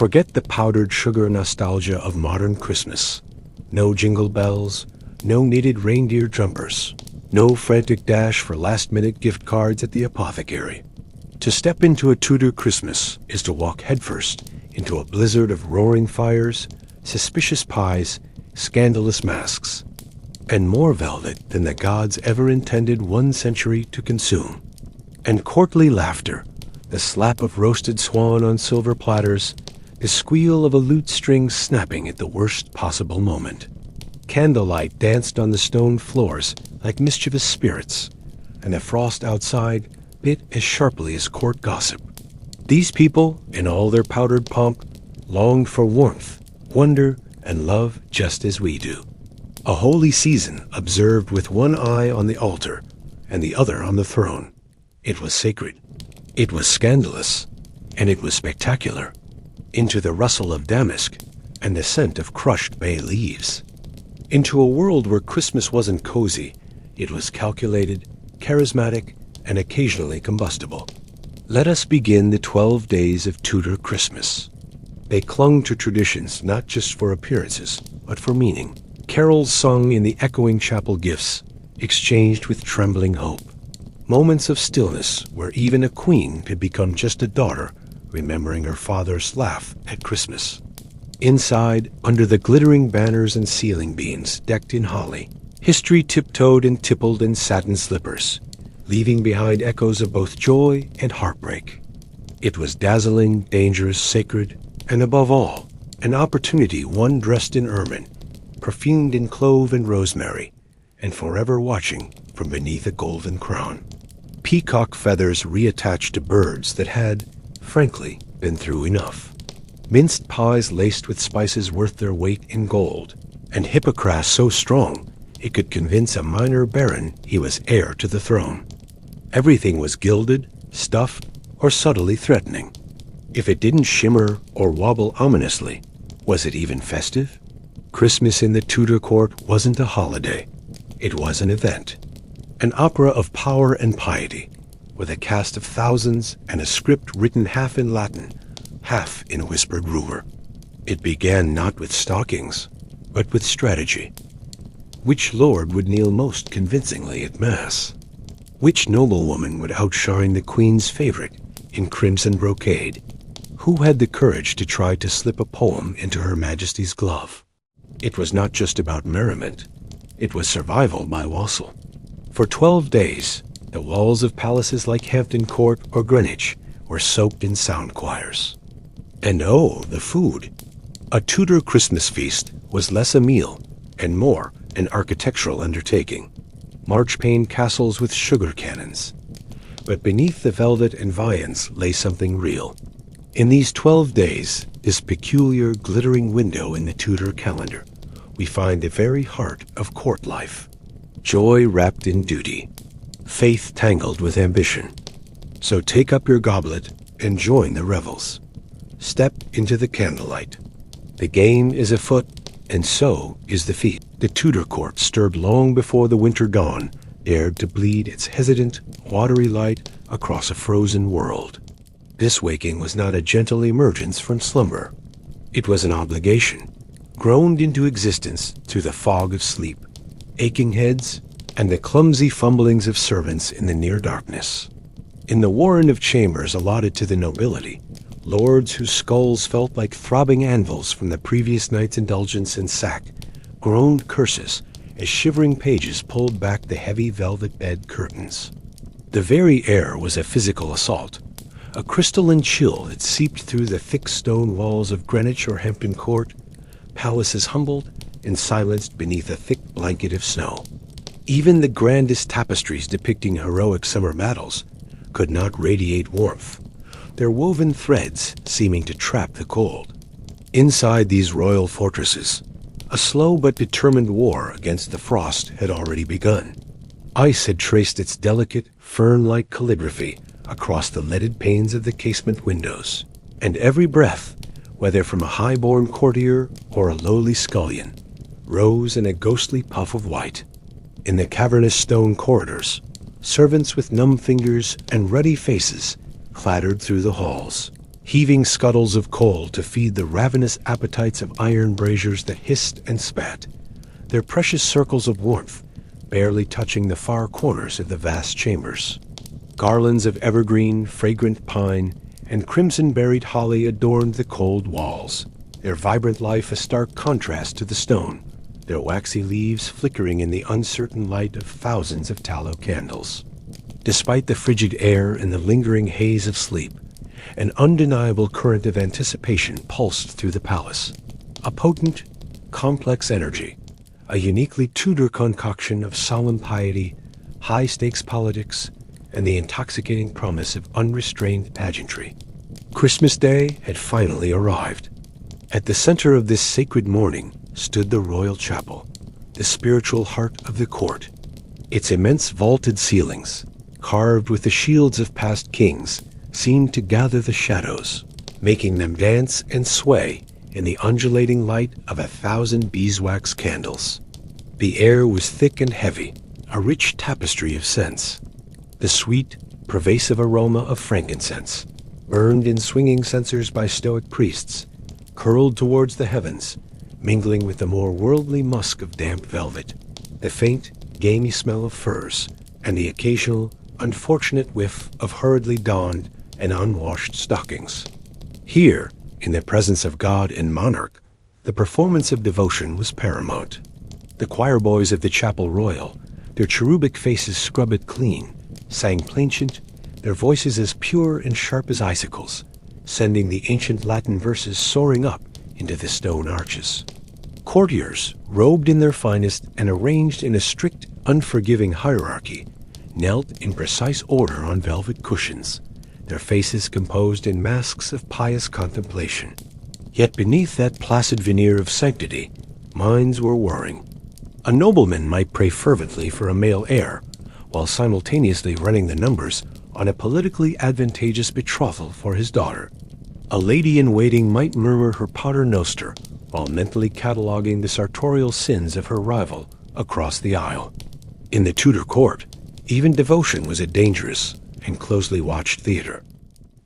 Forget the powdered sugar nostalgia of modern Christmas. No jingle bells, no knitted reindeer jumpers, no frantic dash for last-minute gift cards at the apothecary. To step into a Tudor Christmas is to walk headfirst into a blizzard of roaring fires, suspicious pies, scandalous masks, and more velvet than the gods ever intended one century to consume. And courtly laughter, the slap of roasted swan on silver platters, the squeal of a lute string snapping at the worst possible moment. Candlelight danced on the stone floors like mischievous spirits, and the frost outside bit as sharply as court gossip. These people, in all their powdered pomp, longed for warmth, wonder, and love just as we do. A holy season observed with one eye on the altar and the other on the throne. It was sacred, it was scandalous, and it was spectacular. Into the rustle of damask and the scent of crushed bay leaves. Into a world where Christmas wasn't cozy, it was calculated, charismatic, and occasionally combustible. Let us begin the 12 days of Tudor Christmas. They clung to traditions not just for appearances, but for meaning. Carols sung in the echoing chapel gifts, exchanged with trembling hope. Moments of stillness where even a queen could become just a daughter, remembering her father's laugh at Christmas. Inside, under the glittering banners and ceiling beams decked in holly, history tiptoed and tippled in satin slippers, leaving behind echoes of both joy and heartbreak. It was dazzling, dangerous, sacred, and above all, an opportunity one dressed in ermine, perfumed in clove and rosemary, and forever watching from beneath a golden crown. Peacock feathers reattached to birds that had, frankly, been through enough. Minced pies laced with spices worth their weight in gold, and hippocras so strong it could convince a minor baron he was heir to the throne. Everything was gilded, stuffed, or subtly threatening. If it didn't shimmer or wobble ominously, was it even festive? Christmas in the Tudor court wasn't a holiday. It was an event. An opera of power and piety, with a cast of thousands and a script written half in Latin, half in whispered rumor. It began not with stockings, but with strategy. Which lord would kneel most convincingly at Mass? Which noblewoman would outshine the Queen's favorite in crimson brocade? Who had the courage to try to slip a poem into Her Majesty's glove? It was not just about merriment. It was survival by wassail. For 12 days, the walls of palaces like Hampton Court or Greenwich were soaked in sound choirs. And oh, the food! A Tudor Christmas feast was less a meal and more an architectural undertaking. Marchpane castles with sugar cannons. But beneath the velvet and viands lay something real. In these 12 days, this peculiar glittering window in the Tudor calendar, we find the very heart of court life. Joy wrapped in duty, faith tangled with ambition. So take up your goblet and join the revels. Step into the candlelight. The game is afoot, and so is the feast. The Tudor court stirred long before the winter dawn dared to bleed its hesitant, watery light across a frozen world. This waking was not a gentle emergence from slumber. It was an obligation, groaned into existence through the fog of sleep, aching heads, and the clumsy fumblings of servants in the near darkness. In the warren of chambers allotted to the nobility, lords whose skulls felt like throbbing anvils from the previous night's indulgence in sack groaned curses as shivering pages pulled back the heavy velvet bed curtains. The very air was a physical assault, a crystalline chill that seeped through the thick stone walls of Greenwich or Hampton Court, palaces humbled and silenced beneath a thick blanket of snow. Even the grandest tapestries depicting heroic summer battles could not radiate warmth, their woven threads seeming to trap the cold. Inside these royal fortresses, a slow but determined war against the frost had already begun. Ice had traced its delicate, fern-like calligraphy across the leaded panes of the casement windows, and every breath, whether from a high-born courtier or a lowly scullion, rose in a ghostly puff of white. In the cavernous stone corridors, servants with numb fingers and ruddy faces clattered through the halls. heaving scuttles of coal to feed the ravenous appetites of iron braziers that hissed and spat, their precious circles of warmth barely touching the far corners of the vast chambers. Garlands of evergreen, fragrant pine, and crimson-berried holly adorned the cold walls, their vibrant life a stark contrast to the stone, their waxy leaves flickering in the uncertain light of thousands of tallow candles. Despite the frigid air and the lingering haze of sleep, an undeniable current of anticipation pulsed through the palace, a potent, complex energy, a uniquely Tudor concoction of solemn piety, high-stakes politics, and the intoxicating promise of unrestrained pageantry. Christmas Day had finally arrived. At the center of this sacred morning stood the royal chapel, the spiritual heart of the court. Its immense vaulted ceilings, carved with the shields of past kings, seemed to gather the shadows, making them dance and sway in the undulating light of 1,000 beeswax candles. The air was thick and heavy, a rich tapestry of scents. The sweet, pervasive aroma of frankincense, burned in swinging censers by stoic priests, curled towards the heavens, mingling with the more worldly musk of damp velvet, the faint, gamey smell of furs, and the occasional, unfortunate whiff of hurriedly donned and unwashed stockings. Here, in the presence of God and monarch, the performance of devotion was paramount. The choir boys of the chapel royal, their cherubic faces scrubbed clean, sang plainchant, their voices as pure and sharp as icicles, sending the ancient Latin verses soaring up into the stone arches. Courtiers, robed in their finest and arranged in a strict, unforgiving hierarchy, knelt in precise order on velvet cushions, their faces composed in masks of pious contemplation. Yet beneath that placid veneer of sanctity, minds were warring. A nobleman might pray fervently for a male heir, while simultaneously running the numbers on a politically advantageous betrothal for his daughter. A lady-in-waiting might murmur her pater noster, while mentally cataloging the sartorial sins of her rival across the aisle. In the Tudor court, even devotion was a dangerous and closely watched theater.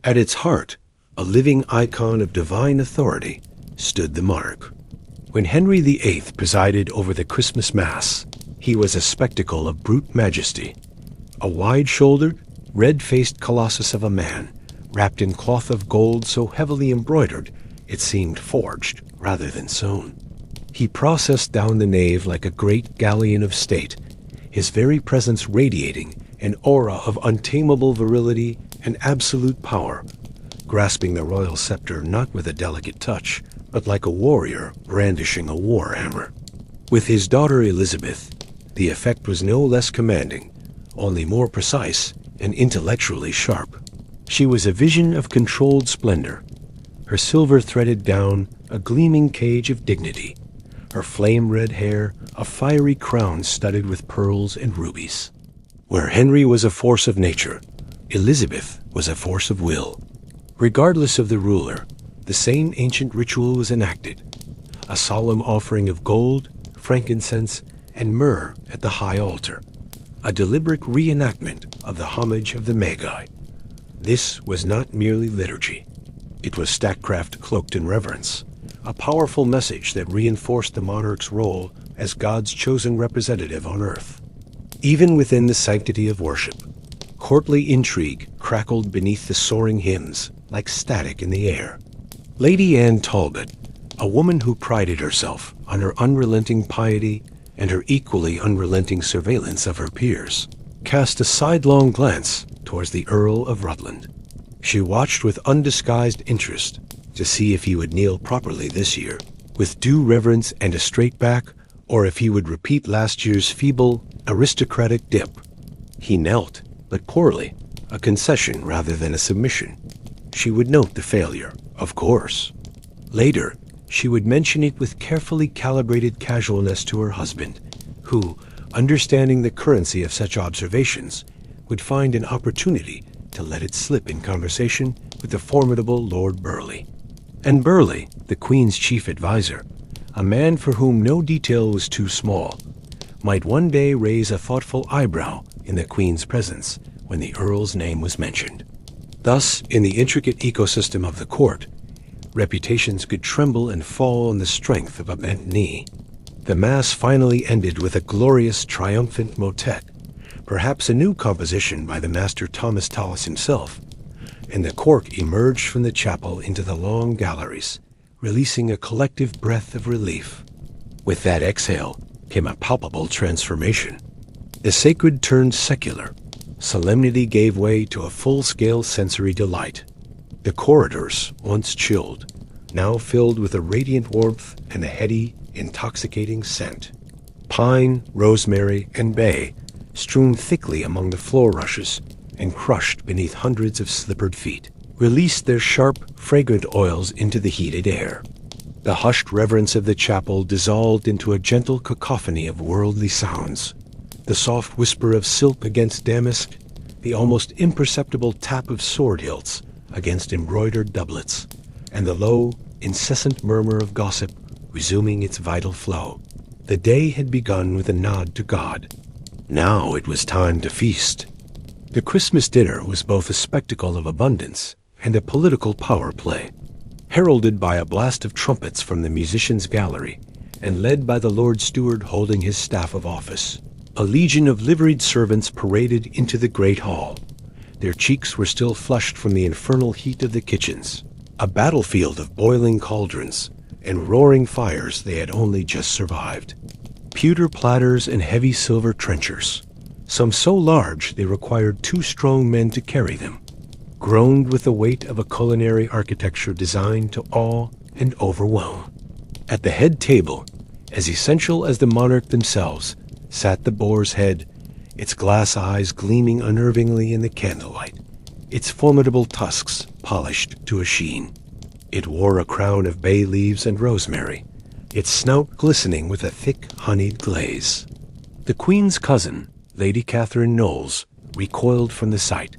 At its heart, a living icon of divine authority, stood the monarch. When Henry VIII presided over the Christmas Mass, he was a spectacle of brute majesty. A wide-shouldered, red-faced colossus of a man, wrapped in cloth of gold so heavily embroidered it seemed forged rather than sewn. He processed down the nave like a great galleon of state, his very presence radiating an aura of untamable virility and absolute power, grasping the royal scepter not with a delicate touch, but like a warrior brandishing a war hammer. With his daughter Elizabeth, the effect was no less commanding, only more precise and intellectually sharp. She was a vision of controlled splendor, her silver-threaded gown a gleaming cage of dignity, her flame-red hair a fiery crown studded with pearls and rubies. Where Henry was a force of nature, Elizabeth was a force of will. Regardless of the ruler, the same ancient ritual was enacted, a solemn offering of gold, frankincense, and myrrh at the high altar, a deliberate reenactment of the homage of the Magi. This was not merely liturgy. It was statecraft cloaked in reverence, a powerful message that reinforced the monarch's role as God's chosen representative on earth. Even within the sanctity of worship, courtly intrigue crackled beneath the soaring hymns like static in the air. Lady Anne Talbot, a woman who prided herself on her unrelenting piety and her equally unrelenting surveillance of her peers, cast a sidelong glance towards the Earl of Rutland. She watched with undisguised interest to see if he would kneel properly this year, with due reverence and a straight back, or if he would repeat last year's feeble, aristocratic dip. He knelt, but poorly, a concession rather than a submission. She would note the failure, of course. Later, she would mention it with carefully calibrated casualness to her husband, who, understanding the currency of such observations, would find an opportunity to let it slip in conversation with the formidable Lord Burleigh. And Burleigh, the Queen's chief adviser, a man for whom no detail was too small, might one day raise a thoughtful eyebrow in the Queen's presence when the Earl's name was mentioned. Thus, in the intricate ecosystem of the court, reputations could tremble and fall on the strength of a bent knee. The Mass finally ended with a glorious, triumphant motet, perhaps a new composition by the master Thomas Tallis himself, and the cork emerged from the chapel into the long galleries, releasing a collective breath of relief. With that exhale came a palpable transformation. The sacred turned secular. Solemnity gave way to a full-scale sensory delight. The corridors, once chilled, now filled with a radiant warmth and a heady, intoxicating scent. Pine, rosemary, and bay, strewn thickly among the floor rushes and crushed beneath hundreds of slippered feet, released their sharp, fragrant oils into the heated air. The hushed reverence of the chapel dissolved into a gentle cacophony of worldly sounds. The soft whisper of silk against damask, the almost imperceptible tap of sword hilts against embroidered doublets, and the low, incessant murmur of gossip resuming its vital flow. The day had begun with a nod to God. Now it was time to feast. The Christmas dinner was both a spectacle of abundance and a political power play, heralded by a blast of trumpets from the musicians' gallery and led by the Lord Steward holding his staff of office. A legion of liveried servants paraded into the great hall. Their cheeks were still flushed from the infernal heat of the kitchens, a battlefield of boiling cauldrons and roaring fires they had only just survived. Pewter platters and heavy silver trenchers, some so large they required 2 strong men to carry them, groaned with the weight of a culinary architecture designed to awe and overwhelm. At the head table, as essential as the monarch themselves, sat the boar's head, its glass eyes gleaming unnervingly in the candlelight, its formidable tusks polished to a sheen. It wore a crown of bay leaves and rosemary, its snout glistening with a thick, honeyed glaze. The Queen's cousin, Lady Catherine Knowles, recoiled from the sight,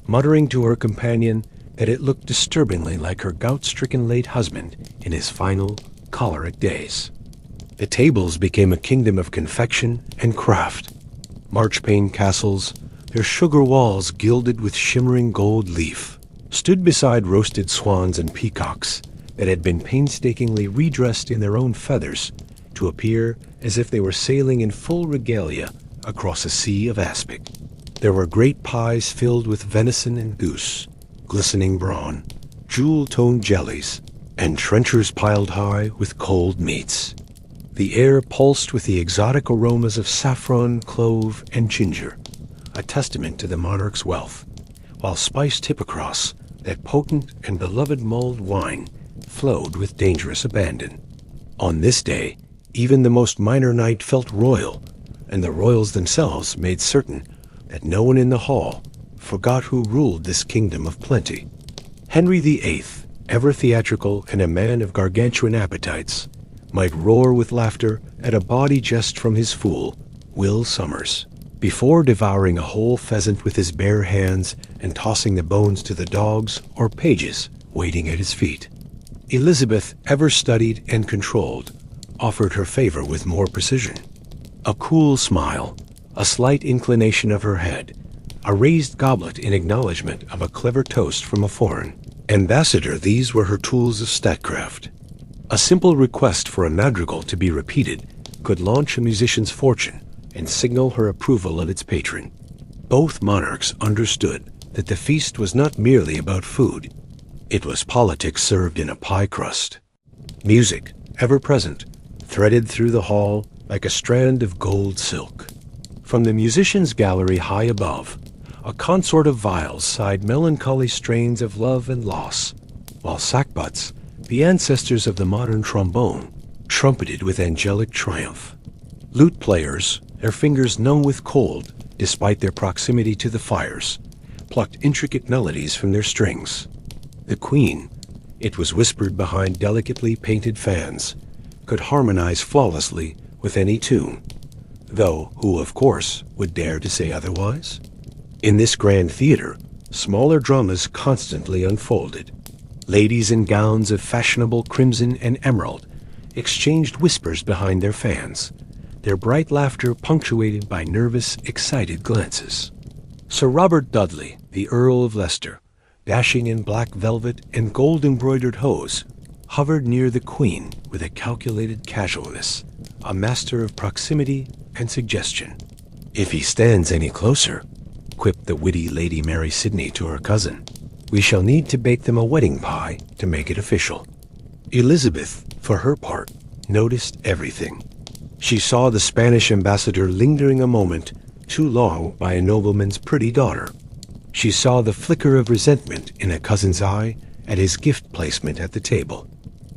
muttering to her companion that it looked disturbingly like her gout-stricken late husband in his final, choleric days. The tables became a kingdom of confection and craft. Marchpane castles, their sugar walls gilded with shimmering gold leaf, stood beside roasted swans and peacocks that had been painstakingly redressed in their own feathers to appear as if they were sailing in full regalia across a sea of aspic. There were great pies filled with venison and goose, glistening brawn, jewel-toned jellies, and trenchers piled high with cold meats. The air pulsed with the exotic aromas of saffron, clove, and ginger, a testament to the monarch's wealth, while spiced hippocras, that potent and beloved mulled wine, flowed with dangerous abandon. On this day, even the most minor knight felt royal, and the royals themselves made certain that no one in the hall forgot who ruled this kingdom of plenty. Henry VIII, ever theatrical and a man of gargantuan appetites, might roar with laughter at a bawdy jest from his fool, Will Sommers, before devouring a whole pheasant with his bare hands and tossing the bones to the dogs or pages waiting at his feet. Elizabeth, ever studied and controlled, offered her favor with more precision. A cool smile, a slight inclination of her head, a raised goblet in acknowledgement of a clever toast from a foreign ambassador, these were her tools of statecraft. A simple request for a madrigal to be repeated could launch a musician's fortune and signal her approval of its patron. Both monarchs understood that the feast was not merely about food. It was politics served in a pie crust. Music, ever present, threaded through the hall like a strand of gold silk. From the musicians' gallery high above, a consort of viols sighed melancholy strains of love and loss, while sackbuts, the ancestors of the modern trombone, trumpeted with angelic triumph. Lute players, their fingers numb with cold despite their proximity to the fires, plucked intricate melodies from their strings. The Queen, it was whispered behind delicately painted fans, could harmonize flawlessly with any tune, though who, of course, would dare to say otherwise? In this grand theater, smaller dramas constantly unfolded. Ladies in gowns of fashionable crimson and emerald exchanged whispers behind their fans, their bright laughter punctuated by nervous, excited glances. Sir Robert Dudley, the Earl of Leicester, dashing in black velvet and gold-embroidered hose, hovered near the queen with a calculated casualness, a master of proximity and suggestion. "If he stands any closer," quipped the witty Lady Mary Sidney to her cousin, "we shall need to bake them a wedding pie to make it official." Elizabeth, for her part, noticed everything. She saw the Spanish ambassador lingering a moment too long by a nobleman's pretty daughter. She saw the flicker of resentment in a cousin's eye at his gift placement at the table.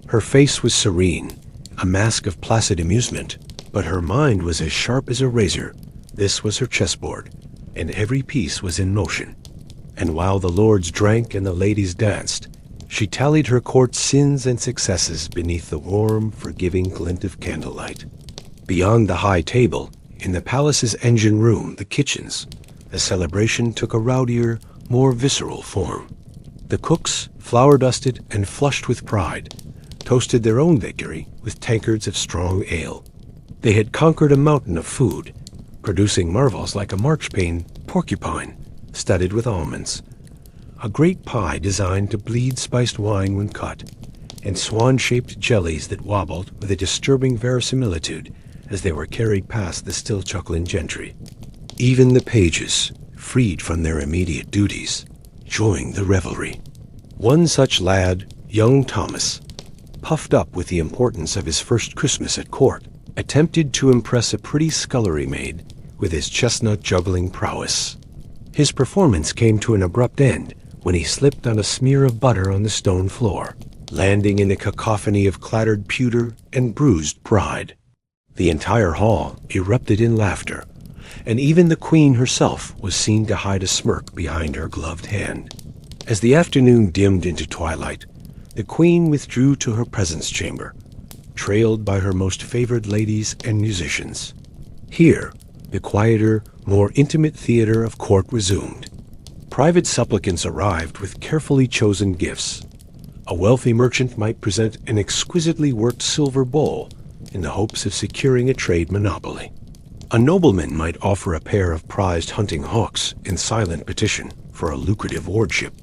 Her face was serene, a mask of placid amusement, but her mind was as sharp as a razor. This was her chessboard, and every piece was in motion. And while the lords drank and the ladies danced, she tallied her court's sins and successes beneath the warm, forgiving glint of candlelight. Beyond the high table, in the palace's engine room, the kitchens, the celebration took a rowdier, more visceral form. The cooks, flour-dusted and flushed with pride, toasted their own victory with tankards of strong ale. They had conquered a mountain of food, producing marvels like a marchpane porcupine studded with almonds, a great pie designed to bleed spiced wine when cut, and swan-shaped jellies that wobbled with a disturbing verisimilitude as they were carried past the still-chuckling gentry. Even the pages, freed from their immediate duties, joined the revelry. One such lad, young Thomas, puffed up with the importance of his first Christmas at court, attempted to impress a pretty scullery maid with his chestnut-juggling prowess. His performance came to an abrupt end when he slipped on a smear of butter on the stone floor, landing in a cacophony of clattered pewter and bruised pride. The entire hall erupted in laughter, and even the queen herself was seen to hide a smirk behind her gloved hand. As the afternoon dimmed into twilight, the queen withdrew to her presence chamber, trailed by her most favored ladies and musicians. Here, the quieter, more intimate theater of court resumed. Private supplicants arrived with carefully chosen gifts. A wealthy merchant might present an exquisitely worked silver bowl in the hopes of securing a trade monopoly. A nobleman might offer a pair of prized hunting hawks in silent petition for a lucrative wardship.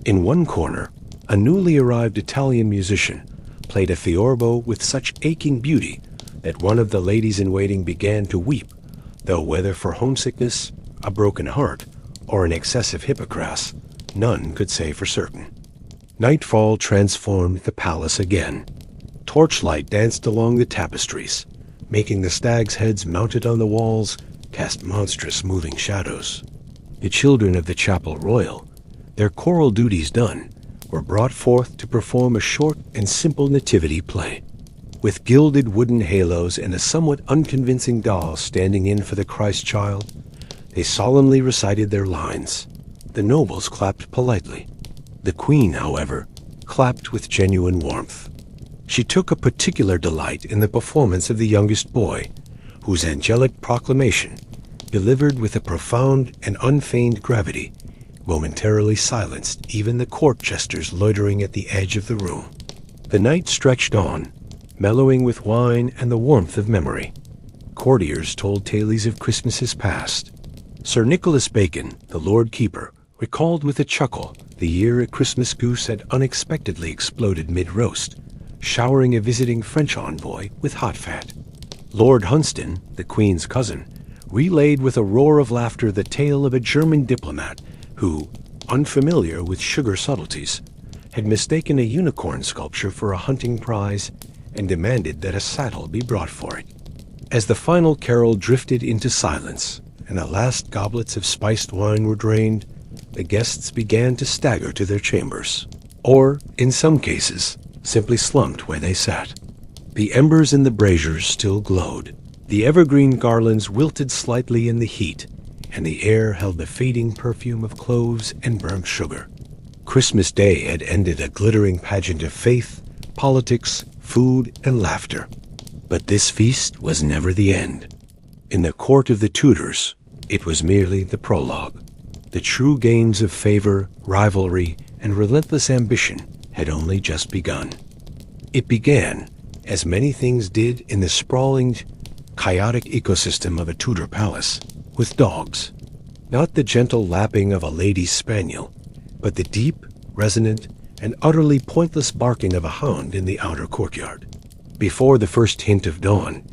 In one corner, a newly arrived Italian musician played a theorbo with such aching beauty that one of the ladies-in-waiting began to weep, though whether for homesickness, a broken heart, or an excessive hippocras, none could say for certain. Nightfall transformed the palace again. Torchlight danced along the tapestries, making the stags' heads mounted on the walls cast monstrous moving shadows. The children of the chapel royal, their choral duties done, were brought forth to perform a short and simple nativity play. With gilded wooden halos and a somewhat unconvincing doll standing in for the Christ child, they solemnly recited their lines. The nobles clapped politely. The queen, however, clapped with genuine warmth. She took a particular delight in the performance of the youngest boy, whose angelic proclamation, delivered with a profound and unfeigned gravity, momentarily silenced even the court jesters loitering at the edge of the room. The night stretched on, mellowing with wine and the warmth of memory. Courtiers told tales of Christmases past. Sir Nicholas Bacon, the Lord Keeper, recalled with a chuckle the year a Christmas goose had unexpectedly exploded mid-roast, showering a visiting French envoy with hot fat. Lord Hunsdon, the Queen's cousin, relayed with a roar of laughter the tale of a German diplomat who, unfamiliar with sugar subtleties, had mistaken a unicorn sculpture for a hunting prize and demanded that a saddle be brought for it. As the final carol drifted into silence and the last goblets of spiced wine were drained, the guests began to stagger to their chambers, or, in some cases, simply slumped where they sat. The embers in the braziers still glowed. The evergreen garlands wilted slightly in the heat, and the air held the fading perfume of cloves and burnt sugar. Christmas Day had ended a glittering pageant of faith, politics, food, and laughter. But this feast was never the end. In the court of the Tudors, it was merely the prologue. The true games of favor, rivalry, and relentless ambition had only just begun. It began, as many things did in the sprawling, chaotic ecosystem of a Tudor palace, with dogs. Not the gentle lapping of a lady's spaniel, but the deep, resonant, and utterly pointless barking of a hound in the outer courtyard. Before the first hint of dawn,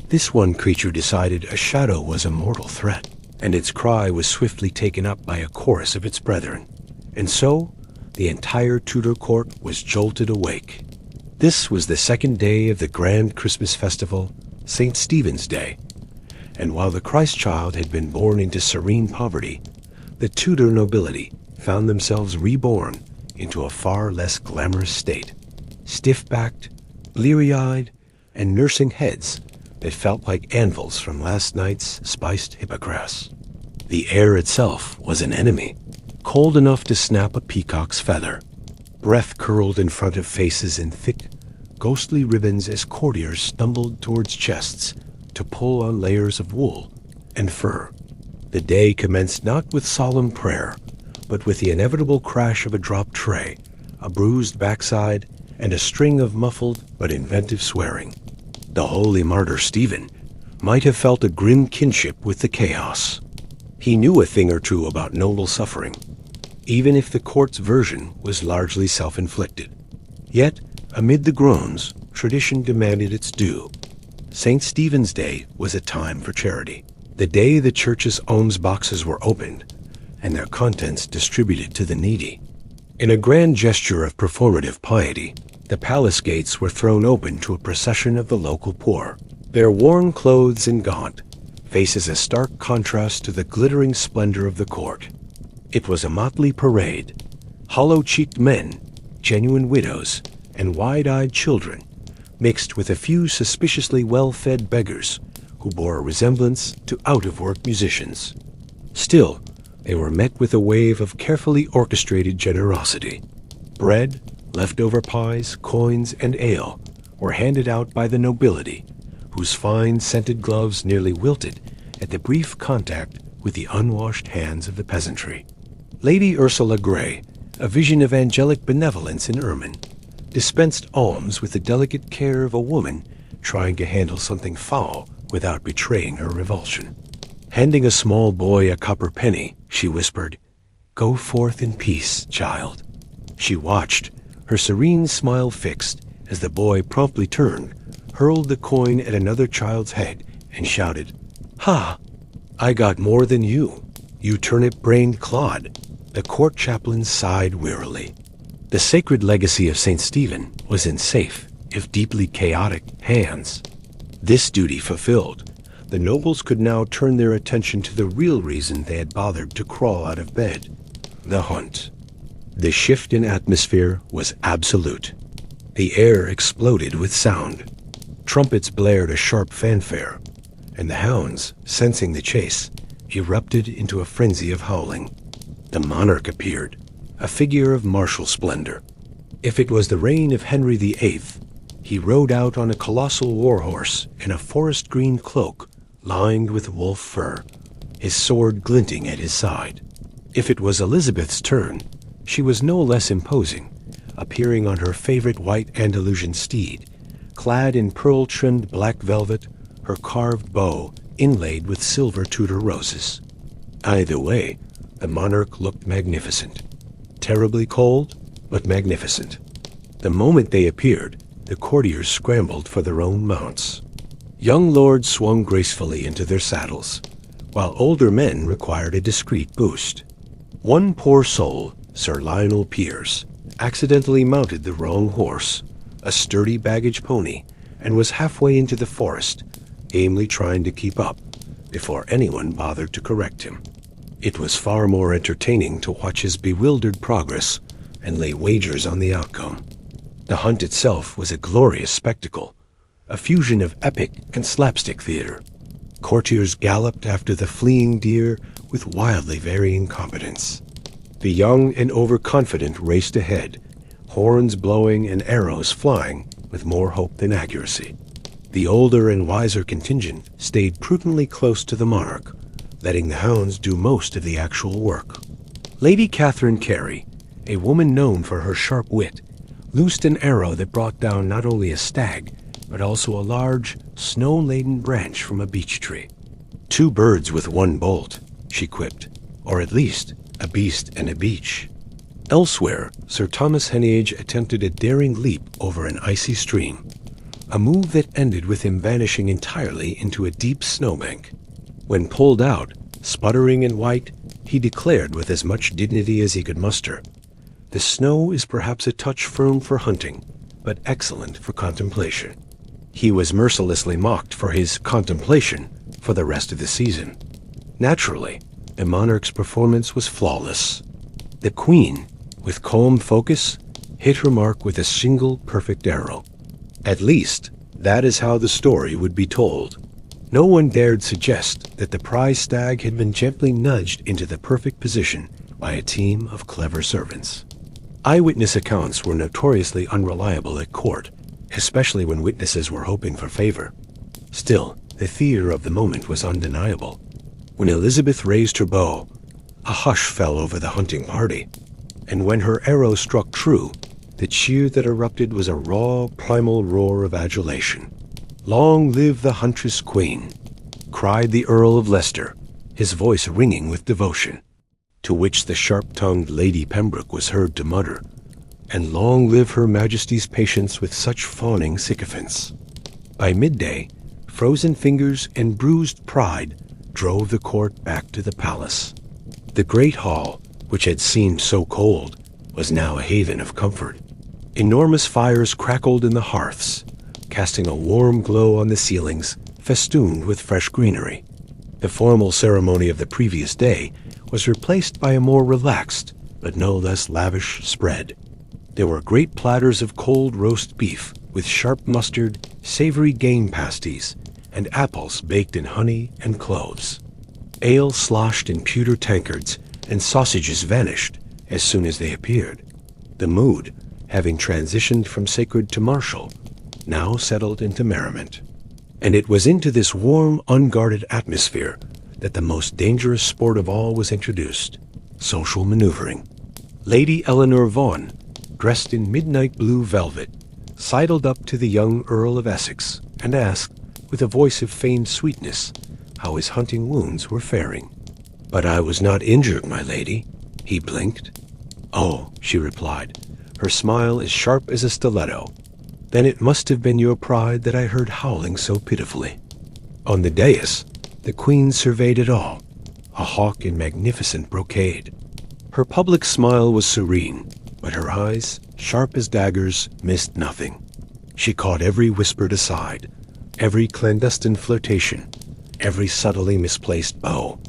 this one creature decided a shadow was a mortal threat, and its cry was swiftly taken up by a chorus of its brethren. And so, the entire Tudor court was jolted awake. This was the second day of the grand Christmas festival, St. Stephen's Day, and while the Christ child had been born into serene poverty, the Tudor nobility found themselves reborn into a far less glamorous state, stiff-backed, bleary-eyed, and nursing heads that felt like anvils from last night's spiced hippocras. The air itself was an enemy, cold enough to snap a peacock's feather. Breath curled in front of faces in thick, ghostly ribbons as courtiers stumbled towards chests to pull on layers of wool and fur. The day commenced not with solemn prayer, but with the inevitable crash of a dropped tray, a bruised backside, and a string of muffled but inventive swearing. The holy martyr Stephen might have felt a grim kinship with the chaos. He knew a thing or two about noble suffering, even if the court's version was largely self-inflicted. Yet, amid the groans, tradition demanded its due. St. Stephen's Day was a time for charity, the day the church's alms boxes were opened and their contents distributed to the needy. In a grand gesture of performative piety, the palace gates were thrown open to a procession of the local poor, their worn clothes and gaunt, faces a stark contrast to the glittering splendor of the court. It was a motley parade. Hollow-cheeked men, genuine widows, and wide-eyed children, mixed with a few suspiciously well-fed beggars who bore a resemblance to out-of-work musicians. Still, they were met with a wave of carefully orchestrated generosity. Bread, leftover pies, coins, and ale were handed out by the nobility, whose fine scented gloves nearly wilted at the brief contact with the unwashed hands of the peasantry. Lady Ursula Grey, a vision of angelic benevolence in ermine, dispensed alms with the delicate care of a woman trying to handle something foul without betraying her revulsion. Handing a small boy a copper penny, she whispered, "Go forth in peace, child." She watched, her serene smile fixed, as the boy promptly turned, hurled the coin at another child's head, and shouted, "Ha! I got more than you turnip-brained clod." The court chaplain sighed wearily. The sacred legacy of St. Stephen was in safe, if deeply chaotic, hands. This duty fulfilled, the nobles could now turn their attention to the real reason they had bothered to crawl out of bed: the hunt. The shift in atmosphere was absolute. The air exploded with sound. Trumpets blared a sharp fanfare, and the hounds, sensing the chase, erupted into a frenzy of howling. The monarch appeared, a figure of martial splendor. If it was the reign of Henry VIII, he rode out on a colossal war-horse in a forest-green cloak lined with wolf fur, his sword glinting at his side. If it was Elizabeth's turn, she was no less imposing, appearing on her favorite white Andalusian steed, clad in pearl-trimmed black velvet, her carved bow inlaid with silver Tudor roses. Either way, the monarch looked magnificent. Terribly cold, but magnificent. The moment they appeared, the courtiers scrambled for their own mounts. Young lords swung gracefully into their saddles, while older men required a discreet boost. One poor soul, Sir Lionel Piers, accidentally mounted the wrong horse, a sturdy baggage pony, and was halfway into the forest, gamely trying to keep up, before anyone bothered to correct him. It was far more entertaining to watch his bewildered progress and lay wagers on the outcome. The hunt itself was a glorious spectacle, a fusion of epic and slapstick theater. Courtiers galloped after the fleeing deer with wildly varying competence. The young and overconfident raced ahead, horns blowing and arrows flying with more hope than accuracy. The older and wiser contingent stayed prudently close to the monarch, letting the hounds do most of the actual work. Lady Catherine Carey, a woman known for her sharp wit, loosed an arrow that brought down not only a stag, but also a large, snow-laden branch from a beech tree. "Two birds with one bolt," she quipped, "or at least a beast and a beech." Elsewhere, Sir Thomas Heneage attempted a daring leap over an icy stream, a move that ended with him vanishing entirely into a deep snowbank. When pulled out, sputtering and white, he declared with as much dignity as he could muster, "The snow is perhaps a touch firm for hunting, but excellent for contemplation." He was mercilessly mocked for his contemplation for the rest of the season. Naturally, the monarch's performance was flawless. The Queen, with calm focus, hit her mark with a single perfect arrow. At least, that is how the story would be told. No one dared suggest that the prize stag had been gently nudged into the perfect position by a team of clever servants. Eyewitness accounts were notoriously unreliable at court, especially when witnesses were hoping for favor. Still, the theater of the moment was undeniable. When Elizabeth raised her bow, a hush fell over the hunting party, and when her arrow struck true, the cheer that erupted was a raw, primal roar of adulation. "Long live the huntress queen!" cried the Earl of Leicester, his voice ringing with devotion, to which the sharp-tongued Lady Pembroke was heard to mutter, "And long live her Majesty's patience with such fawning sycophants." By midday, frozen fingers and bruised pride drove the court back to the palace. The great hall, which had seemed so cold, was now a haven of comfort. Enormous fires crackled in the hearths, casting a warm glow on the ceilings, festooned with fresh greenery. The formal ceremony of the previous day was replaced by a more relaxed, but no less lavish spread. There were great platters of cold roast beef with sharp mustard, savory game pasties, and apples baked in honey and cloves. Ale sloshed in pewter tankards, and sausages vanished as soon as they appeared. The mood, having transitioned from sacred to martial, now settled into merriment. And it was into this warm, unguarded atmosphere that the most dangerous sport of all was introduced: social maneuvering. Lady Eleanor Vaughan, dressed in midnight blue velvet, sidled up to the young Earl of Essex and asked, with a voice of feigned sweetness, how his hunting wounds were faring. "But I was not injured, my lady." He blinked. "Oh," she replied, her smile as sharp as a stiletto. "Then it must have been your pride that I heard howling so pitifully." On the dais, the Queen surveyed it all, a hawk in magnificent brocade. Her public smile was serene, but her eyes, sharp as daggers, missed nothing. She caught every whispered aside, every clandestine flirtation, every subtly misplaced bow.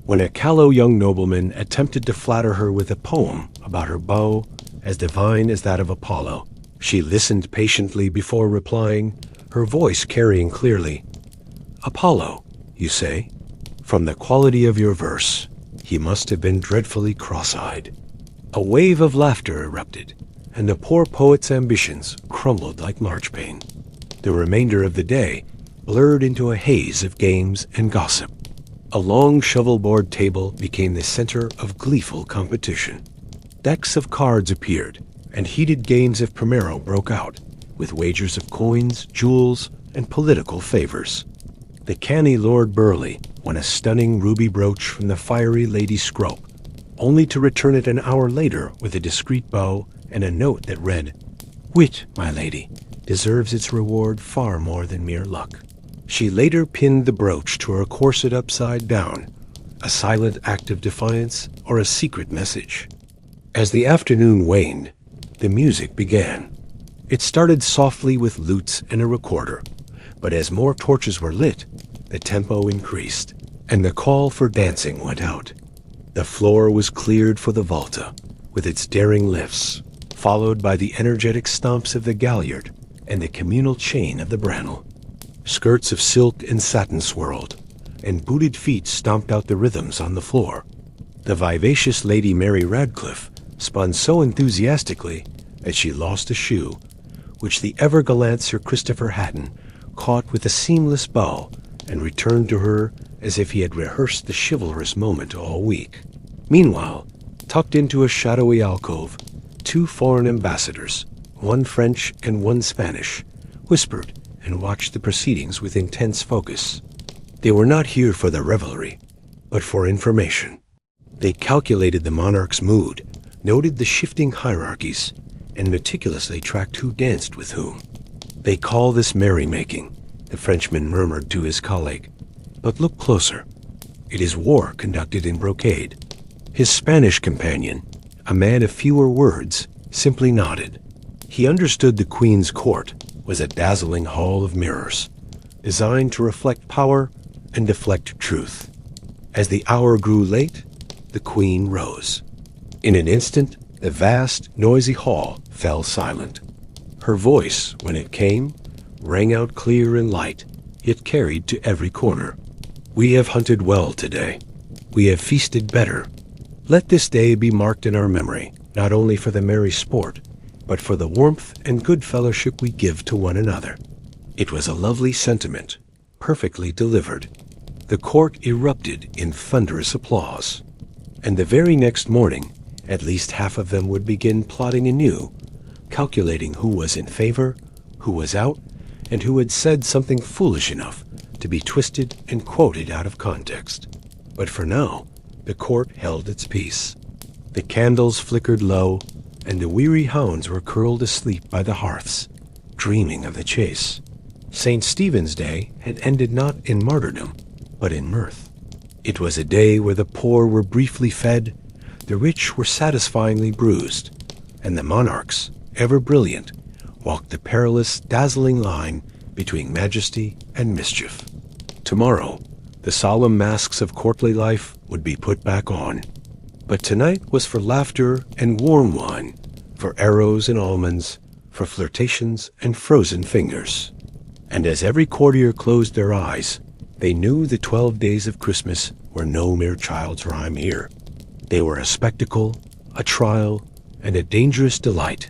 When a callow young nobleman attempted to flatter her with a poem about her bow as divine as that of Apollo, she listened patiently before replying, her voice carrying clearly, "Apollo, you say? From the quality of your verse, he must have been dreadfully cross-eyed." A wave of laughter erupted, and the poor poet's ambitions crumbled like marchpane. The remainder of the day blurred into a haze of games and gossip. A long shovel-board table became the center of gleeful competition. Decks of cards appeared, and heated games of primero broke out, with wagers of coins, jewels, and political favors. The canny Lord Burleigh won a stunning ruby brooch from the fiery Lady Scrope, only to return it an hour later with a discreet bow and a note that read, "Wit, my lady, deserves its reward far more than mere luck." She later pinned the brooch to her corset upside down, a silent act of defiance or a secret message. As the afternoon waned, the music began. It started softly with lutes and a recorder, but as more torches were lit, the tempo increased, and the call for dancing went out. The floor was cleared for the volta, with its daring lifts, followed by the energetic stomps of the galliard and the communal chain of the brannel. Skirts of silk and satin swirled, and booted feet stomped out the rhythms on the floor. The vivacious Lady Mary Radcliffe spun so enthusiastically that she lost a shoe, which the ever-gallant Sir Christopher Hatton caught with a seamless bow and returned to her as if he had rehearsed the chivalrous moment all week. Meanwhile, tucked into a shadowy alcove, two foreign ambassadors, one French and one Spanish, whispered and watched the proceedings with intense focus. They were not here for the revelry, but for information. They calculated the monarch's mood, noted the shifting hierarchies, and meticulously tracked who danced with whom. "They call this merrymaking," the Frenchman murmured to his colleague. "But look closer. It is war conducted in brocade." His Spanish companion, a man of fewer words, simply nodded. He understood the Queen's court was a dazzling hall of mirrors, designed to reflect power and deflect truth. As the hour grew late, the Queen rose. In an instant, the vast, noisy hall fell silent. Her voice, when it came, rang out clear and light, yet carried to every corner. "We have hunted well today. We have feasted better. Let this day be marked in our memory, not only for the merry sport, but for the warmth and good fellowship we give to one another." It was a lovely sentiment, perfectly delivered. The court erupted in thunderous applause, and the very next morning, at least half of them would begin plotting anew, calculating who was in favor, who was out, and who had said something foolish enough to be twisted and quoted out of context. But for now, the court held its peace. The candles flickered low, and the weary hounds were curled asleep by the hearths, dreaming of the chase. St. Stephen's Day had ended not in martyrdom, but in mirth. It was a day where the poor were briefly fed, the rich were satisfyingly bruised, and the monarchs, ever brilliant, walked the perilous, dazzling line between majesty and mischief. Tomorrow, the solemn masks of courtly life would be put back on. But tonight was for laughter and warm wine, for arrows and almonds, for flirtations and frozen fingers. And as every courtier closed their eyes, they knew the 12 days of Christmas were no mere child's rhyme here. They were a spectacle, a trial, and a dangerous delight.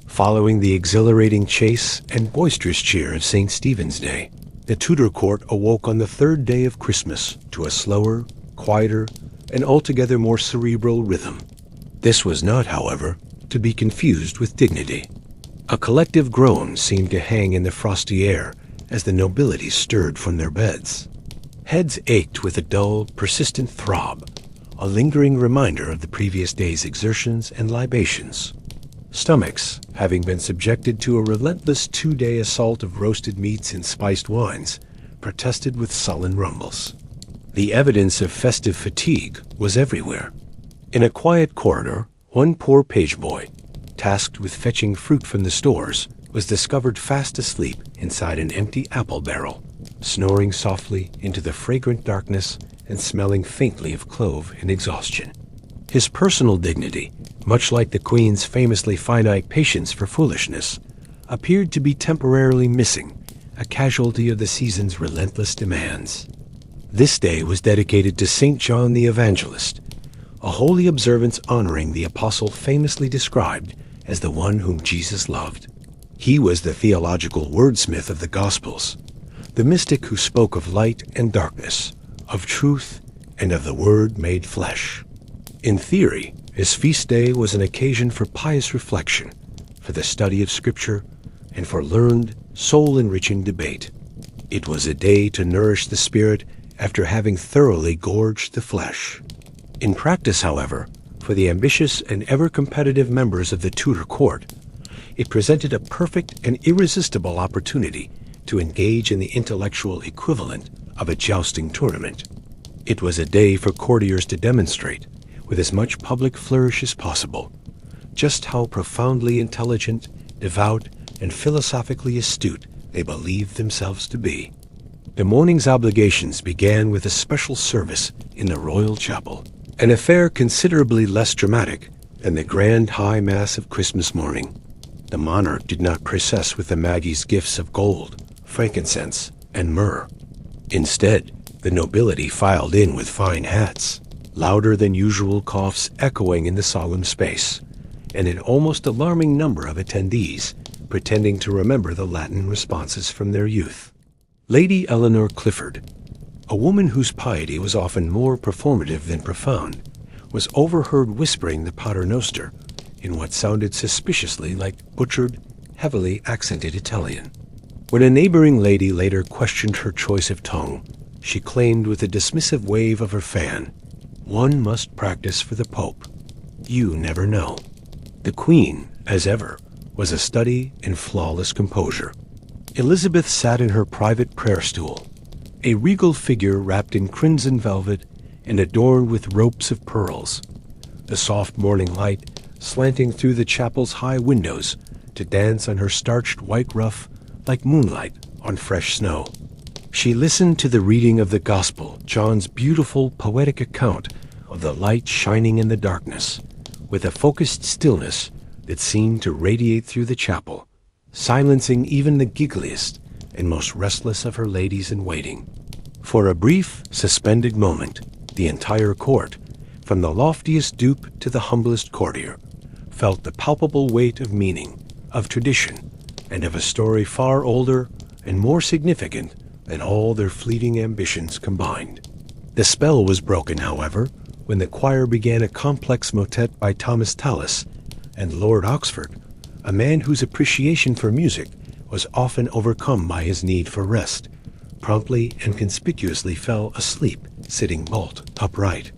Following the exhilarating chase and boisterous cheer of St. Stephen's Day, the Tudor court awoke on the 3rd day of Christmas to a slower, quieter, and altogether more cerebral rhythm. This was not, however, to be confused with dignity. A collective groan seemed to hang in the frosty air as the nobility stirred from their beds. Heads ached with a dull, persistent throb, a lingering reminder of the previous day's exertions and libations. Stomachs, having been subjected to a relentless 2-day assault of roasted meats and spiced wines, protested with sullen rumbles. The evidence of festive fatigue was everywhere. In a quiet corridor, one poor page boy, tasked with fetching fruit from the stores, was discovered fast asleep inside an empty apple barrel, snoring softly into the fragrant darkness and smelling faintly of clove in exhaustion. His personal dignity, much like the Queen's famously finite patience for foolishness, appeared to be temporarily missing, a casualty of the season's relentless demands. This day was dedicated to St. John the Evangelist, a holy observance honoring the apostle famously described as the one whom Jesus loved. He was the theological wordsmith of the Gospels, the mystic who spoke of light and darkness, of truth and of the Word made flesh. In theory, his feast day was an occasion for pious reflection, for the study of Scripture, and for learned, soul-enriching debate. It was a day to nourish the spirit after having thoroughly gorged the flesh. In practice, however, for the ambitious and ever-competitive members of the Tudor court, it presented a perfect and irresistible opportunity to engage in the intellectual equivalent of a jousting tournament. It was a day for courtiers to demonstrate, with as much public flourish as possible, just how profoundly intelligent, devout, and philosophically astute they believed themselves to be. The morning's obligations began with a special service in the royal chapel, an affair considerably less dramatic than the grand high mass of Christmas morning. The monarch did not process with the Magi's gifts of gold, frankincense, and myrrh. Instead, the nobility filed in with fine hats, louder than usual coughs echoing in the solemn space, and an almost alarming number of attendees pretending to remember the Latin responses from their youth. Lady Eleanor Clifford, a woman whose piety was often more performative than profound, was overheard whispering the Pater Noster in what sounded suspiciously like butchered, heavily accented Italian. When a neighboring lady later questioned her choice of tongue, she claimed with a dismissive wave of her fan, "One must practice for the Pope." You never know. The Queen, as ever, was a study in flawless composure. Elizabeth sat in her private prayer stool, a regal figure wrapped in crimson velvet and adorned with ropes of pearls, the soft morning light slanting through the chapel's high windows to dance on her starched white ruff like moonlight on fresh snow. She listened to the reading of the Gospel, John's beautiful poetic account of the light shining in the darkness, with a focused stillness that seemed to radiate through the chapel, silencing even the giggliest and most restless of her ladies-in-waiting. For a brief, suspended moment, the entire court, from the loftiest duke to the humblest courtier, felt the palpable weight of meaning, of tradition, and of a story far older and more significant than all their fleeting ambitions combined. The spell was broken, however, when the choir began a complex motet by Thomas Tallis, and Lord Oxford, a man whose appreciation for music was often overcome by his need for rest, promptly and conspicuously fell asleep, sitting bolt upright.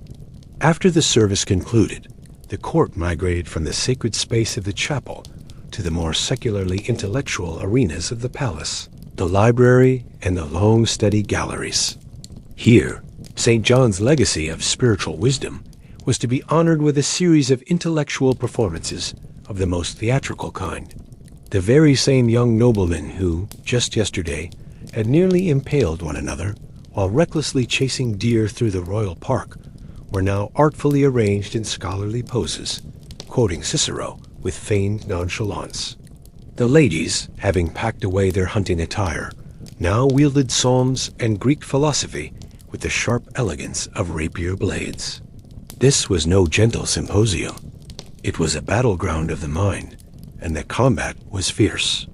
After the service concluded, the court migrated from the sacred space of the chapel to the more secularly intellectual arenas of the palace, the library and the long, steady galleries. Here, St. John's legacy of spiritual wisdom was to be honored with a series of intellectual performances of the most theatrical kind. The very same young noblemen who, just yesterday, had nearly impaled one another while recklessly chasing deer through the royal park were now artfully arranged in scholarly poses, quoting Cicero with feigned nonchalance. The ladies, having packed away their hunting attire, now wielded psalms and Greek philosophy with the sharp elegance of rapier blades. This was no gentle symposium. It was a battleground of the mind, and the combat was fierce.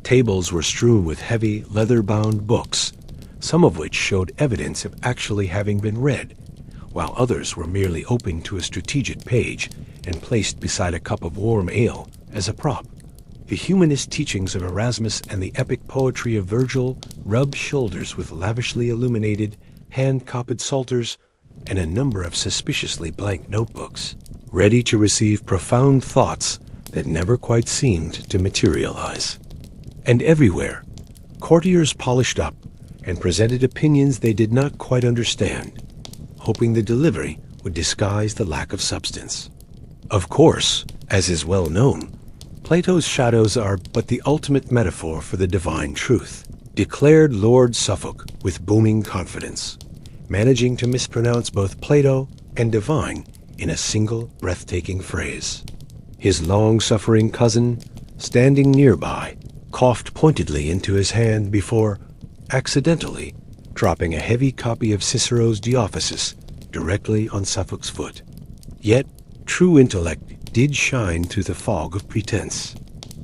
Tables were strewn with heavy, leather-bound books, some of which showed evidence of actually having been read, while others were merely opened to a strategic page and placed beside a cup of warm ale as a prop. The humanist teachings of Erasmus and the epic poetry of Virgil rubbed shoulders with lavishly illuminated, hand-copied psalters and a number of suspiciously blank notebooks, ready to receive profound thoughts that never quite seemed to materialize. And everywhere, courtiers polished up and presented opinions they did not quite understand, hoping the delivery would disguise the lack of substance. Of course, as is well known, Plato's shadows are but the ultimate metaphor for the divine truth, declared Lord Suffolk with booming confidence, managing to mispronounce both Plato and divine in a single breathtaking phrase. His long-suffering cousin, standing nearby, coughed pointedly into his hand before, accidentally, dropping a heavy copy of Cicero's De Officis directly on Suffolk's foot. Yet, true intellect did shine through the fog of pretense.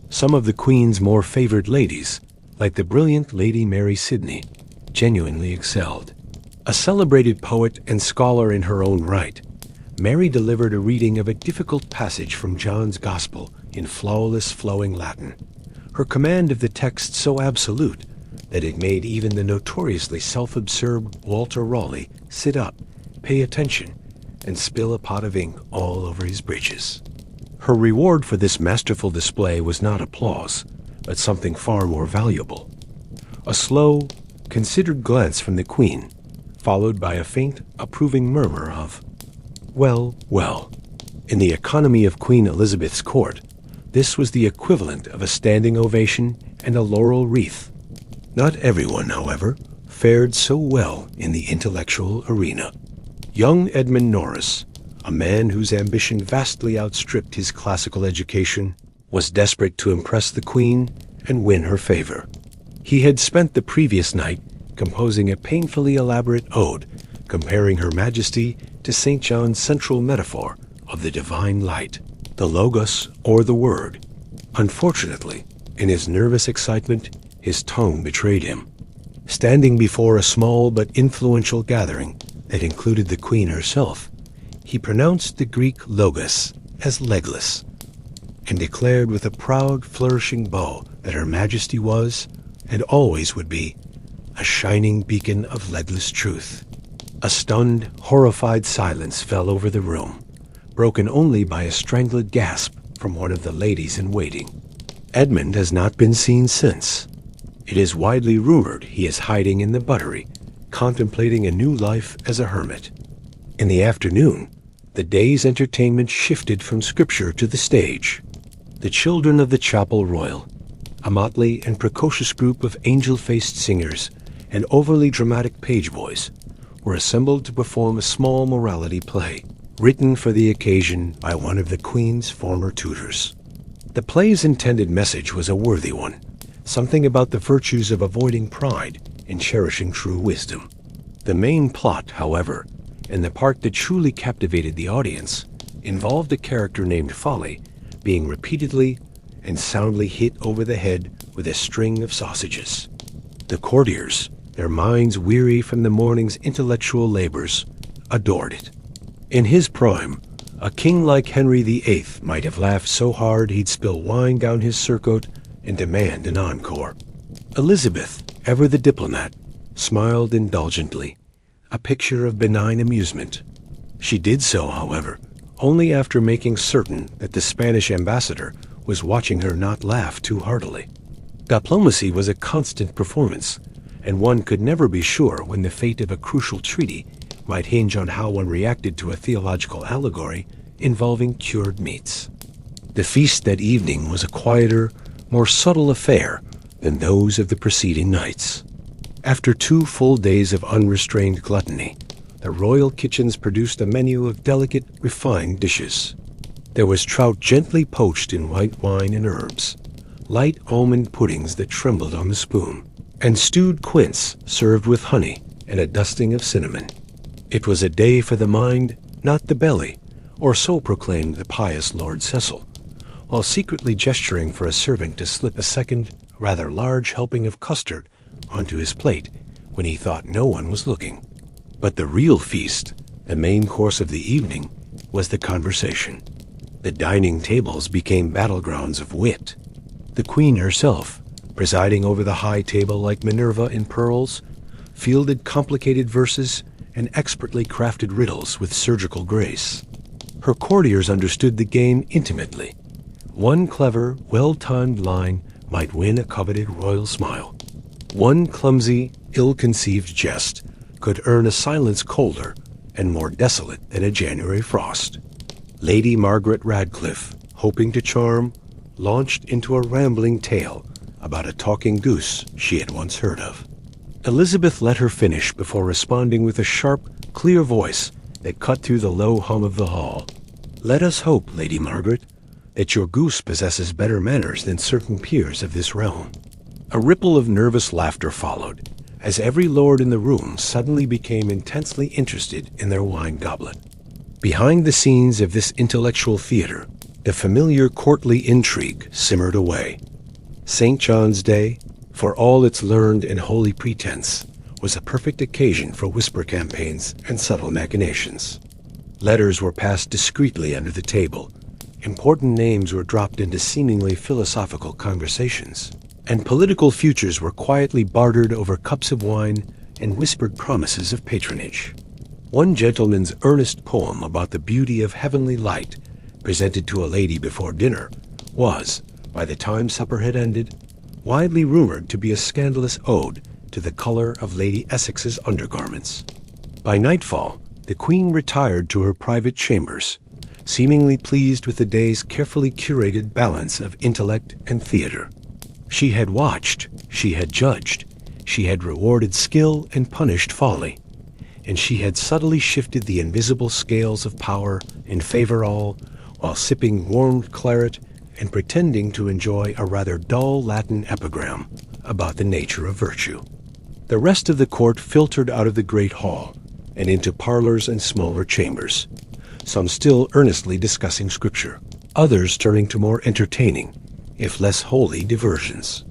Some of the Queen's more favored ladies, like the brilliant Lady Mary Sidney, genuinely excelled. A celebrated poet and scholar in her own right, Mary delivered a reading of a difficult passage from John's Gospel in flawless flowing Latin, her command of the text so absolute that it made even the notoriously self-absorbed Walter Raleigh sit up, pay attention, and spill a pot of ink all over his breeches. Her reward for this masterful display was not applause, but something far more valuable. A slow, considered glance from the Queen, followed by a faint, approving murmur of, "Well, well." In the economy of Queen Elizabeth's court, this was the equivalent of a standing ovation and a laurel wreath. Not everyone, however, fared so well in the intellectual arena. Young Edmund Norris, a man whose ambition vastly outstripped his classical education, was desperate to impress the Queen and win her favor. He had spent the previous night composing a painfully elaborate ode comparing Her Majesty to St. John's central metaphor of the divine light, the Logos or the Word. Unfortunately, in his nervous excitement, his tongue betrayed him. Standing before a small but influential gathering that included the Queen herself, he pronounced the Greek logos as legless, and declared with a proud, flourishing bow that Her Majesty was, and always would be, a shining beacon of legless truth. A stunned, horrified silence fell over the room, broken only by a strangled gasp from one of the ladies in waiting. Edmund has not been seen since. It is widely rumored he is hiding in the buttery, contemplating a new life as a hermit. In the afternoon, the day's entertainment shifted from scripture to the stage. The children of the Chapel Royal, a motley and precocious group of angel-faced singers and overly dramatic page boys, were assembled to perform a small morality play, written for the occasion by one of the Queen's former tutors. The play's intended message was a worthy one, something about the virtues of avoiding pride and cherishing true wisdom. The main plot, however, and the part that truly captivated the audience, involved a character named Folly being repeatedly and soundly hit over the head with a string of sausages. The courtiers, their minds weary from the morning's intellectual labors, adored it. In his prime, a king like Henry VIII might have laughed so hard he'd spill wine down his surcoat and demand an encore. Elizabeth, ever the diplomat, smiled indulgently, a picture of benign amusement. She did so, however, only after making certain that the Spanish ambassador was watching her not laugh too heartily. Diplomacy was a constant performance, and one could never be sure when the fate of a crucial treaty might hinge on how one reacted to a theological allegory involving cured meats. The feast that evening was a quieter, more subtle affair than those of the preceding nights. After 2 full days of unrestrained gluttony, the royal kitchens produced a menu of delicate, refined dishes. There was trout gently poached in white wine and herbs, light almond puddings that trembled on the spoon, and stewed quince served with honey and a dusting of cinnamon. It was a day for the mind, not the belly, or so proclaimed the pious Lord Cecil, while secretly gesturing for a servant to slip a second, rather large helping of custard onto his plate when he thought no one was looking. But the real feast, the main course of the evening, was the conversation. The dining tables became battlegrounds of wit. The Queen herself, presiding over the high table like Minerva in pearls, fielded complicated verses and expertly crafted riddles with surgical grace. Her courtiers understood the game intimately. One clever, well-timed line might win a coveted royal smile. One clumsy, ill-conceived jest could earn a silence colder and more desolate than a January frost. Lady Margaret Radcliffe, hoping to charm, launched into a rambling tale about a talking goose she had once heard of. Elizabeth let her finish before responding with a sharp, clear voice that cut through the low hum of the hall. "Let us hope, Lady Margaret, that your goose possesses better manners than certain peers of this realm." A ripple of nervous laughter followed, as every lord in the room suddenly became intensely interested in their wine goblet. Behind the scenes of this intellectual theater, the familiar courtly intrigue simmered away. St. John's Day, for all its learned and holy pretense, was a perfect occasion for whisper campaigns and subtle machinations. Letters were passed discreetly under the table, important names were dropped into seemingly philosophical conversations, and political futures were quietly bartered over cups of wine and whispered promises of patronage. One gentleman's earnest poem about the beauty of heavenly light, presented to a lady before dinner, was, by the time supper had ended, widely rumored to be a scandalous ode to the color of Lady Essex's undergarments. By nightfall, the Queen retired to her private chambers, seemingly pleased with the day's carefully curated balance of intellect and theater. She had watched, she had judged, she had rewarded skill and punished folly, and she had subtly shifted the invisible scales of power in favor all, while sipping warmed claret and pretending to enjoy a rather dull Latin epigram about the nature of virtue. The rest of the court filtered out of the great hall and into parlors and smaller chambers, some still earnestly discussing scripture, others turning to more entertaining, if less holy, diversions.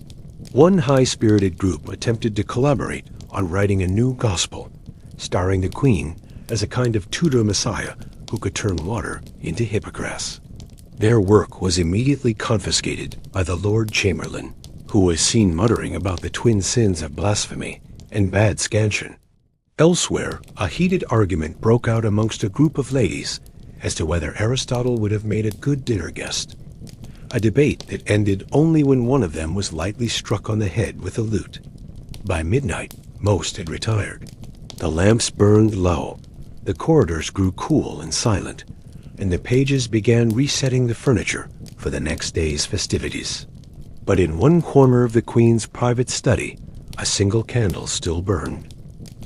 One high-spirited group attempted to collaborate on writing a new gospel, starring the Queen as a kind of Tudor messiah who could turn water into hippocras. Their work was immediately confiscated by the Lord Chamberlain, who was seen muttering about the twin sins of blasphemy and bad scansion. Elsewhere, a heated argument broke out amongst a group of ladies as to whether Aristotle would have made a good dinner guest. A debate that ended only when one of them was lightly struck on the head with a lute. By midnight, most had retired. The lamps burned low, the corridors grew cool and silent, and the pages began resetting the furniture for the next day's festivities. But in one corner of the Queen's private study, a single candle still burned.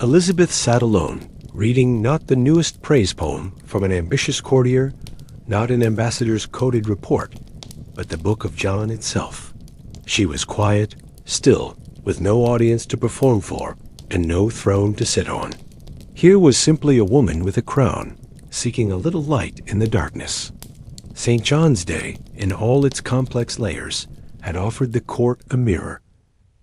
Elizabeth sat alone, reading not the newest praise poem from an ambitious courtier, not an ambassador's coded report, but the Book of John itself. She was quiet, still, with no audience to perform for, and no throne to sit on. Here was simply a woman with a crown, seeking a little light in the darkness. St. John's Day, in all its complex layers, had offered the court a mirror.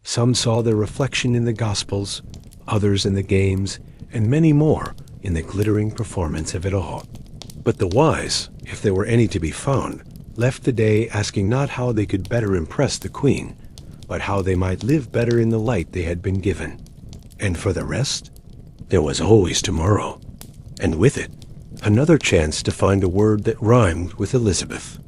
Some saw their reflection in the Gospels, others in the games, and many more in the glittering performance of it all. But the wise, if there were any to be found, left the day asking not how they could better impress the Queen, but how they might live better in the light they had been given. And for the rest, there was always tomorrow, and with it, another chance to find a word that rhymed with Elizabeth.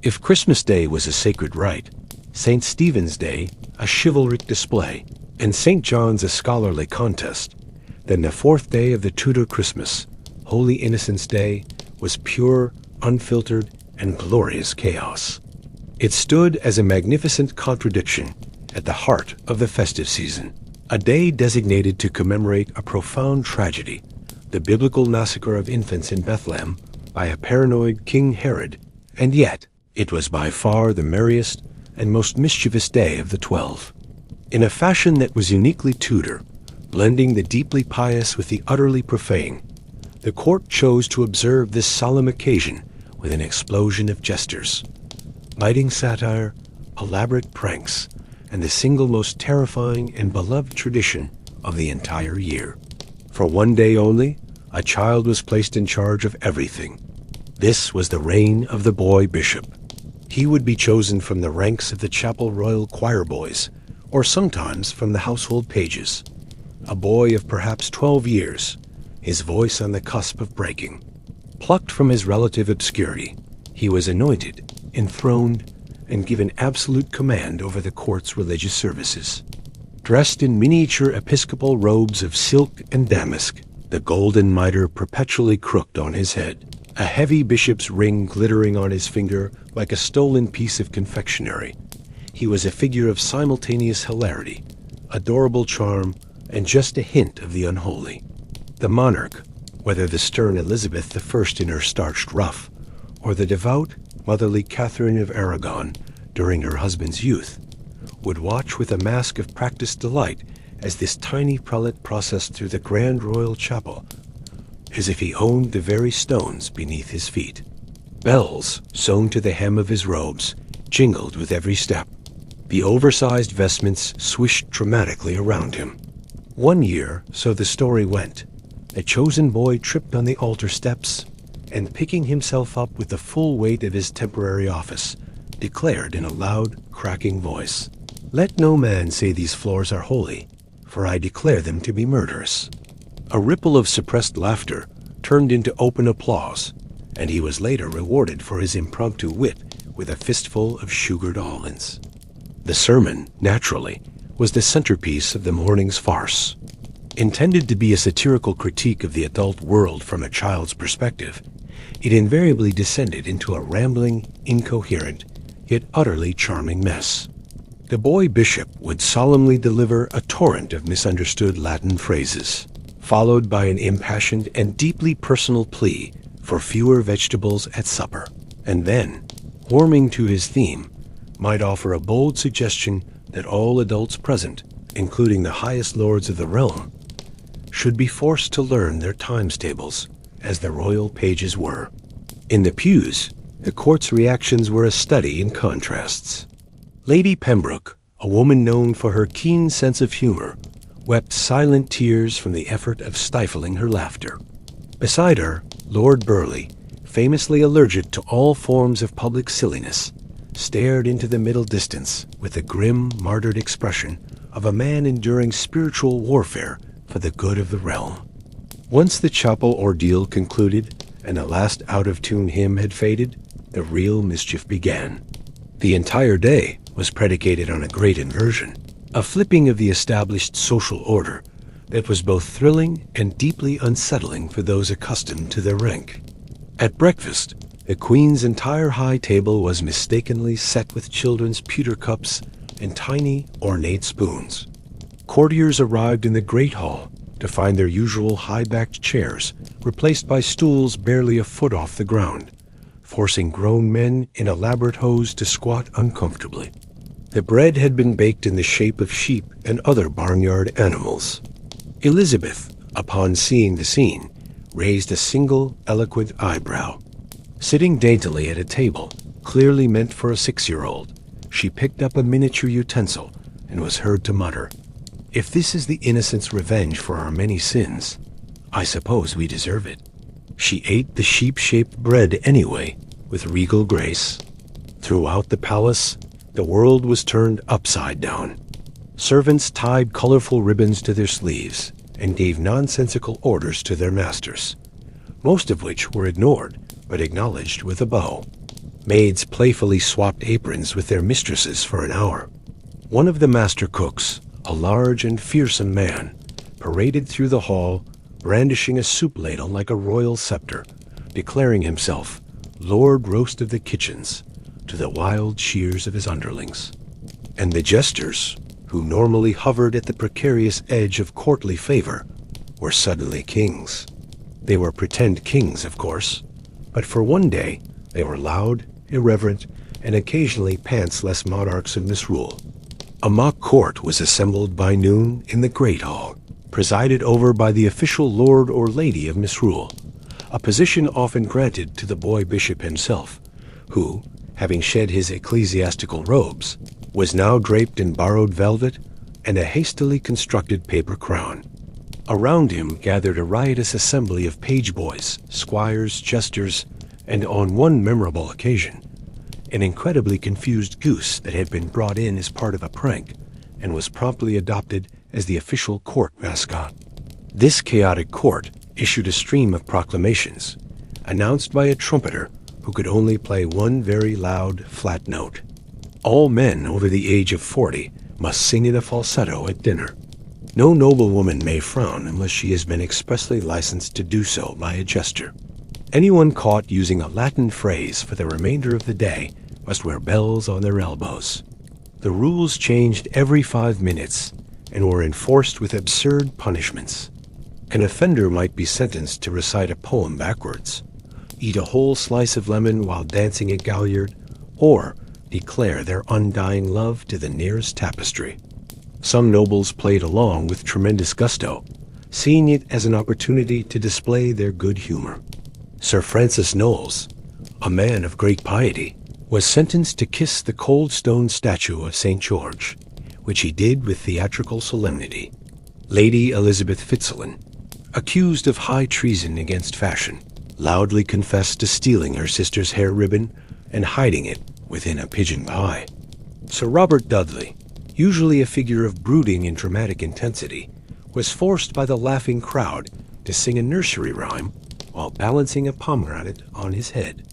If Christmas Day was a sacred rite, St. Stephen's Day a chivalric display, and St. John's a scholarly contest, then the fourth day of the Tudor Christmas, Holy Innocents' Day, was pure, unfiltered, and glorious chaos. It stood as a magnificent contradiction at the heart of the festive season, a day designated to commemorate a profound tragedy, the biblical massacre of infants in Bethlehem by a paranoid King Herod, and yet it was by far the merriest and most mischievous day of the 12. In a fashion that was uniquely Tudor, blending the deeply pious with the utterly profane, the court chose to observe this solemn occasion with an explosion of jesters, biting satire, elaborate pranks, and the single most terrifying and beloved tradition of the entire year. For one day only, a child was placed in charge of everything. This was the reign of the boy bishop. He would be chosen from the ranks of the chapel royal choir boys, or sometimes from the household pages. A boy of perhaps 12 years, his voice on the cusp of breaking. Plucked from his relative obscurity, he was anointed, enthroned, and given absolute command over the court's religious services. Dressed in miniature episcopal robes of silk and damask, the golden mitre perpetually crooked on his head, a heavy bishop's ring glittering on his finger like a stolen piece of confectionery, he was a figure of simultaneous hilarity, adorable charm, and just a hint of the unholy. The monarch, whether the stern Elizabeth I in her starched ruff, or the devout, motherly Catherine of Aragon during her husband's youth, would watch with a mask of practiced delight as this tiny prelate processed through the grand royal chapel, as if he owned the very stones beneath his feet. Bells, sewn to the hem of his robes, jingled with every step. The oversized vestments swished dramatically around him. One year, so the story went, the chosen boy tripped on the altar steps, and picking himself up with the full weight of his temporary office, declared in a loud, cracking voice, "Let no man say these floors are holy, for I declare them to be murderous." A ripple of suppressed laughter turned into open applause, and he was later rewarded for his impromptu wit with a fistful of sugared almonds. The sermon, naturally, was the centerpiece of the morning's farce. Intended to be a satirical critique of the adult world from a child's perspective, it invariably descended into a rambling, incoherent, yet utterly charming mess. The boy bishop would solemnly deliver a torrent of misunderstood Latin phrases, followed by an impassioned and deeply personal plea for fewer vegetables at supper, and then, warming to his theme, might offer a bold suggestion that all adults present, including the highest lords of the realm, should be forced to learn their times tables, as the royal pages were. In the pews, the court's reactions were a study in contrasts. Lady Pembroke, a woman known for her keen sense of humor, wept silent tears from the effort of stifling her laughter. Beside her, Lord Burleigh, famously allergic to all forms of public silliness, stared into the middle distance with the grim, martyred expression of a man enduring spiritual warfare for the good of the realm. Once the chapel ordeal concluded, and the last out-of-tune hymn had faded, the real mischief began. The entire day was predicated on a great inversion, a flipping of the established social order that was both thrilling and deeply unsettling for those accustomed to their rank. At breakfast, the Queen's entire high table was mistakenly set with children's pewter cups and tiny, ornate spoons. Courtiers arrived in the Great Hall to find their usual high-backed chairs replaced by stools barely a foot off the ground, forcing grown men in elaborate hose to squat uncomfortably. The bread had been baked in the shape of sheep and other barnyard animals. Elizabeth, upon seeing the scene, raised a single eloquent eyebrow. Sitting daintily at a table, clearly meant for a 6-year-old, she picked up a miniature utensil and was heard to mutter, "If this is the innocent's revenge for our many sins, I suppose we deserve it." She ate the sheep-shaped bread anyway, with regal grace. Throughout the palace, the world was turned upside down. Servants tied colorful ribbons to their sleeves and gave nonsensical orders to their masters, most of which were ignored but acknowledged with a bow. Maids playfully swapped aprons with their mistresses for an hour. One of the master cooks, a large and fearsome man, paraded through the hall, brandishing a soup ladle like a royal scepter, declaring himself Lord Roast of the Kitchens, to the wild cheers of his underlings. And the jesters, who normally hovered at the precarious edge of courtly favor, were suddenly kings. They were pretend kings, of course, but for one day they were loud, irreverent, and occasionally pantsless monarchs of misrule. A mock court was assembled by noon in the Great Hall, presided over by the official lord or lady of misrule, a position often granted to the boy bishop himself, who, having shed his ecclesiastical robes, was now draped in borrowed velvet and a hastily constructed paper crown. Around him gathered a riotous assembly of page boys, squires, jesters, and on one memorable occasion, an incredibly confused goose that had been brought in as part of a prank and was promptly adopted as the official court mascot. This chaotic court issued a stream of proclamations, announced by a trumpeter who could only play one very loud, flat note. All men over the age of 40 must sing in a falsetto at dinner. No noblewoman may frown unless she has been expressly licensed to do so by a jester. Anyone caught using a Latin phrase for the remainder of the day must wear bells on their elbows. The rules changed every 5 minutes and were enforced with absurd punishments. An offender might be sentenced to recite a poem backwards, eat a whole slice of lemon while dancing a galliard, or declare their undying love to the nearest tapestry. Some nobles played along with tremendous gusto, seeing it as an opportunity to display their good humor. Sir Francis Knowles, a man of great piety, was sentenced to kiss the cold stone statue of St. George, which he did with theatrical solemnity. Lady Elizabeth Fitzalan, accused of high treason against fashion, loudly confessed to stealing her sister's hair ribbon and hiding it within a pigeon pie. Sir Robert Dudley, usually a figure of brooding and dramatic intensity, was forced by the laughing crowd to sing a nursery rhyme while balancing a pomegranate on his head.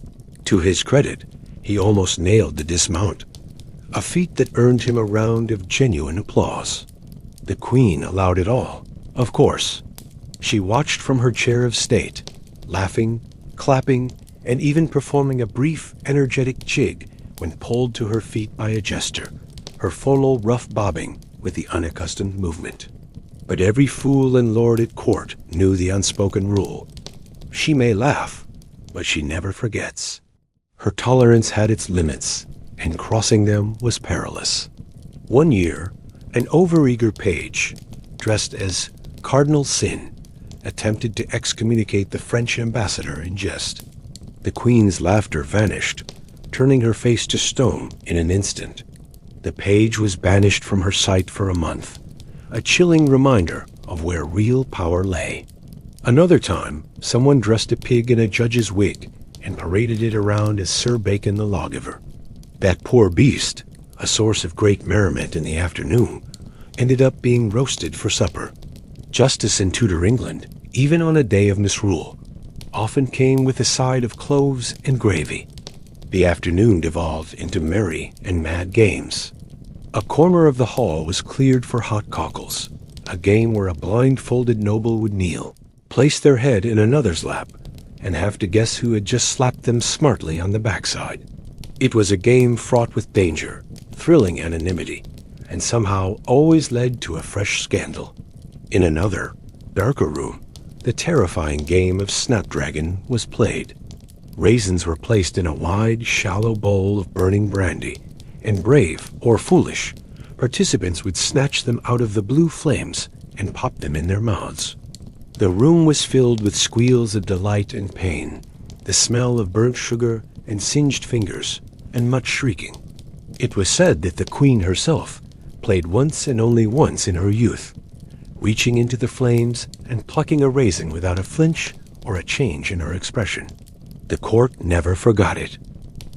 To his credit, he almost nailed the dismount, a feat that earned him a round of genuine applause. The Queen allowed it all, of course. She watched from her chair of state, laughing, clapping, and even performing a brief, energetic jig when pulled to her feet by a jester, her full ruff bobbing with the unaccustomed movement. But every fool and lord at court knew the unspoken rule. She may laugh, but she never forgets. Her tolerance had its limits, and crossing them was perilous. One year, an overeager page, dressed as Cardinal Sin, attempted to excommunicate the French ambassador in jest. The Queen's laughter vanished, turning her face to stone in an instant. The page was banished from her sight for a month, a chilling reminder of where real power lay. Another time, someone dressed a pig in a judge's wig and paraded it around as Sir Bacon the lawgiver. That poor beast, a source of great merriment in the afternoon, ended up being roasted for supper. Justice in Tudor England, even on a day of misrule, often came with a side of cloves and gravy. The afternoon devolved into merry and mad games. A corner of the hall was cleared for hot cockles, a game where a blindfolded noble would kneel, place their head in another's lap, and have to guess who had just slapped them smartly on the backside. It was a game fraught with danger, thrilling anonymity, and somehow always led to a fresh scandal. In another, darker room, the terrifying game of Snapdragon was played. Raisins were placed in a wide, shallow bowl of burning brandy, and brave or foolish participants would snatch them out of the blue flames and pop them in their mouths. The room was filled with squeals of delight and pain, the smell of burnt sugar and singed fingers, and much shrieking. It was said that the queen herself played once and only once in her youth, reaching into the flames and plucking a raisin without a flinch or a change in her expression. The court never forgot it.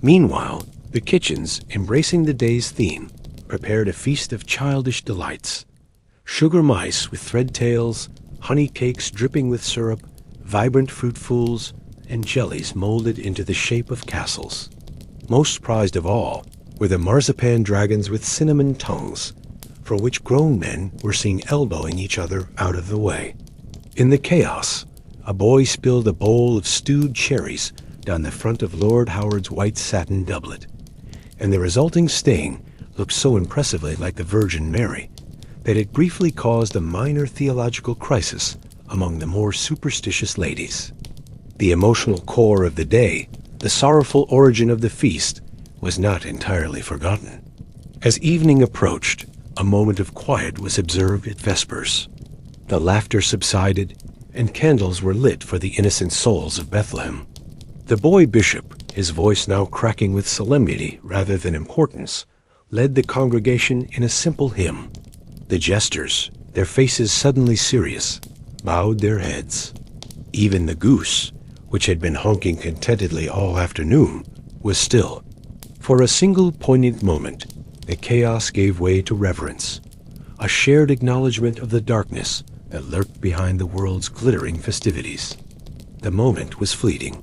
Meanwhile, the kitchens, embracing the day's theme, prepared a feast of childish delights. Sugar mice with thread tails, honey cakes dripping with syrup, vibrant fruit fools, and jellies molded into the shape of castles. Most prized of all were the marzipan dragons with cinnamon tongues, for which grown men were seen elbowing each other out of the way. In the chaos, a boy spilled a bowl of stewed cherries down the front of Lord Howard's white satin doublet, and the resulting stain looked so impressively like the Virgin Mary that it briefly caused a minor theological crisis among the more superstitious ladies. The emotional core of the day, the sorrowful origin of the feast, was not entirely forgotten. As evening approached, a moment of quiet was observed at vespers. The laughter subsided, and candles were lit for the innocent souls of Bethlehem. The boy bishop, his voice now cracking with solemnity rather than importance, led the congregation in a simple hymn. The jesters, their faces suddenly serious, bowed their heads. Even the goose, which had been honking contentedly all afternoon, was still. For a single poignant moment, the chaos gave way to reverence, a shared acknowledgement of the darkness that lurked behind the world's glittering festivities. The moment was fleeting.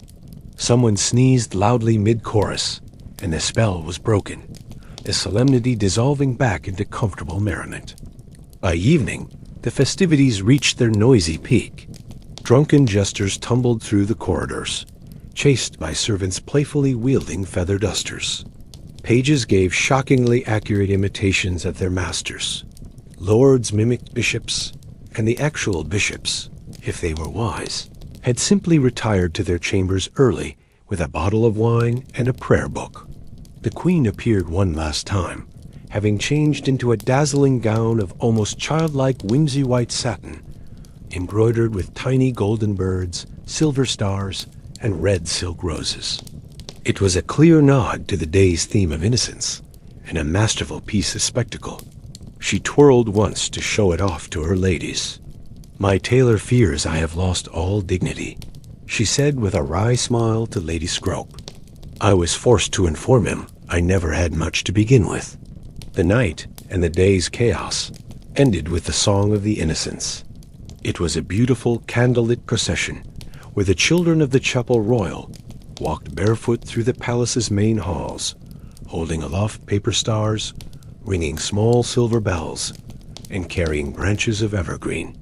Someone sneezed loudly mid-chorus, and the spell was broken, the solemnity dissolving back into comfortable merriment. By evening, the festivities reached their noisy peak. Drunken jesters tumbled through the corridors, chased by servants playfully wielding feather dusters. Pages gave shockingly accurate imitations of their masters. Lords mimicked bishops, and the actual bishops, if they were wise, had simply retired to their chambers early with a bottle of wine and a prayer book. The queen appeared one last time, having changed into a dazzling gown of almost childlike whimsy white satin, embroidered with tiny golden birds, silver stars, and red silk roses. It was a clear nod to the day's theme of innocence, and a masterful piece of spectacle. She twirled once to show it off to her ladies. "My tailor fears I have lost all dignity," she said with a wry smile to Lady Scrope. I was forced to inform him I never had much to begin with. The night and the day's chaos ended with the Song of the Innocents. It was a beautiful candlelit procession where the children of the Chapel Royal walked barefoot through the palace's main halls, holding aloft paper stars, ringing small silver bells, and carrying branches of evergreen.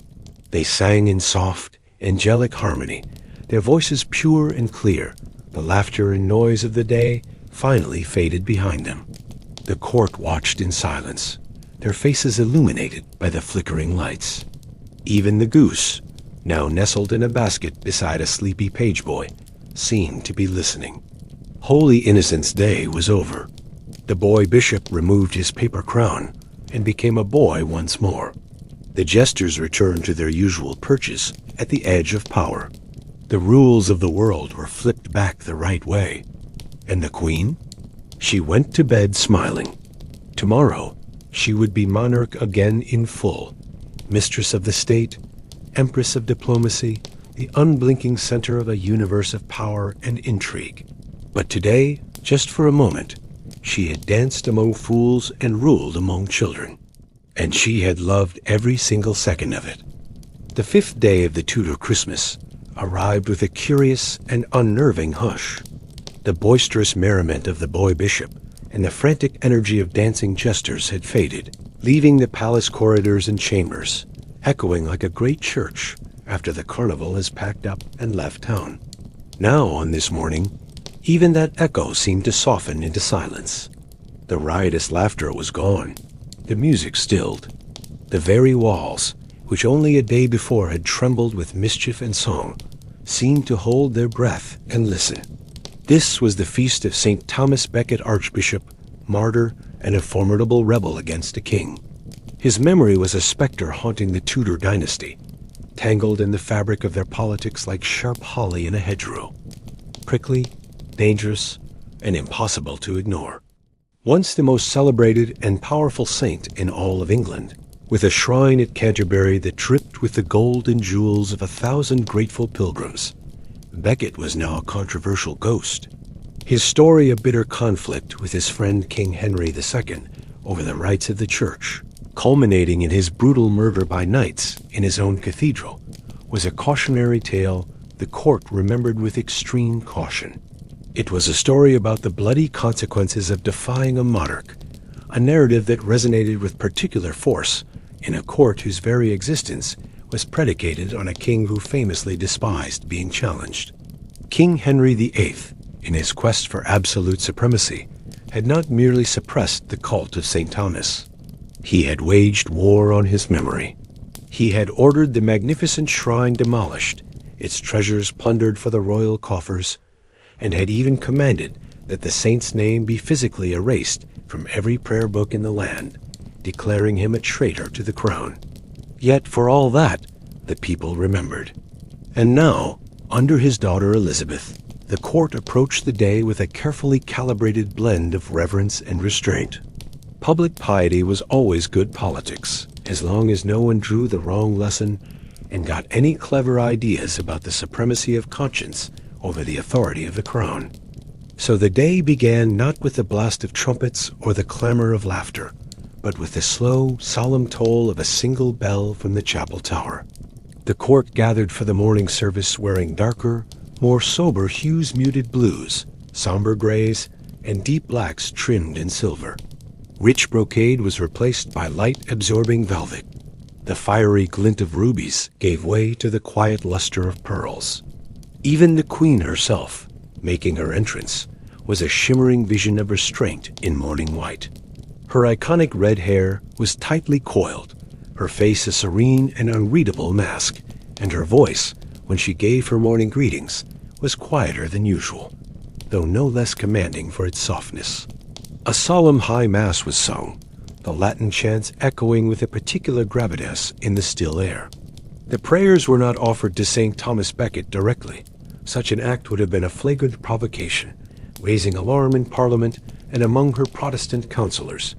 They sang in soft, angelic harmony, their voices pure and clear. The laughter and noise of the day finally faded behind them. The court watched in silence, their faces illuminated by the flickering lights. Even the goose, now nestled in a basket beside a sleepy page boy, seemed to be listening. Holy Innocents' Day was over. The boy bishop removed his paper crown and became a boy once more. The jesters returned to their usual perches at the edge of power. The rules of the world were flipped back the right way. And the queen? She went to bed smiling. Tomorrow, she would be monarch again in full, mistress of the state, empress of diplomacy, the unblinking center of a universe of power and intrigue. But today, just for a moment, she had danced among fools and ruled among children. And she had loved every single second of it. The 5th day of the Tudor Christmas, arrived with a curious and unnerving hush. The boisterous merriment of the boy bishop and the frantic energy of dancing jesters had faded, leaving the palace corridors and chambers echoing like a great church after the carnival has packed up and left town. Now, on this morning, even that echo seemed to soften into silence. The riotous laughter was gone, the music stilled. The very walls, which only a day before had trembled with mischief and song, seemed to hold their breath and listen. This was the feast of St. Thomas Becket, Archbishop, martyr, and a formidable rebel against a king. His memory was a spectre haunting the Tudor dynasty, tangled in the fabric of their politics like sharp holly in a hedgerow, prickly, dangerous, and impossible to ignore. Once the most celebrated and powerful saint in all of England, with a shrine at Canterbury that dripped with the gold and jewels of 1,000 grateful pilgrims, Becket was now a controversial ghost. His story a bitter conflict with his friend King Henry II over the rights of the church, culminating in his brutal murder by knights in his own cathedral, was a cautionary tale the court remembered with extreme caution. It was a story about the bloody consequences of defying a monarch, a narrative that resonated with particular force in a court whose very existence was predicated on a king who famously despised being challenged. King Henry VIII, in his quest for absolute supremacy, had not merely suppressed the cult of St. Thomas. He had waged war on his memory. He had ordered the magnificent shrine demolished, its treasures plundered for the royal coffers, and had even commanded that the saint's name be physically erased from every prayer book in the land, declaring him a traitor to the crown. Yet for all that, the people remembered. And now, under his daughter Elizabeth, the court approached the day with a carefully calibrated blend of reverence and restraint. Public piety was always good politics, as long as no one drew the wrong lesson and got any clever ideas about the supremacy of conscience over the authority of the crown. So the day began not with the blast of trumpets or the clamor of laughter, but with the slow, solemn toll of a single bell from the chapel tower. The court gathered for the morning service wearing darker, more sober hues, muted blues, somber grays, and deep blacks trimmed in silver. Rich brocade was replaced by light-absorbing velvet. The fiery glint of rubies gave way to the quiet luster of pearls. Even the queen herself, making her entrance, was a shimmering vision of restraint in morning white. Her iconic red hair was tightly coiled, her face a serene and unreadable mask, and her voice, when she gave her morning greetings, was quieter than usual, though no less commanding for its softness. A solemn high mass was sung, the Latin chants echoing with a particular gravitas in the still air. The prayers were not offered to St. Thomas Becket directly. Such an act would have been a flagrant provocation, raising alarm in Parliament and among her Protestant councillors,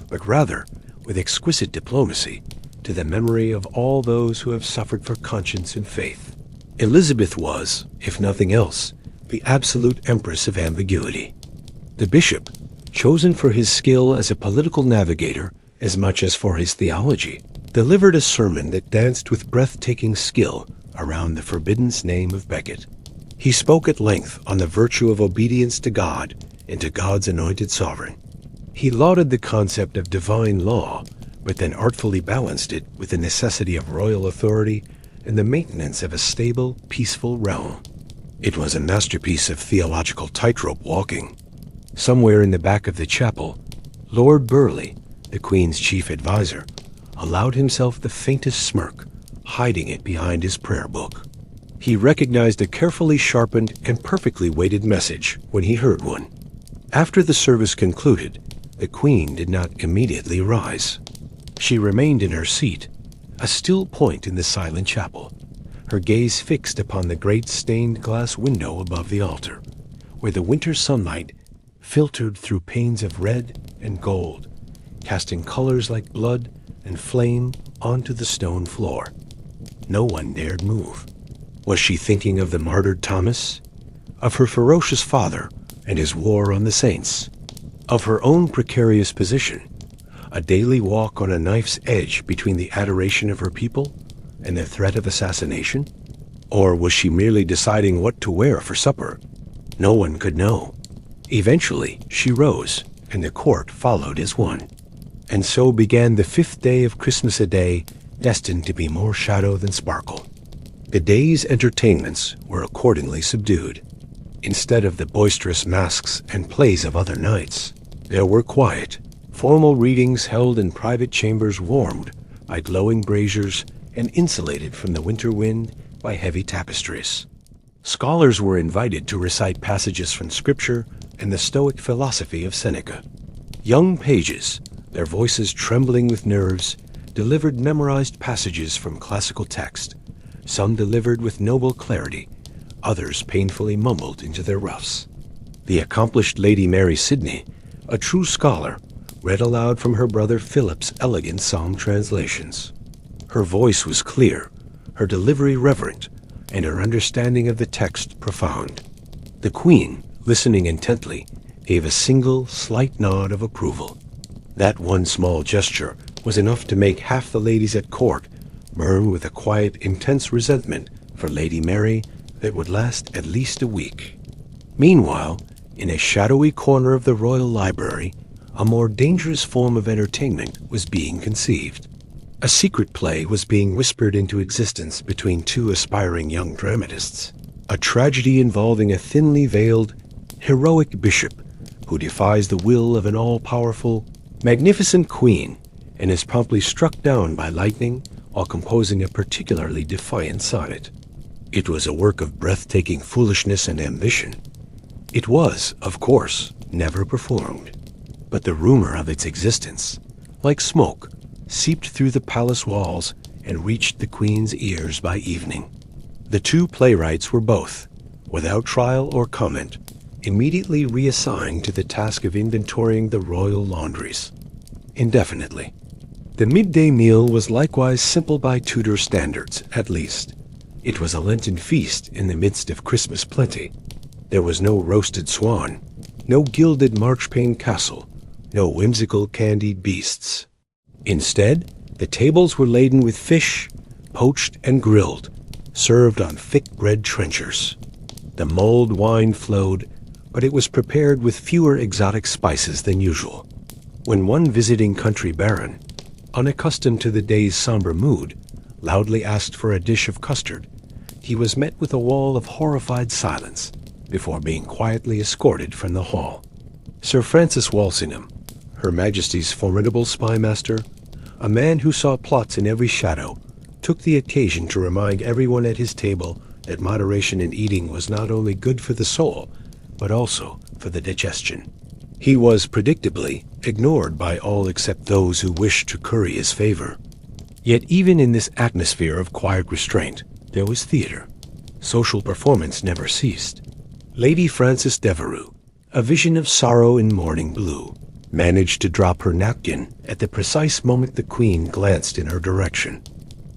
but rather, with exquisite diplomacy, to the memory of all those who have suffered for conscience and faith. Elizabeth was, if nothing else, the absolute empress of ambiguity. The bishop, chosen for his skill as a political navigator as much as for his theology, delivered a sermon that danced with breathtaking skill around the forbidden name of Becket. He spoke at length on the virtue of obedience to God and to God's anointed sovereign. He lauded the concept of divine law, but then artfully balanced it with the necessity of royal authority and the maintenance of a stable, peaceful realm. It was a masterpiece of theological tightrope walking. Somewhere in the back of the chapel, Lord Burleigh, the Queen's chief advisor, allowed himself the faintest smirk, hiding it behind his prayer book. He recognized a carefully sharpened and perfectly weighted message when he heard one. After the service concluded, the Queen did not immediately rise. She remained in her seat, a still point in the silent chapel, her gaze fixed upon the great stained glass window above the altar, where the winter sunlight filtered through panes of red and gold, casting colors like blood and flame onto the stone floor. No one dared move. Was she thinking of the martyred Thomas? Of her ferocious father and his war on the saints? Of her own precarious position, a daily walk on a knife's edge between the adoration of her people and the threat of assassination? Or was she merely deciding what to wear for supper? No one could know. Eventually, she rose, and the court followed as one. And so began the 5th day of Christmas, a day destined to be more shadow than sparkle. The day's entertainments were accordingly subdued. Instead of the boisterous masques and plays of other nights, there were quiet, formal readings held in private chambers warmed by glowing braziers and insulated from the winter wind by heavy tapestries. Scholars were invited to recite passages from Scripture and the Stoic philosophy of Seneca. Young pages, their voices trembling with nerves, delivered memorized passages from classical text, some delivered with noble clarity, others painfully mumbled into their ruffs. The accomplished Lady Mary Sidney, a true scholar, read aloud from her brother Philip's elegant psalm translations. Her voice was clear, her delivery reverent, and her understanding of the text profound. The Queen, listening intently, gave a single slight nod of approval. That one small gesture was enough to make half the ladies at court burn with a quiet, intense resentment for Lady Mary that would last at least a week. Meanwhile, in a shadowy corner of the royal library, a more dangerous form of entertainment was being conceived. A secret play was being whispered into existence between two aspiring young dramatists. A tragedy involving a thinly veiled, heroic bishop who defies the will of an all-powerful, magnificent queen and is promptly struck down by lightning while composing a particularly defiant sonnet. It was a work of breathtaking foolishness and ambition. It was, of course, never performed, but the rumor of its existence, like smoke, seeped through the palace walls and reached the Queen's ears by evening. The two playwrights were both, without trial or comment, immediately reassigned to the task of inventorying the royal laundries, indefinitely. The midday meal was likewise simple by Tudor standards, at least. It was a Lenten feast in the midst of Christmas plenty. There was no roasted swan, no gilded marchpane castle, no whimsical candied beasts. Instead, the tables were laden with fish, poached and grilled, served on thick bread trenchers. The mulled wine flowed, but it was prepared with fewer exotic spices than usual. When one visiting country baron, unaccustomed to the day's somber mood, loudly asked for a dish of custard, he was met with a wall of horrified silence before being quietly escorted from the hall. Sir Francis Walsingham, Her Majesty's formidable spymaster, a man who saw plots in every shadow, took the occasion to remind everyone at his table that moderation in eating was not only good for the soul, but also for the digestion. He was predictably ignored by all except those who wished to curry his favor. Yet even in this atmosphere of quiet restraint, there was theater. Social performance never ceased. Lady Frances Devereux, a vision of sorrow in morning blue, managed to drop her napkin at the precise moment the Queen glanced in her direction.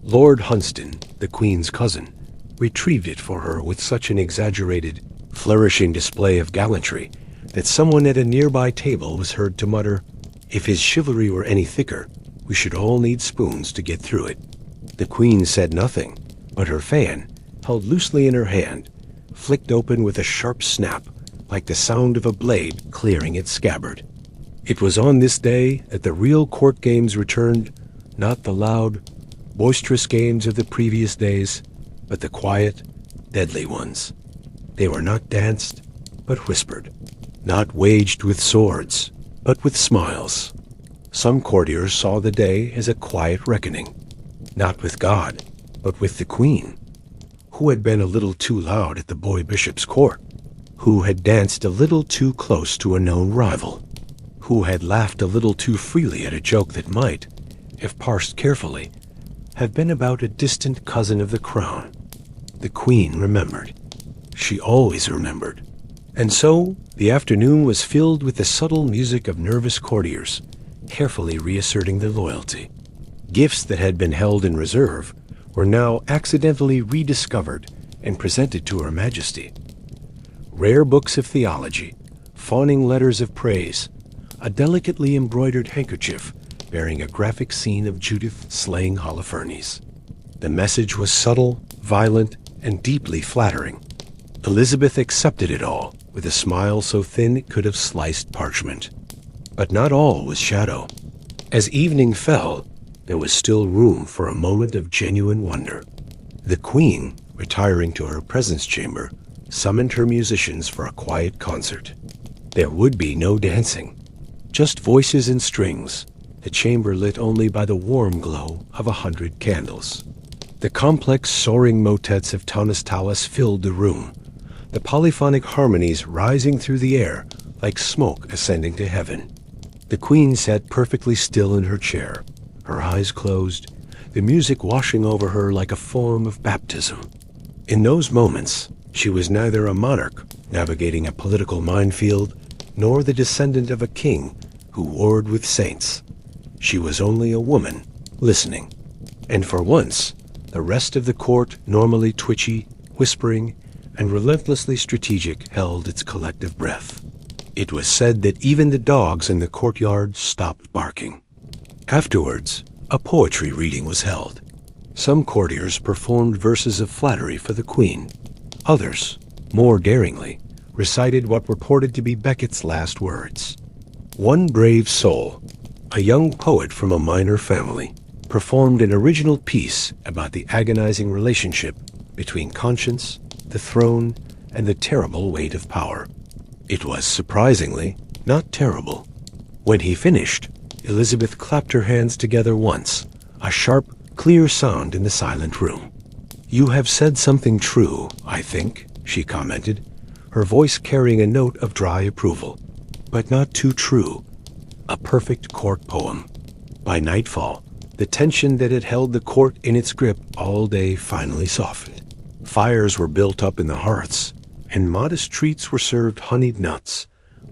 Lord Hunsdon, the Queen's cousin, retrieved it for her with such an exaggerated, flourishing display of gallantry that someone at a nearby table was heard to mutter, "If his chivalry were any thicker, we should all need spoons to get through it." The Queen said nothing, but her fan, held loosely in her hand, flicked open with a sharp snap, like the sound of a blade clearing its scabbard. It was on this day that the real court games returned, not the loud, boisterous games of the previous days, but the quiet, deadly ones. They were not danced, but whispered, not waged with swords, but with smiles. Some courtiers saw the day as a quiet reckoning, not with God, but with the Queen, who had been a little too loud at the boy bishop's court, who had danced a little too close to a known rival, who had laughed a little too freely at a joke that might, if parsed carefully, have been about a distant cousin of the crown. The Queen remembered. She always remembered. And so the afternoon was filled with the subtle music of nervous courtiers, carefully reasserting their loyalty. Gifts that had been held in reserve were now accidentally rediscovered and presented to Her Majesty. Rare books of theology, fawning letters of praise, a delicately embroidered handkerchief bearing a graphic scene of Judith slaying Holofernes. The message was subtle, violent, and deeply flattering. Elizabeth accepted it all with a smile so thin it could have sliced parchment. But not all was shadow. As evening fell, there was still room for a moment of genuine wonder. The Queen, retiring to her presence chamber, summoned her musicians for a quiet concert. There would be no dancing, just voices and strings, the chamber lit only by the warm glow of 100 candles. The complex soaring motets of Tanis Talis filled the room, the polyphonic harmonies rising through the air like smoke ascending to heaven. The Queen sat perfectly still in her chair, her eyes closed, the music washing over her like a form of baptism. In those moments, she was neither a monarch navigating a political minefield, nor the descendant of a king who warred with saints. She was only a woman listening. And for once, the rest of the court, normally twitchy, whispering, and relentlessly strategic, held its collective breath. It was said that even the dogs in the courtyard stopped barking. Afterwards, a poetry reading was held. Some courtiers performed verses of flattery for the Queen. Others, more daringly, recited what purported to be Beckett's last words. One brave soul, a young poet from a minor family, performed an original piece about the agonizing relationship between conscience, the throne, and the terrible weight of power. It was surprisingly not terrible. When he finished, Elizabeth clapped her hands together once, a sharp, clear sound in the silent room. "You have said something true, I think," she commented, her voice carrying a note of dry approval. "But not too true. A perfect court poem." By nightfall, the tension that had held the court in its grip all day finally softened. Fires were built up in the hearths, and modest treats were served: honeyed nuts,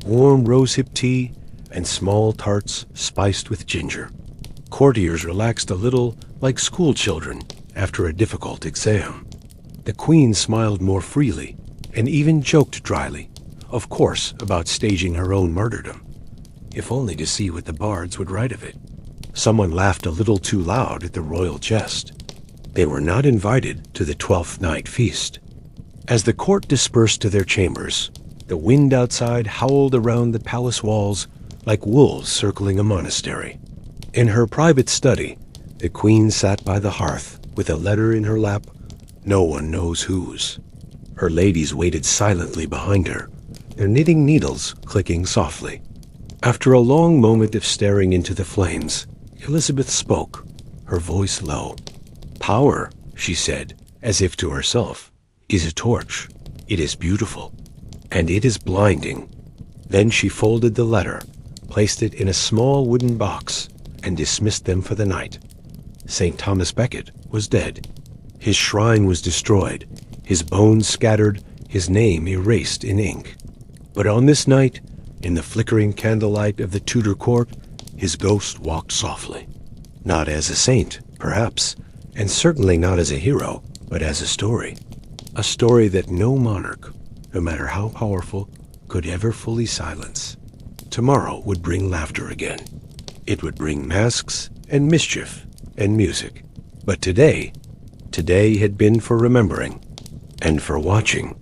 warm rosehip tea, and small tarts spiced with ginger. Courtiers relaxed a little like schoolchildren after a difficult exam. The Queen smiled more freely and even joked dryly, of course, about staging her own martyrdom, if only to see what the bards would write of it. Someone laughed a little too loud at the royal jest. They were not invited to the 12th night feast. As the court dispersed to their chambers, the wind outside howled around the palace walls like wolves circling a monastery. In her private study, the Queen sat by the hearth with a letter in her lap, no one knows whose. Her ladies waited silently behind her, their knitting needles clicking softly. After a long moment of staring into the flames, Elizabeth spoke, her voice low. "Power," she said, as if to herself, "is a torch. It is beautiful, and it is blinding." Then she folded the letter, placed it in a small wooden box, and dismissed them for the night. St. Thomas Becket was dead. His shrine was destroyed, his bones scattered, his name erased in ink. But on this night, in the flickering candlelight of the Tudor court, his ghost walked softly. Not as a saint, perhaps, and certainly not as a hero, but as a story. A story that no monarch, no matter how powerful, could ever fully silence. Tomorrow would bring laughter again. It would bring masks and mischief and music. But today had been for remembering and for watching.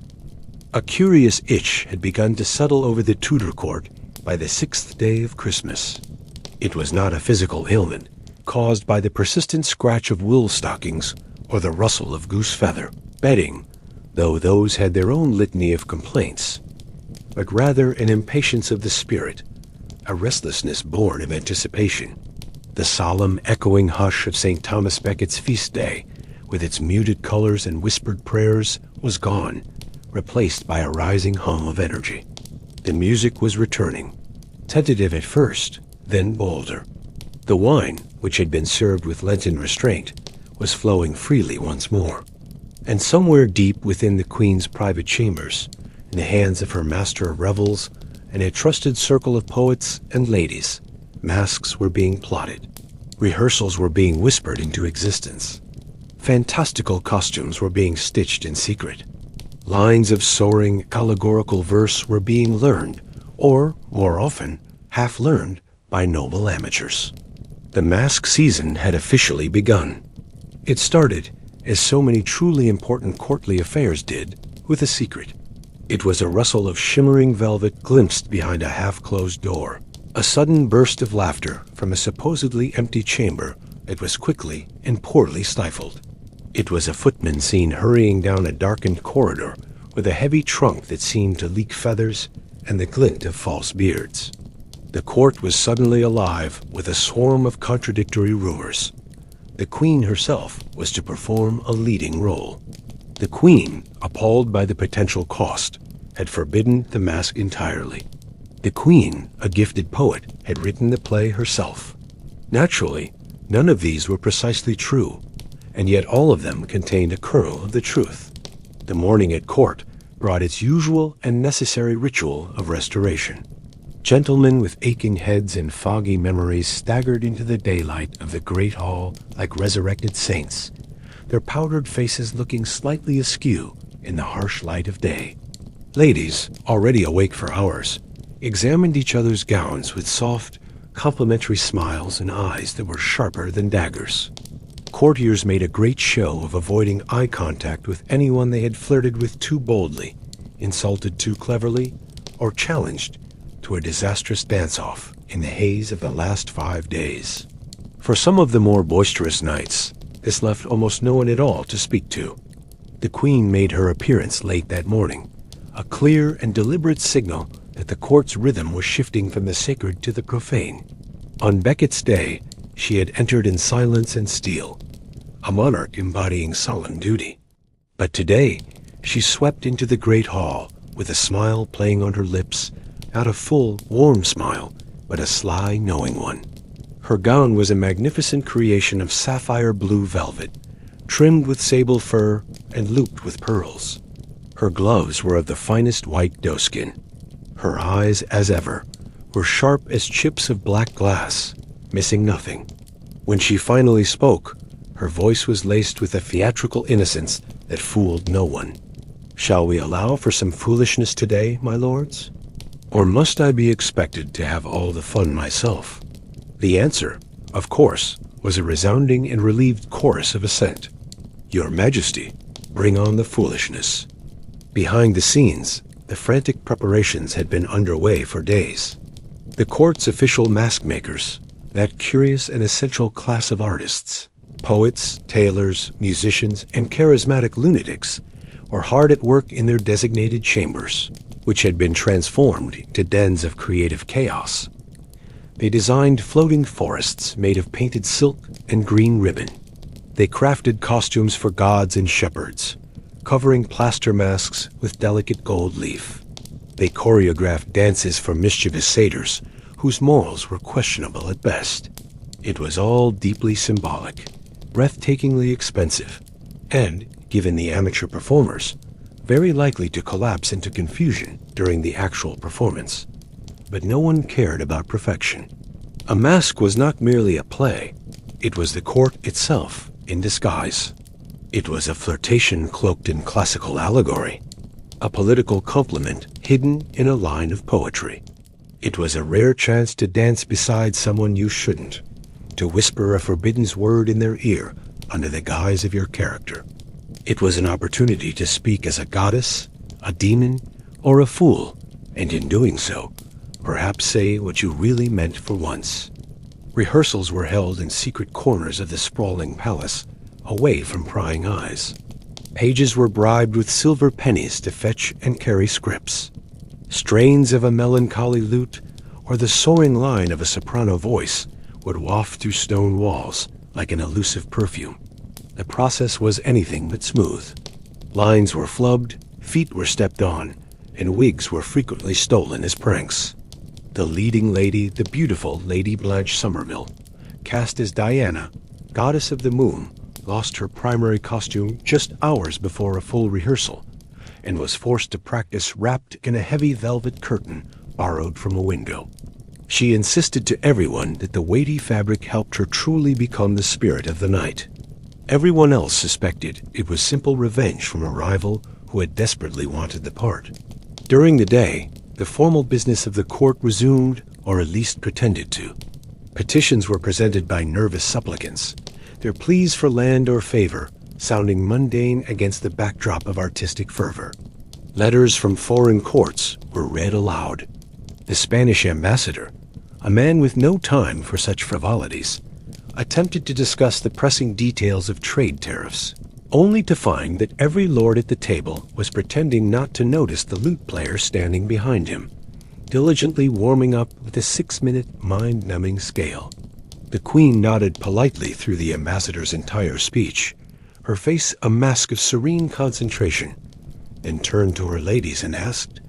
A curious itch had begun to settle over the Tudor court by the 6th day of Christmas. It was not a physical ailment caused by the persistent scratch of wool stockings or the rustle of goose feather bedding, though those had their own litany of complaints, but rather an impatience of the spirit, a restlessness born of anticipation. The solemn, echoing hush of St. Thomas Becket's feast day, with its muted colors and whispered prayers, was gone, replaced by a rising hum of energy. The music was returning, tentative at first, then bolder. The wine, which had been served with Lenten restraint, was flowing freely once more. And somewhere deep within the Queen's private chambers, in the hands of her master of revels and a trusted circle of poets and ladies, masks were being plotted. Rehearsals were being whispered into existence. Fantastical costumes were being stitched in secret. Lines of soaring, allegorical verse were being learned, or, more often, half-learned by noble amateurs. The mask season had officially begun. It started as so many truly important courtly affairs did, with a secret. It was a rustle of shimmering velvet glimpsed behind a half-closed door, a sudden burst of laughter from a supposedly empty chamber that was quickly and poorly stifled. It was a footman seen hurrying down a darkened corridor with a heavy trunk that seemed to leak feathers and the glint of false beards. The court was suddenly alive with a swarm of contradictory rumors. The Queen herself was to perform a leading role. The Queen, appalled by the potential cost, had forbidden the masque entirely. The Queen, a gifted poet, had written the play herself. Naturally, none of these were precisely true, and yet all of them contained a kernel of the truth. The morning at court brought its usual and necessary ritual of restoration. Gentlemen with aching heads and foggy memories staggered into the daylight of the great hall like resurrected saints, their powdered faces looking slightly askew in the harsh light of day. Ladies, already awake for hours, examined each other's gowns with soft, complimentary smiles and eyes that were sharper than daggers. Courtiers made a great show of avoiding eye contact with anyone they had flirted with too boldly, insulted too cleverly, or challenged to a disastrous dance-off in the haze of the last 5 days. For some of the more boisterous nights, this left almost no one at all to speak to. The Queen made her appearance late that morning, a clear and deliberate signal that the court's rhythm was shifting from the sacred to the profane. On Becket's day, she had entered in silence and steel, a monarch embodying solemn duty. But today, she swept into the great hall with a smile playing on her lips, not a full, warm smile, but a sly, knowing one. Her gown was a magnificent creation of sapphire blue velvet, trimmed with sable fur and looped with pearls. Her gloves were of the finest white doeskin. Her eyes, as ever, were sharp as chips of black glass, missing nothing. When she finally spoke, her voice was laced with a theatrical innocence that fooled no one. "Shall we allow for some foolishness today, my lords? Or must I be expected to have all the fun myself?" The answer, of course, was a resounding and relieved chorus of assent. "Your Majesty, bring on the foolishness." Behind the scenes, the frantic preparations had been underway for days. The court's official mask makers, that curious and essential class of artists, poets, tailors, musicians, and charismatic lunatics, were hard at work in their designated chambers, which had been transformed to dens of creative chaos. They designed floating forests made of painted silk and green ribbon. They crafted costumes for gods and shepherds, covering plaster masks with delicate gold leaf. They choreographed dances for mischievous satyrs, whose morals were questionable at best. It was all deeply symbolic, breathtakingly expensive, and, given the amateur performers, very likely to collapse into confusion during the actual performance. But no one cared about perfection. A masque was not merely a play, it was the court itself in disguise. It was a flirtation cloaked in classical allegory, a political compliment hidden in a line of poetry. It was a rare chance to dance beside someone you shouldn't, to whisper a forbidden word in their ear under the guise of your character. It was an opportunity to speak as a goddess, a demon, or a fool, and in doing so, perhaps say what you really meant for once. Rehearsals were held in secret corners of the sprawling palace, away from prying eyes. Pages were bribed with silver pennies to fetch and carry scripts. Strains of a melancholy lute or the soaring line of a soprano voice would waft through stone walls like an elusive perfume. The process was anything but smooth. Lines were flubbed, feet were stepped on, and wigs were frequently stolen as pranks. The leading lady, the beautiful Lady Blanche Somerville, cast as Diana, goddess of the moon, lost her primary costume just hours before a full rehearsal, and was forced to practice wrapped in a heavy velvet curtain borrowed from a window. She insisted to everyone that the weighty fabric helped her truly become the spirit of the night. Everyone else suspected it was simple revenge from a rival who had desperately wanted the part. During the day, the formal business of the court resumed, or at least pretended to. Petitions were presented by nervous supplicants, their pleas for land or favor sounding mundane against the backdrop of artistic fervor. Letters from foreign courts were read aloud. The Spanish ambassador, a man with no time for such frivolities, attempted to discuss the pressing details of trade tariffs, only to find that every lord at the table was pretending not to notice the lute player standing behind him, diligently warming up with a 6-minute mind-numbing scale. The Queen nodded politely through the ambassador's entire speech, her face a mask of serene concentration, then turned to her ladies and asked,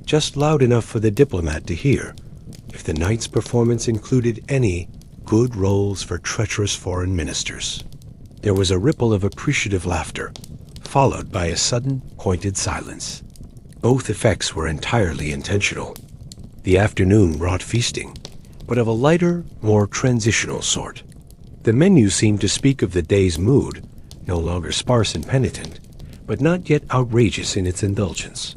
just loud enough for the diplomat to hear, if the night's performance included any good roles for treacherous foreign ministers. There was a ripple of appreciative laughter, followed by a sudden, pointed silence. Both effects were entirely intentional. The afternoon brought feasting, but of a lighter, more transitional sort. The menu seemed to speak of the day's mood, no longer sparse and penitent, but not yet outrageous in its indulgence.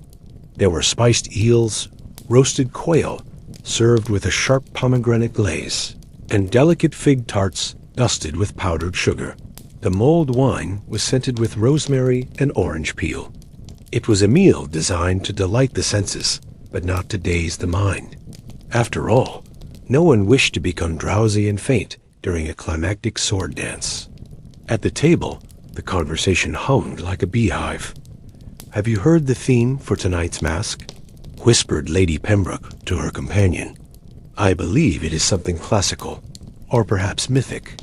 There were spiced eels, roasted quail, served with a sharp pomegranate glaze, and delicate fig tarts dusted with powdered sugar. The mulled wine was scented with rosemary and orange peel. It was a meal designed to delight the senses, but not to daze the mind. After all, no one wished to become drowsy and faint during a climactic sword dance. At the table, the conversation hummed like a beehive. "Have you heard the theme for tonight's masque?" whispered Lady Pembroke to her companion. "I believe it is something classical, or perhaps mythic,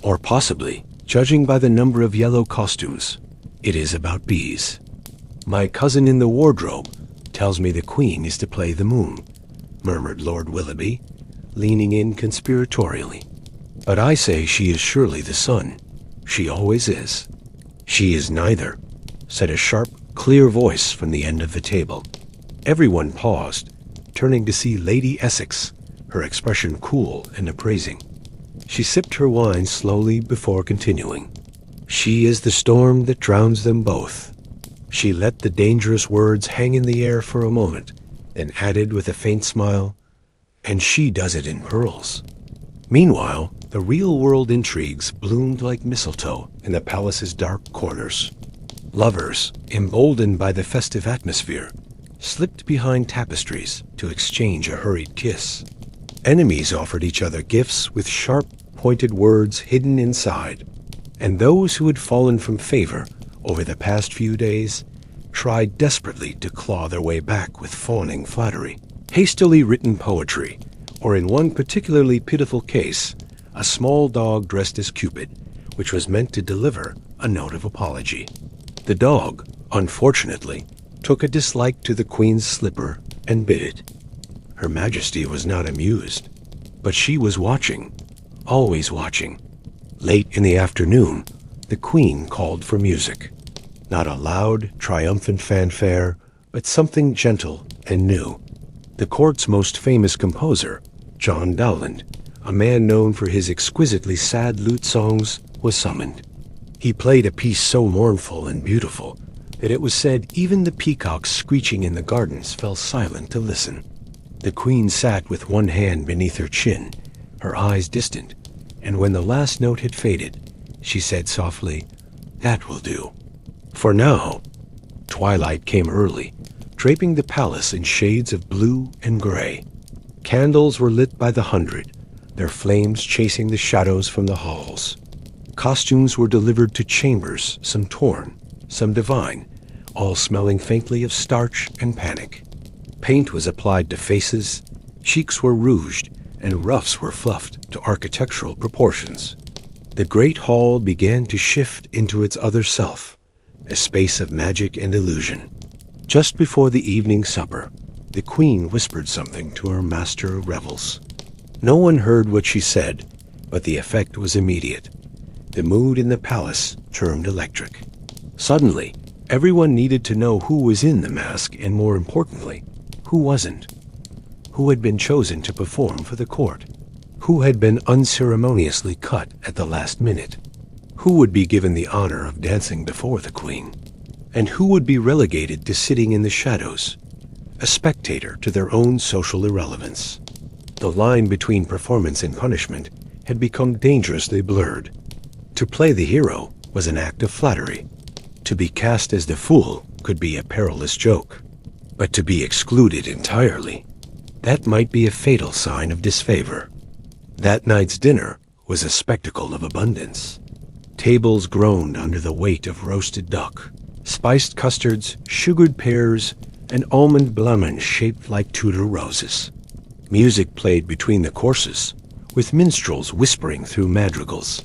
or possibly, judging by the number of yellow costumes, it is about bees. My cousin in the wardrobe tells me the Queen is to play the moon," murmured Lord Willoughby, leaning in conspiratorially. "But I say she is surely the sun. She always is." "She is neither," said a sharp, clear voice from the end of the table. Everyone paused, turning to see Lady Essex, her expression cool and appraising. She sipped her wine slowly before continuing. "She is the storm that drowns them both." She let the dangerous words hang in the air for a moment, then added with a faint smile, "And she does it in pearls." Meanwhile, the real-world intrigues bloomed like mistletoe in the palace's dark corners. Lovers, emboldened by the festive atmosphere, slipped behind tapestries to exchange a hurried kiss. Enemies offered each other gifts with sharp, pointed words hidden inside, and those who had fallen from favor over the past few days tried desperately to claw their way back with fawning flattery, hastily written poetry, or in one particularly pitiful case, a small dog dressed as Cupid, which was meant to deliver a note of apology. The dog, unfortunately, took a dislike to the Queen's slipper and bit it. Her Majesty was not amused, but she was watching, always watching. Late in the afternoon, the Queen called for music. Not a loud, triumphant fanfare, but something gentle and new. The court's most famous composer, John Dowland, a man known for his exquisitely sad lute songs, was summoned. He played a piece so mournful and beautiful that it was said even the peacocks screeching in the gardens fell silent to listen. The Queen sat with one hand beneath her chin, her eyes distant, and when the last note had faded, she said softly, "That will do." For now, twilight came early, draping the palace in shades of blue and gray. Candles were lit by the hundred, their flames chasing the shadows from the halls. Costumes were delivered to chambers, some torn, some divine, all smelling faintly of starch and panic. Paint was applied to faces, cheeks were rouged, and ruffs were fluffed to architectural proportions. The great hall began to shift into its other self, a space of magic and illusion. Just before the evening supper, the Queen whispered something to her master of revels. No one heard what she said, but the effect was immediate. The mood in the palace turned electric. Suddenly, everyone needed to know who was in the masque and, more importantly, who wasn't. Who had been chosen to perform for the court? Who had been unceremoniously cut at the last minute? Who would be given the honor of dancing before the Queen? And who would be relegated to sitting in the shadows, a spectator to their own social irrelevance? The line between performance and punishment had become dangerously blurred. To play the hero was an act of flattery. To be cast as the fool could be a perilous joke, but to be excluded entirely, that might be a fatal sign of disfavor. That night's dinner was a spectacle of abundance. Tables groaned under the weight of roasted duck, spiced custards, sugared pears, and almond blanc shaped like Tudor roses. Music played between the courses, with minstrels whispering through madrigals.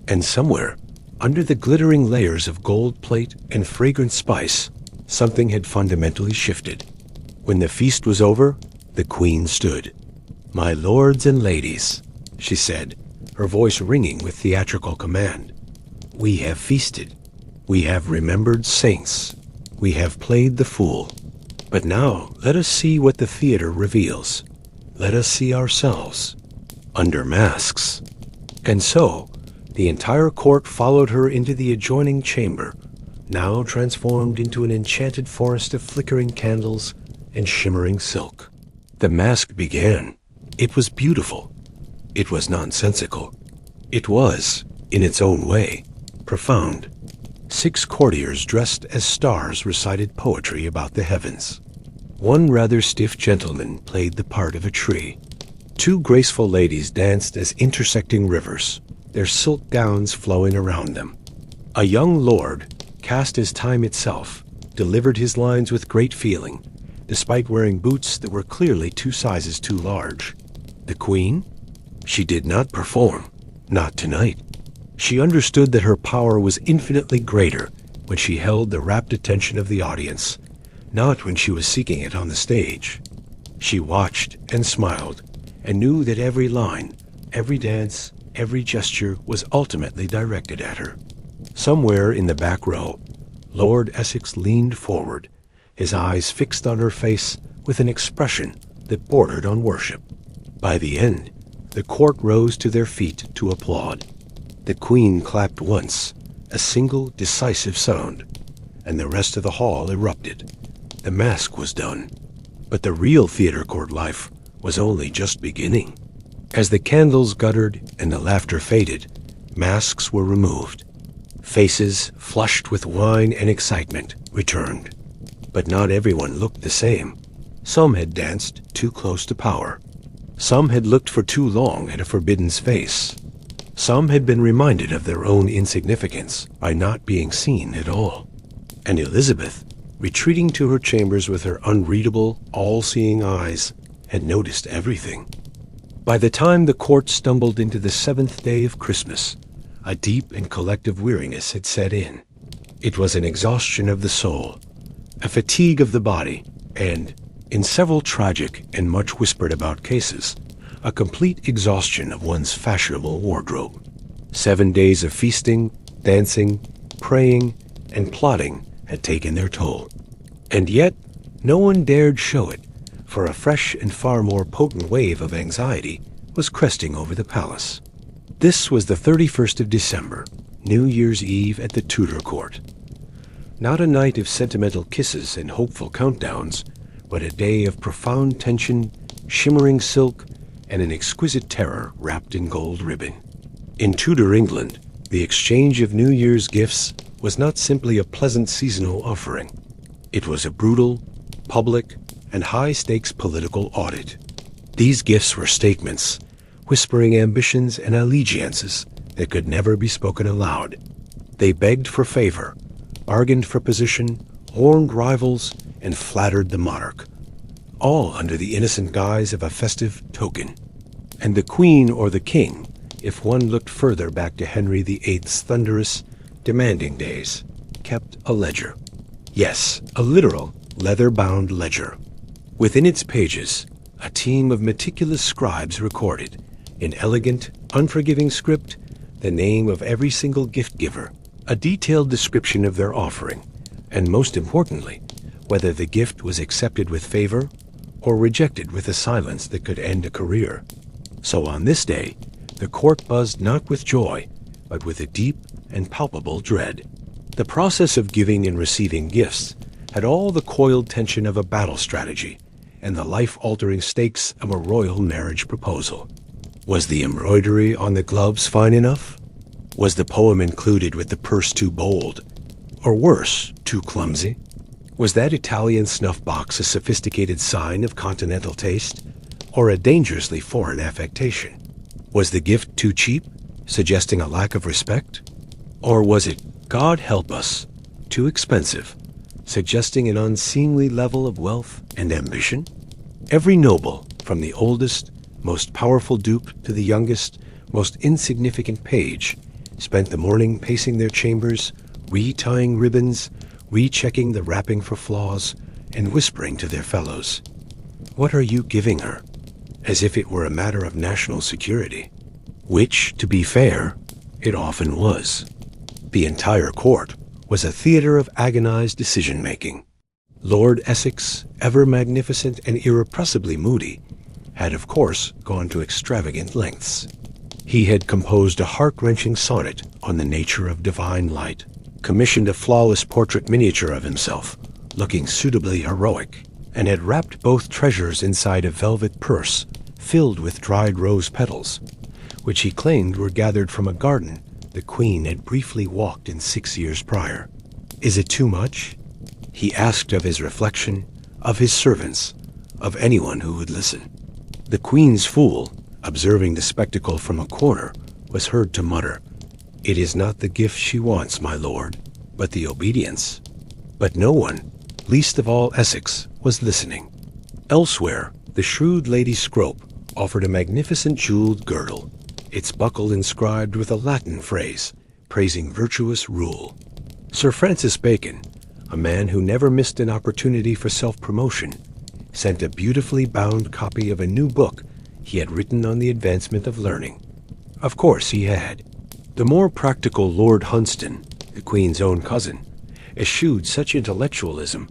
And somewhere, under the glittering layers of gold plate and fragrant spice, something had fundamentally shifted. When the feast was over, the Queen stood. "My lords and ladies," she said, her voice ringing with theatrical command, "we have feasted. We have remembered saints. We have played the fool. But now let us see what the theater reveals. Let us see ourselves under masks." And so, the entire court followed her into the adjoining chamber, now transformed into an enchanted forest of flickering candles and shimmering silk. The masque began. It was beautiful. It was nonsensical. It was, in its own way, profound. 6 courtiers dressed as stars recited poetry about the heavens. One rather stiff gentleman played the part of a tree. 2 graceful ladies danced as intersecting rivers, their silk gowns flowing around them. A young lord, cast as time itself, delivered his lines with great feeling, despite wearing boots that were clearly 2 sizes too large. The Queen? She did not perform, not tonight. She understood that her power was infinitely greater when she held the rapt attention of the audience, not when she was seeking it on the stage. She watched and smiled, and knew that every line, every dance, every gesture was ultimately directed at her. Somewhere in the back row, Lord Essex leaned forward, his eyes fixed on her face with an expression that bordered on worship. By the end, the court rose to their feet to applaud. The Queen clapped once, a single decisive sound, and the rest of the hall erupted. The masque was done, but the real theater court life was only just beginning. As the candles guttered and the laughter faded, masks were removed. Faces, flushed with wine and excitement, returned. But not everyone looked the same. Some had danced too close to power. Some had looked for too long at a forbidden's face. Some had been reminded of their own insignificance by not being seen at all. And Elizabeth, retreating to her chambers with her unreadable, all-seeing eyes, had noticed everything. By the time the court stumbled into the 7th day of Christmas, a deep and collective weariness had set in. It was an exhaustion of the soul, a fatigue of the body, and, in several tragic and much whispered about cases, a complete exhaustion of one's fashionable wardrobe. 7 days of feasting, dancing, praying, and plotting had taken their toll. And yet, no one dared show it, for a fresh and far more potent wave of anxiety was cresting over the palace. This was the 31st of December, New Year's Eve at the Tudor court. Not a night of sentimental kisses and hopeful countdowns, but a day of profound tension, shimmering silk, and an exquisite terror wrapped in gold ribbon. In Tudor England, the exchange of New Year's gifts was not simply a pleasant seasonal offering. It was a brutal, public, and high-stakes political audit. These gifts were statements, whispering ambitions and allegiances that could never be spoken aloud. They begged for favor, bargained for position, warned rivals, and flattered the monarch, all under the innocent guise of a festive token. And the Queen or the King, if one looked further back to Henry VIII's thunderous, demanding days, kept a ledger. Yes, a literal, leather-bound ledger. Within its pages, a team of meticulous scribes recorded, in elegant, unforgiving script, the name of every single gift-giver, a detailed description of their offering, and most importantly, whether the gift was accepted with favor or rejected with a silence that could end a career. So on this day, the court buzzed not with joy, but with a deep and palpable dread. The process of giving and receiving gifts had all the coiled tension of a battle strategy and the life-altering stakes of a royal marriage proposal. Was the embroidery on the gloves fine enough? Was the poem included with the purse too bold? Or worse, too clumsy? Was that Italian snuff box a sophisticated sign of continental taste, or a dangerously foreign affectation? Was the gift too cheap, suggesting a lack of respect? Or was it, God help us, too expensive, suggesting an unseemly level of wealth and ambition? Every noble, from the oldest, most powerful dupe to the youngest, most insignificant page, spent the morning pacing their chambers, retying ribbons, rechecking the wrapping for flaws, and whispering to their fellows, "What are you giving her?" as if it were a matter of national security. Which, to be fair, it often was. The entire court was a theater of agonized decision-making. Lord Essex, ever magnificent and irrepressibly moody, had of course gone to extravagant lengths. He had composed a heart-wrenching sonnet on the nature of divine light, commissioned a flawless portrait miniature of himself, looking suitably heroic, and had wrapped both treasures inside a velvet purse filled with dried rose petals, which he claimed were gathered from a garden the Queen had briefly walked in 6 years prior. Is it too much? He asked of his reflection, of his servants, of anyone who would listen. The Queen's fool, observing the spectacle from a corner, was heard to mutter, "It is not the gift she wants, my lord, but the obedience." But no one, least of all Essex, was listening. Elsewhere, the shrewd Lady Scrope offered a magnificent jeweled girdle, its buckle inscribed with a Latin phrase, praising virtuous rule. Sir Francis Bacon, a man who never missed an opportunity for self-promotion, sent a beautifully bound copy of a new book he had written on the advancement of learning. Of course he had. The more practical Lord Hunsdon, the Queen's own cousin, eschewed such intellectualism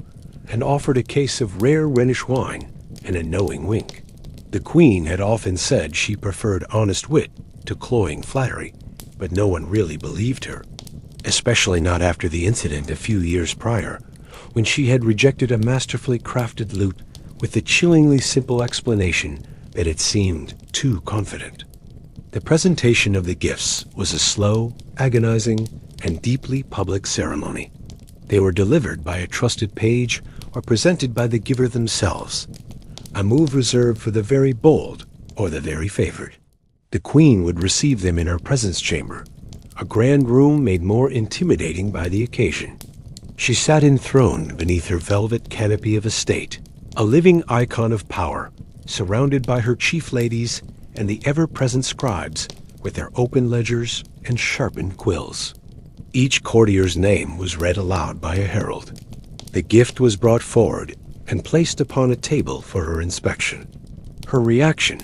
and offered a case of rare Rhenish wine and a knowing wink. The Queen had often said she preferred honest wit to cloying flattery, but no one really believed her, especially not after the incident a few years prior, when she had rejected a masterfully crafted lute with the chillingly simple explanation that it seemed too confident. The presentation of the gifts was a slow, agonizing, and deeply public ceremony. They were delivered by a trusted page or presented by the giver themselves, a move reserved for the very bold or the very favored. The Queen would receive them in her presence chamber, a grand room made more intimidating by the occasion. She sat enthroned beneath her velvet canopy of estate, a living icon of power, surrounded by her chief ladies and the ever-present scribes with their open ledgers and sharpened quills. Each courtier's name was read aloud by a herald. The gift was brought forward and placed upon a table for her inspection. Her reaction,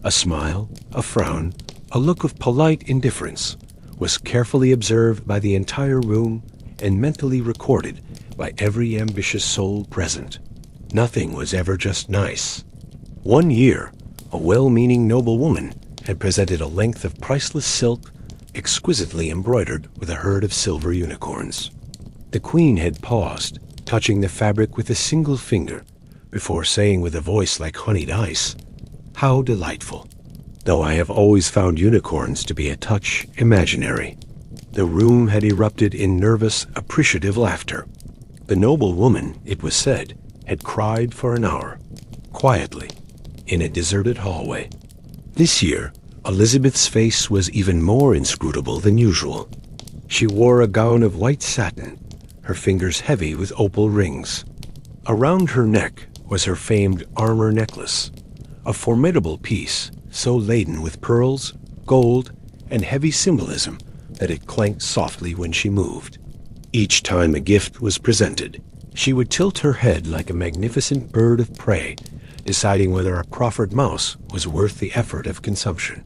a smile, a frown, a look of polite indifference, was carefully observed by the entire room and mentally recorded by every ambitious soul present. Nothing was ever just nice. One year, a well-meaning noblewoman had presented a length of priceless silk, exquisitely embroidered with a herd of silver unicorns. The Queen had paused, touching the fabric with a single finger, before saying with a voice like honeyed ice, "How delightful," though I have always found unicorns to be a touch imaginary. The room had erupted in nervous, appreciative laughter. The noble woman, it was said, had cried for an hour, quietly, in a deserted hallway. This year, Elizabeth's face was even more inscrutable than usual. She wore a gown of white satin, her fingers heavy with opal rings. Around her neck was her famed armor necklace, a formidable piece so laden with pearls, gold, and heavy symbolism that it clanked softly when she moved. Each time a gift was presented, she would tilt her head like a magnificent bird of prey, deciding whether a proffered mouse was worth the effort of consumption.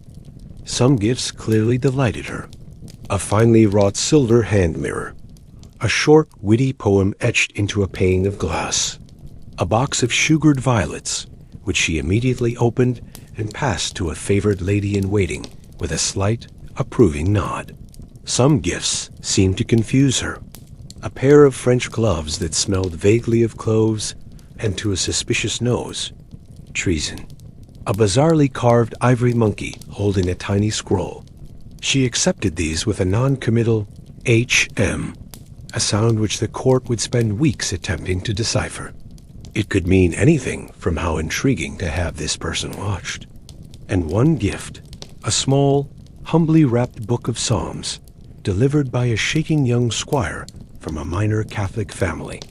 Some gifts clearly delighted her. A finely wrought silver hand mirror, a short, witty poem etched into a pane of glass, a box of sugared violets, which she immediately opened and passed to a favored lady-in-waiting with a slight, approving nod. Some gifts seemed to confuse her. A pair of French gloves that smelled vaguely of cloves, and to a suspicious nose, treason. A bizarrely carved ivory monkey holding a tiny scroll. She accepted these with a non-committal HM, a sound which the court would spend weeks attempting to decipher. It could mean anything from how intriguing to have this person watched. And one gift, a small, humbly wrapped book of psalms, delivered by a shaking young squire from a minor Catholic family,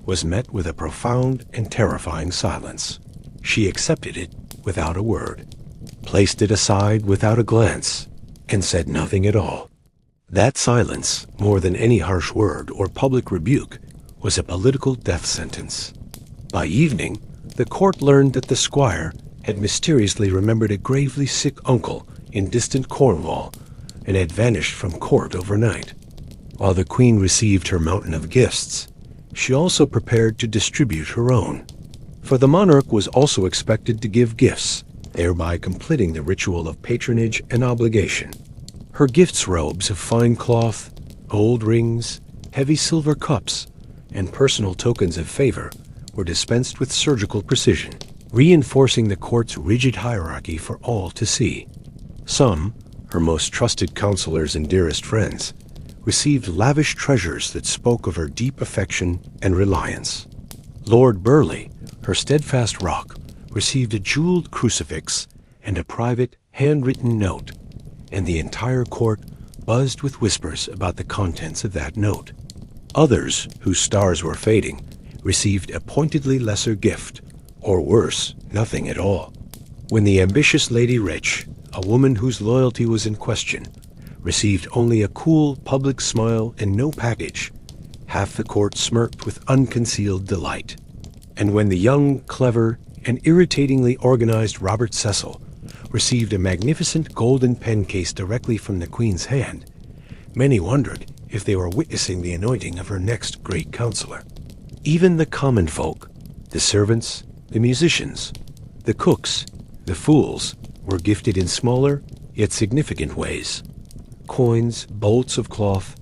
was met with a profound and terrifying silence. She accepted it without a word, placed it aside without a glance, and said nothing at all. That silence, more than any harsh word or public rebuke, was a political death sentence. By evening, the court learned that the squire had mysteriously remembered a gravely sick uncle in distant Cornwall and had vanished from court overnight. While the queen received her mountain of gifts, she also prepared to distribute her own. For the monarch was also expected to give gifts, thereby completing the ritual of patronage and obligation. Her gifts robes of fine cloth, gold rings, heavy silver cups, and personal tokens of favor were dispensed with surgical precision, reinforcing the court's rigid hierarchy for all to see. Some, her most trusted counselors and dearest friends, received lavish treasures that spoke of her deep affection and reliance. Lord Burleigh, her steadfast rock, received a jeweled crucifix and a private, handwritten note, and the entire court buzzed with whispers about the contents of that note. Others, whose stars were fading, received a pointedly lesser gift, or worse, nothing at all. When the ambitious Lady Rich, a woman whose loyalty was in question, received only a cool public smile and no package, half the court smirked with unconcealed delight. And when the young, clever, and irritatingly organized Robert Cecil received a magnificent golden pen case directly from the Queen's hand, many wondered if they were witnessing the anointing of her next great counselor. Even the common folk, the servants, the musicians, the cooks, the fools, were gifted in smaller yet significant ways. Coins, bolts of cloth,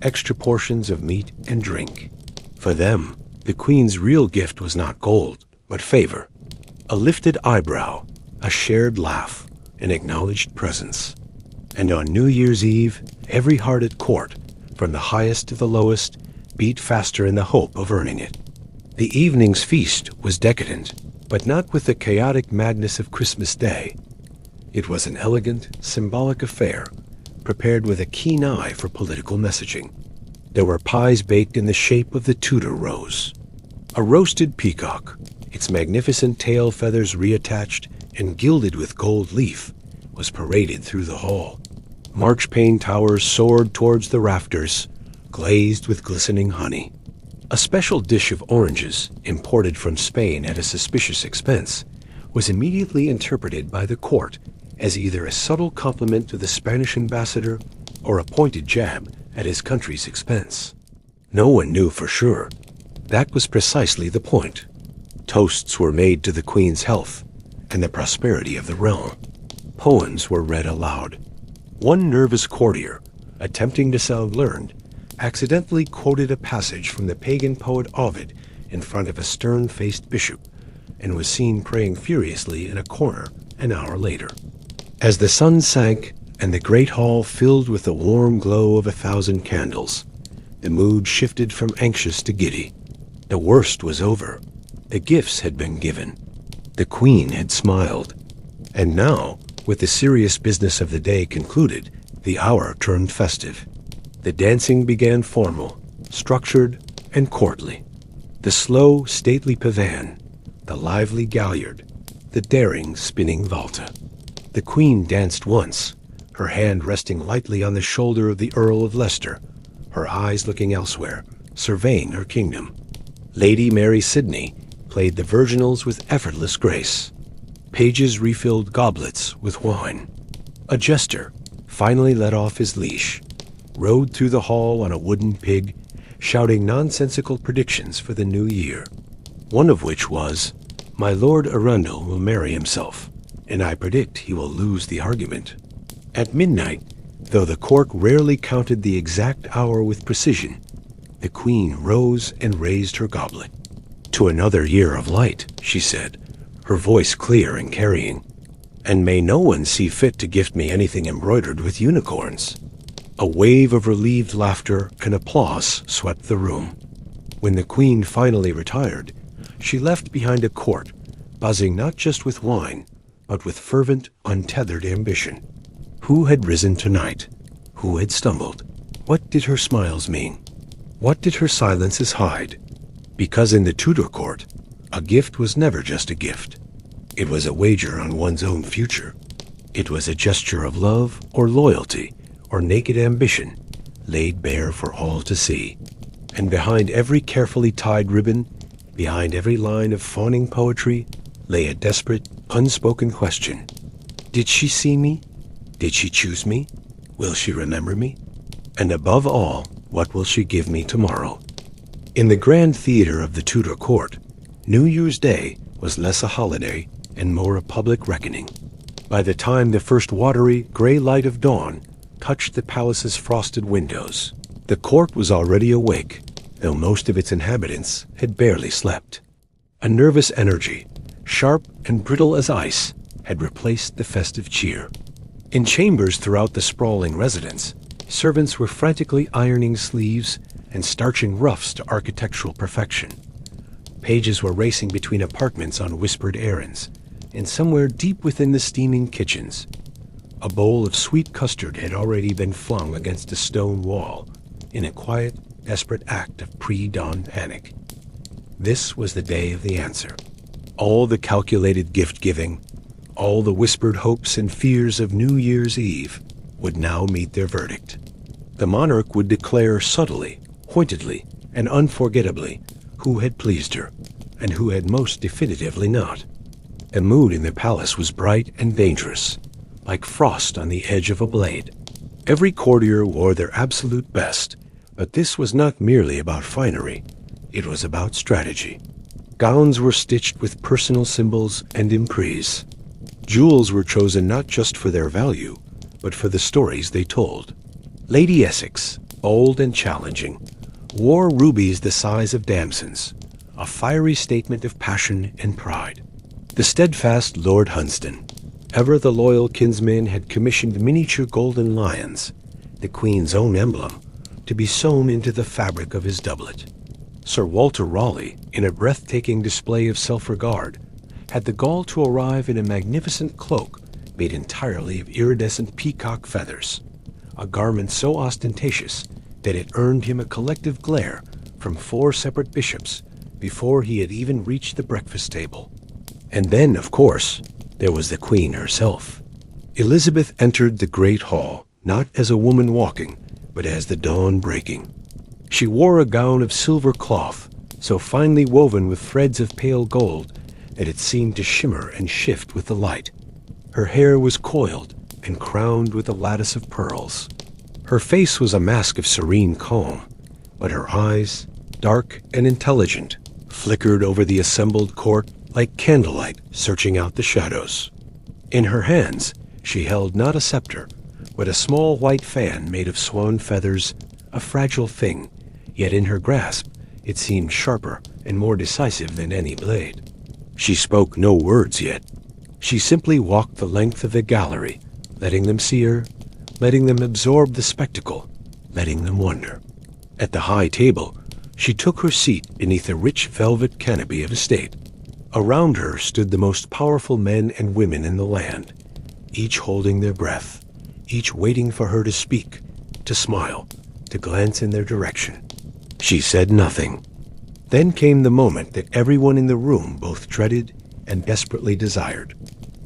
extra portions of meat and drink. For them, the Queen's real gift was not gold, but favor. A lifted eyebrow, a shared laugh, an acknowledged presence. And on New Year's Eve, every heart at court, from the highest to the lowest, beat faster in the hope of earning it. The evening's feast was decadent, but not with the chaotic madness of Christmas Day. It was an elegant, symbolic affair, prepared with a keen eye for political messaging. There were pies baked in the shape of the Tudor rose. A roasted peacock, its magnificent tail feathers reattached and gilded with gold leaf, was paraded through the hall. Marchpane towers soared towards the rafters, glazed with glistening honey. A special dish of oranges, imported from Spain at a suspicious expense, was immediately interpreted by the court as either a subtle compliment to the Spanish ambassador or a pointed jab at his country's expense. No one knew for sure. That was precisely the point. Toasts were made to the Queen's health and the prosperity of the realm. Poems were read aloud. One nervous courtier, attempting to sound learned, accidentally quoted a passage from the pagan poet Ovid in front of a stern-faced bishop, and was seen praying furiously in a corner an hour later. As the sun sank and the great hall filled with the warm glow of 1,000 candles, the mood shifted from anxious to giddy. The worst was over. The gifts had been given. The Queen had smiled. And now, with the serious business of the day concluded, the hour turned festive. The dancing began formal, structured, and courtly. The slow, stately pavan, the lively galliard, the daring spinning volta. The Queen danced once, her hand resting lightly on the shoulder of the Earl of Leicester, her eyes looking elsewhere, surveying her kingdom. Lady Mary Sidney played the virginals with effortless grace. Pages refilled goblets with wine. A jester finally let off his leash, rode through the hall on a wooden pig, shouting nonsensical predictions for the new year, one of which was, "My Lord Arundel will marry himself, and I predict he will lose the argument." At midnight, though the court rarely counted the exact hour with precision, the Queen rose and raised her goblet. "To another year of light," she said, her voice clear and carrying. And may no one see fit to gift me anything embroidered with unicorns." A wave of relieved laughter and applause swept the room. When the queen finally retired, she left behind a court buzzing not just with wine, but with fervent, untethered ambition. Who had risen tonight? Who had stumbled? What did her smiles mean? What did her silences hide? Because in the Tudor court, a gift was never just a gift. It was a wager on one's own future. It was a gesture of love or loyalty or naked ambition laid bare for all to see. And behind every carefully tied ribbon, behind every line of fawning poetry, lay a desperate, unspoken question. Did she see me? Did she choose me? Will she remember me? And above all, what will she give me tomorrow? In the grand theater of the Tudor court, New Year's Day was less a holiday and more a public reckoning. By the time the first watery, gray light of dawn touched the palace's frosted windows, the court was already awake, though most of its inhabitants had barely slept. A nervous energy, sharp and brittle as ice, had replaced the festive cheer. In chambers throughout the sprawling residence, servants were frantically ironing sleeves and starching ruffs to architectural perfection. Pages were racing between apartments on whispered errands, and somewhere deep within the steaming kitchens, a bowl of sweet custard had already been flung against a stone wall in a quiet, desperate act of pre-dawn panic. This was the day of the answer. All the calculated gift-giving, all the whispered hopes and fears of New Year's Eve would now meet their verdict. The monarch would declare subtly, pointedly, and unforgettably who had pleased her, and who had most definitively not. The mood in the palace was bright and dangerous, like frost on the edge of a blade. Every courtier wore their absolute best, but this was not merely about finery. It was about strategy. Gowns were stitched with personal symbols and emprise. Jewels were chosen not just for their value, but for the stories they told. Lady Essex, bold and challenging, wore rubies the size of damsons, a fiery statement of passion and pride. The steadfast Lord Hunsdon, ever the loyal kinsman, had commissioned miniature golden lions, the Queen's own emblem, to be sewn into the fabric of his doublet. Sir Walter Raleigh, in a breathtaking display of self-regard, had the gall to arrive in a magnificent cloak made entirely of iridescent peacock feathers, a garment so ostentatious that it earned him a collective glare from 4 separate bishops before he had even reached the breakfast table. And then, of course, there was the Queen herself. Elizabeth entered the great hall not as a woman walking, but as the dawn breaking. She wore a gown of silver cloth, so finely woven with threads of pale gold that it seemed to shimmer and shift with the light. Her hair was coiled and crowned with a lattice of pearls. Her face was a mask of serene calm, but her eyes, dark and intelligent, flickered over the assembled court like candlelight searching out the shadows. In her hands she held not a scepter, but a small white fan made of swan feathers, a fragile thing, yet in her grasp it seemed sharper and more decisive than any blade. She spoke no words yet. She simply walked the length of the gallery, letting them see her, letting them absorb the spectacle, letting them wonder. At the high table, she took her seat beneath a rich velvet canopy of state. Around her stood the most powerful men and women in the land, each holding their breath, each waiting for her to speak, to smile, to glance in their direction. She said nothing. Then came the moment that everyone in the room both dreaded and desperately desired,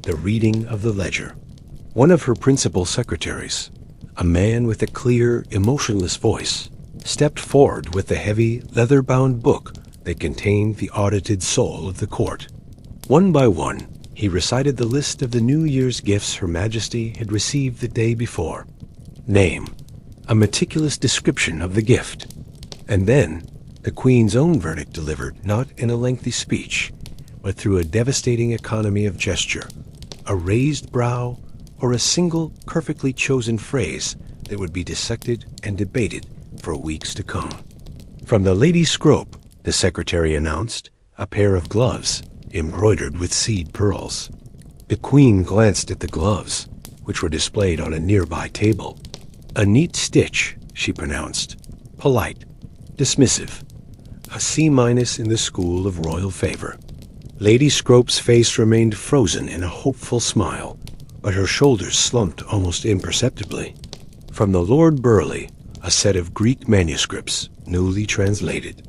the reading of the ledger. One of her principal secretaries, a man with a clear, emotionless voice, stepped forward with the heavy, leather-bound book that contained the audited soul of the court. One by one, he recited the list of the New Year's gifts Her Majesty had received the day before. Name, a meticulous description of the gift, and then the Queen's own verdict delivered not in a lengthy speech, but through a devastating economy of gesture, a raised brow, or a single perfectly chosen phrase that would be dissected and debated for weeks to come. From the Lady Scrope, the secretary announced, a pair of gloves embroidered with seed pearls. The Queen glanced at the gloves, which were displayed on a nearby table. "A neat stitch," she pronounced. "Polite. Dismissive. A C- in the school of royal favor." Lady Scrope's face remained frozen in a hopeful smile, but her shoulders slumped almost imperceptibly. From the Lord Burleigh, a set of Greek manuscripts, newly translated.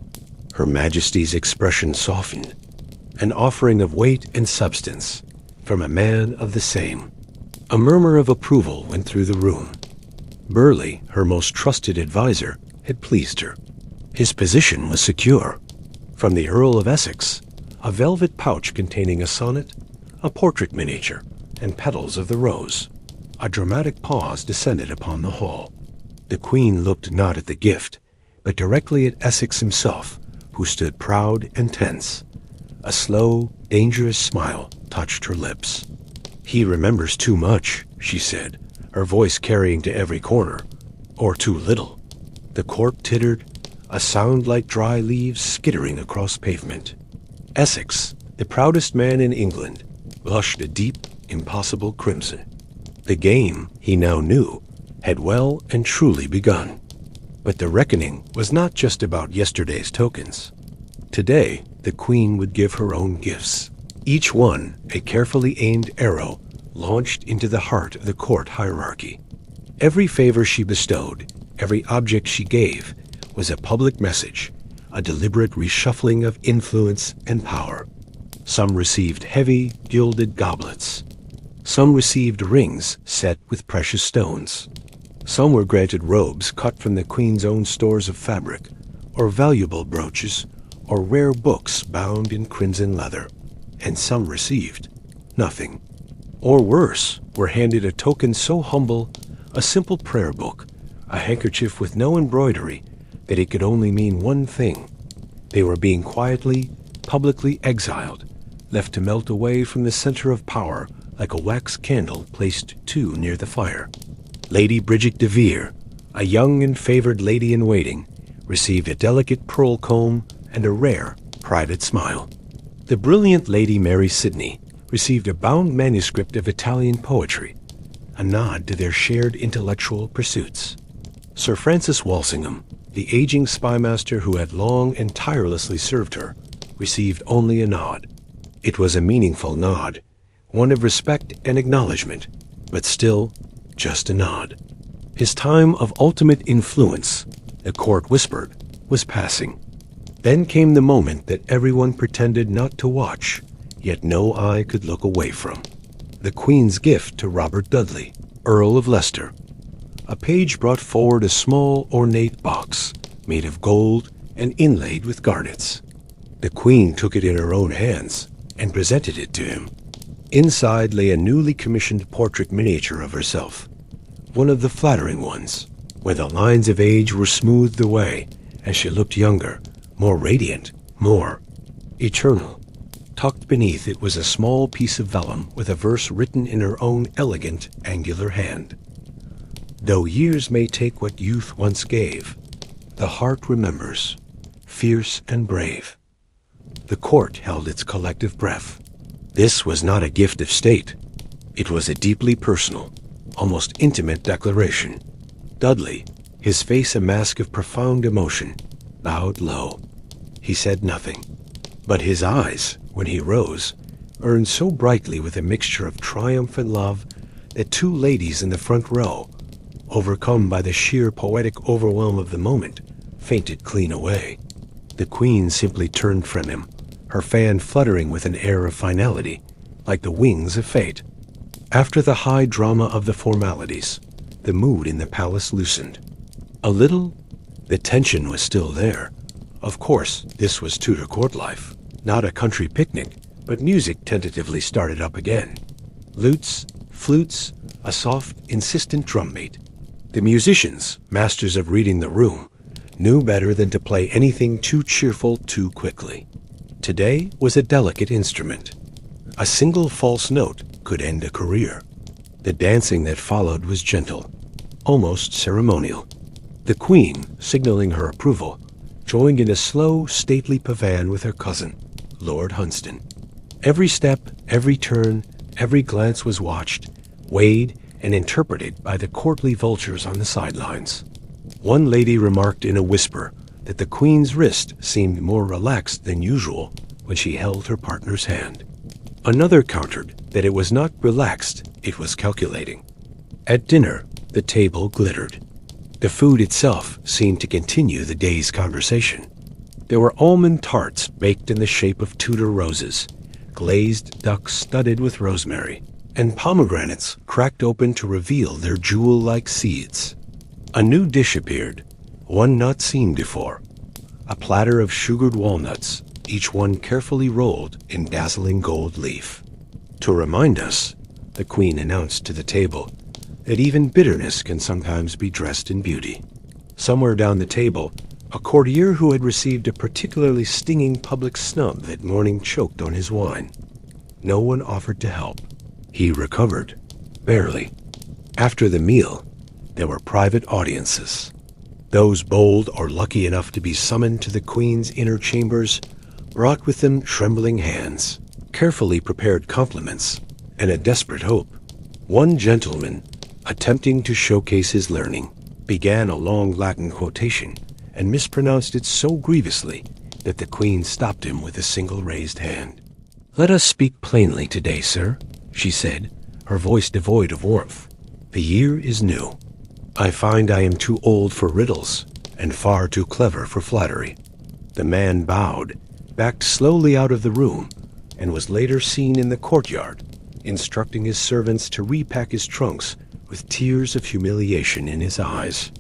Her Majesty's expression softened. An offering of weight and substance, from a man of the same. A murmur of approval went through the room. Burleigh, her most trusted adviser, had pleased her. His position was secure. From the Earl of Essex, a velvet pouch containing a sonnet, a portrait miniature, and petals of the rose. A dramatic pause descended upon the hall. The Queen looked not at the gift, but directly at Essex himself, who stood proud and tense. A slow, dangerous smile touched her lips. "He remembers too much," she said, her voice carrying to every corner. "Or too little." The court tittered, a sound like dry leaves skittering across pavement. Essex, the proudest man in England, blushed a deep, impossible crimson. The game, he now knew, had well and truly begun. But the reckoning was not just about yesterday's tokens. Today, the Queen would give her own gifts, each one a carefully aimed arrow launched into the heart of the court hierarchy. Every favor she bestowed, every object she gave, was a public message, a deliberate reshuffling of influence and power. Some received heavy, gilded goblets. Some received rings set with precious stones. Some were granted robes cut from the Queen's own stores of fabric, or valuable brooches, or rare books bound in crimson leather. And some received nothing. Or worse, were handed a token so humble, a simple prayer book, a handkerchief with no embroidery, that it could only mean one thing. They were being quietly, publicly exiled, left to melt away from the center of power like a wax candle placed too near the fire. Lady Bridget de Vere, a young and favored lady-in-waiting, received a delicate pearl comb and a rare, private smile. The brilliant Lady Mary Sidney received a bound manuscript of Italian poetry, a nod to their shared intellectual pursuits. Sir Francis Walsingham, the aging spymaster who had long and tirelessly served her, received only a nod. It was a meaningful nod, one of respect and acknowledgement, but still just a nod. His time of ultimate influence, the court whispered, was passing. Then came the moment that everyone pretended not to watch, yet no eye could look away from. The Queen's gift to Robert Dudley, Earl of Leicester. A page brought forward a small, ornate box, made of gold and inlaid with garnets. The Queen took it in her own hands and presented it to him. Inside lay a newly commissioned portrait miniature of herself, one of the flattering ones, where the lines of age were smoothed away as she looked younger, more radiant, more eternal. Tucked beneath it was a small piece of vellum with a verse written in her own elegant, angular hand. "Though years may take what youth once gave, the heart remembers, fierce and brave." The court held its collective breath. This was not a gift of state. It was a deeply personal, almost intimate declaration. Dudley, his face a mask of profound emotion, bowed low. He said nothing, but his eyes, when he rose, burned so brightly with a mixture of triumph and love that two ladies in the front row, overcome by the sheer poetic overwhelm of the moment, fainted clean away. The Queen simply turned from him, her fan fluttering with an air of finality, like the wings of fate. After the high drama of the formalities, the mood in the palace loosened. A little, the tension was still there. Of course, this was Tudor court life, not a country picnic, but music tentatively started up again. Lutes, flutes, a soft, insistent drumbeat. The musicians, masters of reading the room, knew better than to play anything too cheerful too quickly. Today was a delicate instrument. A single false note could end a career. The dancing that followed was gentle, almost ceremonial. The Queen, signaling her approval, joined in a slow, stately pavan with her cousin, Lord Hunsdon. Every step, every turn, Every glance was watched, weighed, and interpreted by the courtly vultures on the sidelines. One lady remarked in a whisper that the Queen's wrist seemed more relaxed than usual when she held her partner's hand. Another countered that it was not relaxed, it was calculating. At dinner, the table glittered. The food itself seemed to continue the day's conversation. There were almond tarts baked in the shape of Tudor roses, glazed ducks studded with rosemary, and pomegranates cracked open to reveal their jewel-like seeds. A new dish appeared, one not seen before. A platter of sugared walnuts, each one carefully rolled in dazzling gold leaf. To remind us, the Queen announced to the table, that even bitterness can sometimes be dressed in beauty. Somewhere down the table, a courtier who had received a particularly stinging public snub that morning choked on his wine. No one offered to help. He recovered, barely. After the meal, there were private audiences. Those bold or lucky enough to be summoned to the Queen's inner chambers brought with them trembling hands, carefully prepared compliments, and a desperate hope. One gentleman, attempting to showcase his learning, began a long Latin quotation and mispronounced it so grievously that the Queen stopped him with a single raised hand. "Let us speak plainly today, sir," she said, her voice devoid of warmth. "The year is new. I find I am too old for riddles and far too clever for flattery." The man bowed, backed slowly out of the room, and was later seen in the courtyard, instructing his servants to repack his trunks with tears of humiliation in his eyes.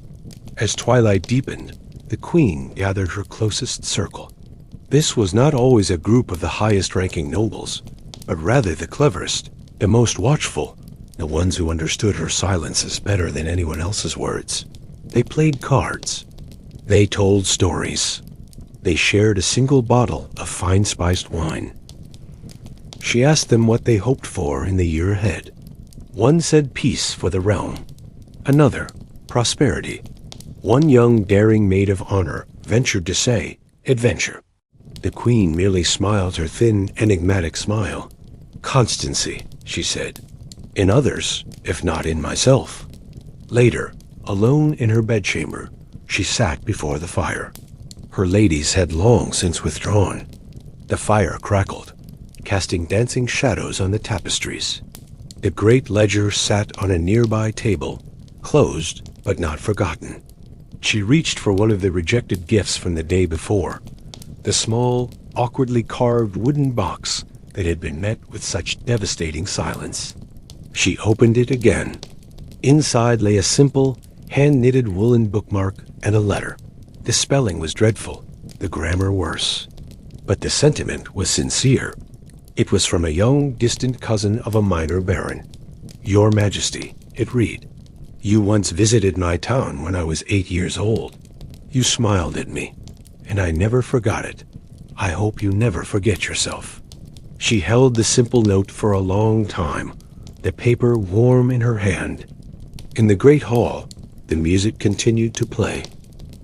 As twilight deepened, the Queen gathered her closest circle. This was not always a group of the highest-ranking nobles, but rather the cleverest, the most watchful, the ones who understood her silences better than anyone else's words. They played cards. They told stories. They shared a single bottle of fine-spiced wine. She asked them what they hoped for in the year ahead. One said peace for the realm. Another, prosperity. One young, daring maid of honor ventured to say, adventure. The Queen merely smiled her thin, enigmatic smile. Constancy, she said. In others, if not in myself. Later, alone in her bedchamber, she sat before the fire. Her ladies had long since withdrawn. The fire crackled, casting dancing shadows on the tapestries. The great ledger sat on a nearby table, closed but not forgotten. She reached for one of the rejected gifts from the day before, the small, awkwardly carved wooden box that had been met with such devastating silence. She opened it again. Inside lay a simple, hand-knitted woolen bookmark and a letter. The spelling was dreadful, the grammar worse, but the sentiment was sincere. It was from a young, distant cousin of a minor baron. Your Majesty, it read, you once visited my town when I was 8 years old. You smiled at me, and I never forgot it. I hope you never forget yourself. She held the simple note for a long time, the paper warm in her hand. In the great hall, the music continued to play.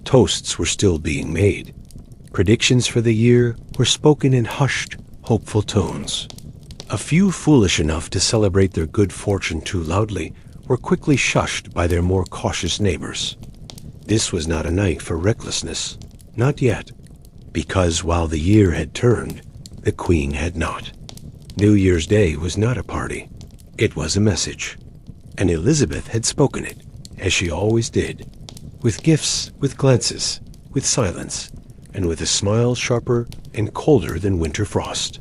Toasts were still being made. Predictions for the year were spoken in hushed, hopeful tones. A few foolish enough to celebrate their good fortune too loudly were quickly shushed by their more cautious neighbors. This was not a night for recklessness, not yet, because while the year had turned, the Queen had not. New Year's Day was not a party. It was a message, and Elizabeth had spoken it, as she always did, with gifts, with glances, with silence, and with a smile sharper and colder than winter frost.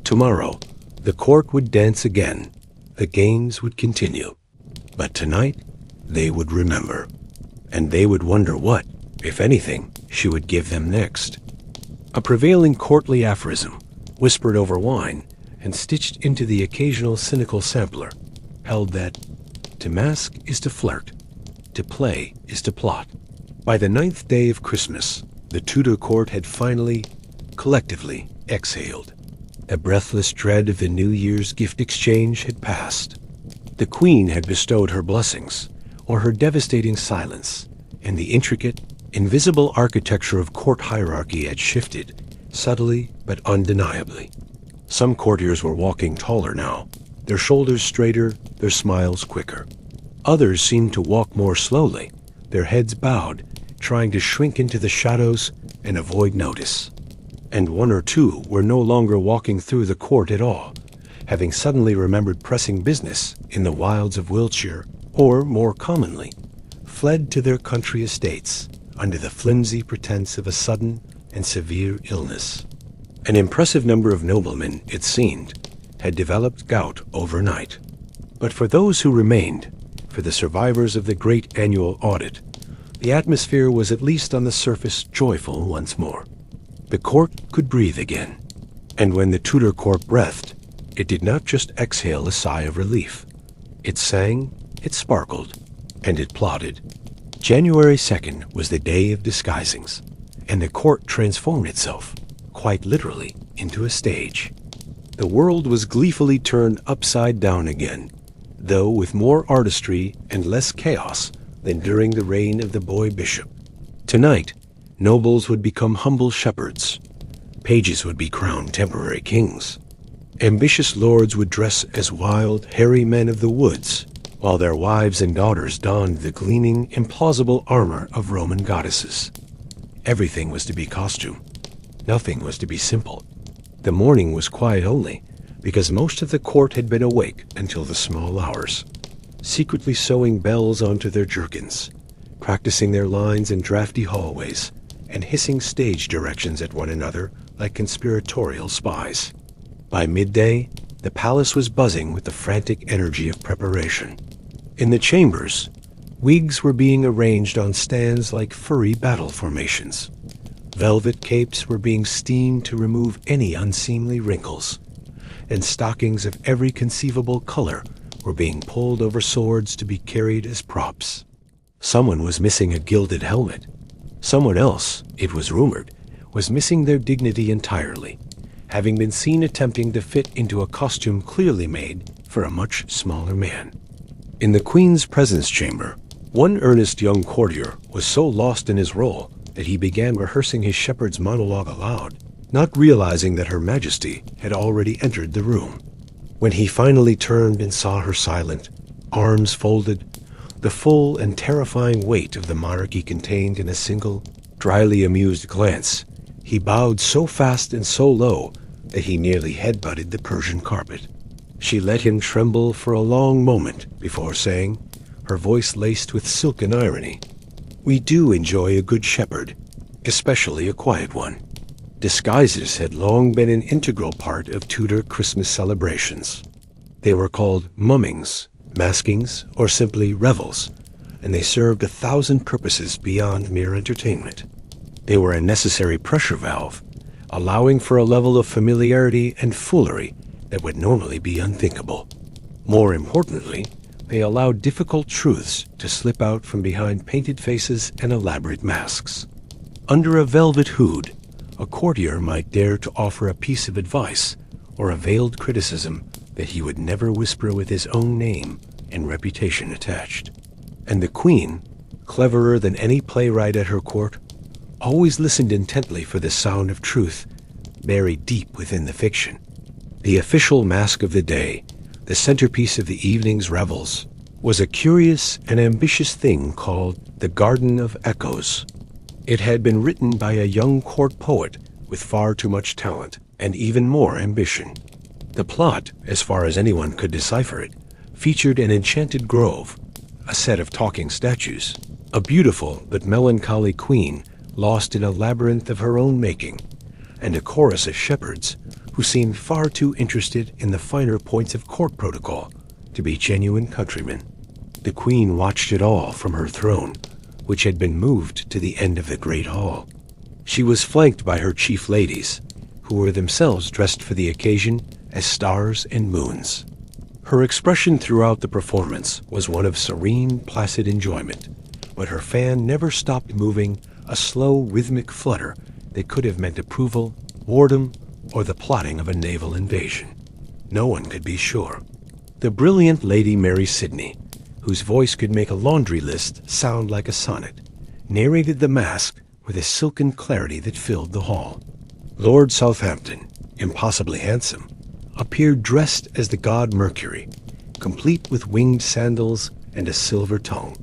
Tomorrow, the court would dance again, the games would continue, but tonight they would remember, and they would wonder what, if anything, she would give them next. A prevailing courtly aphorism, whispered over wine and stitched into the occasional cynical sampler, held that to mask is to flirt, to play is to plot. By the 9th day of Christmas, the Tudor court had finally, collectively, exhaled. The breathless dread of the New Year's gift exchange had passed. The Queen had bestowed her blessings, or her devastating silence, and the intricate, invisible architecture of court hierarchy had shifted, subtly but undeniably. Some courtiers were walking taller now, their shoulders straighter, their smiles quicker. Others seemed to walk more slowly, their heads bowed, trying to shrink into the shadows and avoid notice. And one or two were no longer walking through the court at all, having suddenly remembered pressing business in the wilds of Wiltshire, or, more commonly, fled to their country estates under the flimsy pretense of a sudden and severe illness. An impressive number of noblemen, it seemed, had developed gout overnight. But for those who remained, for the survivors of the great annual audit, the atmosphere was at least on the surface joyful once more. The court could breathe again, and when the Tudor court breathed, it did not just exhale a sigh of relief. It sang, it sparkled, and it plotted. January 2nd was the day of disguisings, and the court transformed itself, quite literally, into a stage. The world was gleefully turned upside down again, though with more artistry and less chaos than during the reign of the boy bishop. Tonight, nobles would become humble shepherds. Pages would be crowned temporary kings. Ambitious lords would dress as wild, hairy men of the woods, while their wives and daughters donned the gleaming, implausible armor of Roman goddesses. Everything was to be costume. Nothing was to be simple. The morning was quiet only, because most of the court had been awake until the small hours, secretly sewing bells onto their jerkins, practicing their lines in drafty hallways, and hissing stage directions at one another like conspiratorial spies. By midday, the palace was buzzing with the frantic energy of preparation. In the chambers, wigs were being arranged on stands like furry battle formations. Velvet capes were being steamed to remove any unseemly wrinkles, and stockings of every conceivable color were being pulled over swords to be carried as props. Someone was missing a gilded helmet. Someone else, it was rumored, was missing their dignity entirely, having been seen attempting to fit into a costume clearly made for a much smaller man. In the Queen's presence chamber, one earnest young courtier was so lost in his role that he began rehearsing his shepherd's monologue aloud, not realizing that Her Majesty had already entered the room. When he finally turned and saw her silent, arms folded, the full and terrifying weight of the monarchy contained in a single, dryly amused glance, he bowed so fast and so low that he nearly headbutted the Persian carpet. She let him tremble for a long moment before saying, her voice laced with silken irony, "We do enjoy a good shepherd, especially a quiet one." Disguises had long been an integral part of Tudor Christmas celebrations. They were called mummings, maskings, or simply revels, and they served 1,000 purposes beyond mere entertainment. They were a necessary pressure valve, allowing for a level of familiarity and foolery that would normally be unthinkable. More importantly, they allowed difficult truths to slip out from behind painted faces and elaborate masks. Under a velvet hood, a courtier might dare to offer a piece of advice or a veiled criticism that he would never whisper with his own name and reputation attached. And the Queen, cleverer than any playwright at her court, always listened intently for the sound of truth buried deep within the fiction. The official mask of the day, the centerpiece of the evening's revels, was a curious and ambitious thing called The Garden of Echoes. It had been written by a young court poet with far too much talent and even more ambition. The plot, as far as anyone could decipher it, featured an enchanted grove, a set of talking statues, a beautiful but melancholy queen lost in a labyrinth of her own making, and a chorus of shepherds who seemed far too interested in the finer points of court protocol to be genuine countrymen. The Queen watched it all from her throne, which had been moved to the end of the great hall. She was flanked by her chief ladies, who were themselves dressed for the occasion as stars and moons. Her expression throughout the performance was one of serene, placid enjoyment, but her fan never stopped moving a slow, rhythmic flutter that could have meant approval, boredom, or the plotting of a naval invasion. No one could be sure. The brilliant Lady Mary Sidney, whose voice could make a laundry list sound like a sonnet, narrated the masque with a silken clarity that filled the hall. Lord Southampton, impossibly handsome, appeared dressed as the god Mercury, complete with winged sandals and a silver tongue,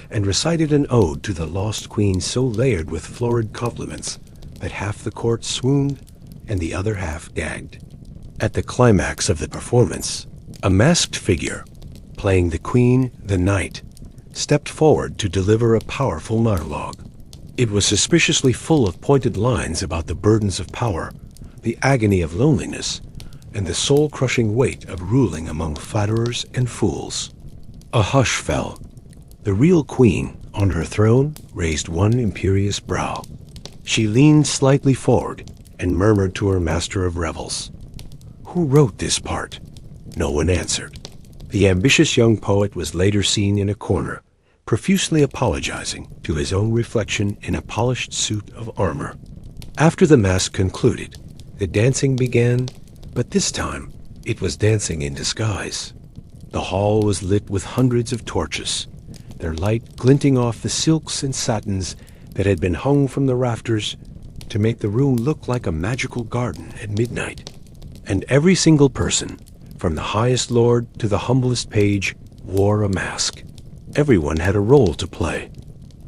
and recited an ode to the lost queen so layered with florid compliments that half the court swooned and the other half gagged. At the climax of the performance, a masked figure, playing the queen, the knight, stepped forward to deliver a powerful monologue. It was suspiciously full of pointed lines about the burdens of power, the agony of loneliness, and the soul-crushing weight of ruling among flatterers and fools. A hush fell. The real queen, on her throne, raised one imperious brow. She leaned slightly forward and murmured to her master of revels, "Who wrote this part?" No one answered. The ambitious young poet was later seen in a corner, profusely apologizing to his own reflection in a polished suit of armor. After the mass concluded, the dancing began, but this time it was dancing in disguise. The hall was lit with hundreds of torches, their light glinting off the silks and satins that had been hung from the rafters to make the room look like a magical garden at midnight. And every single person, from the highest lord to the humblest page, wore a mask. Everyone had a role to play.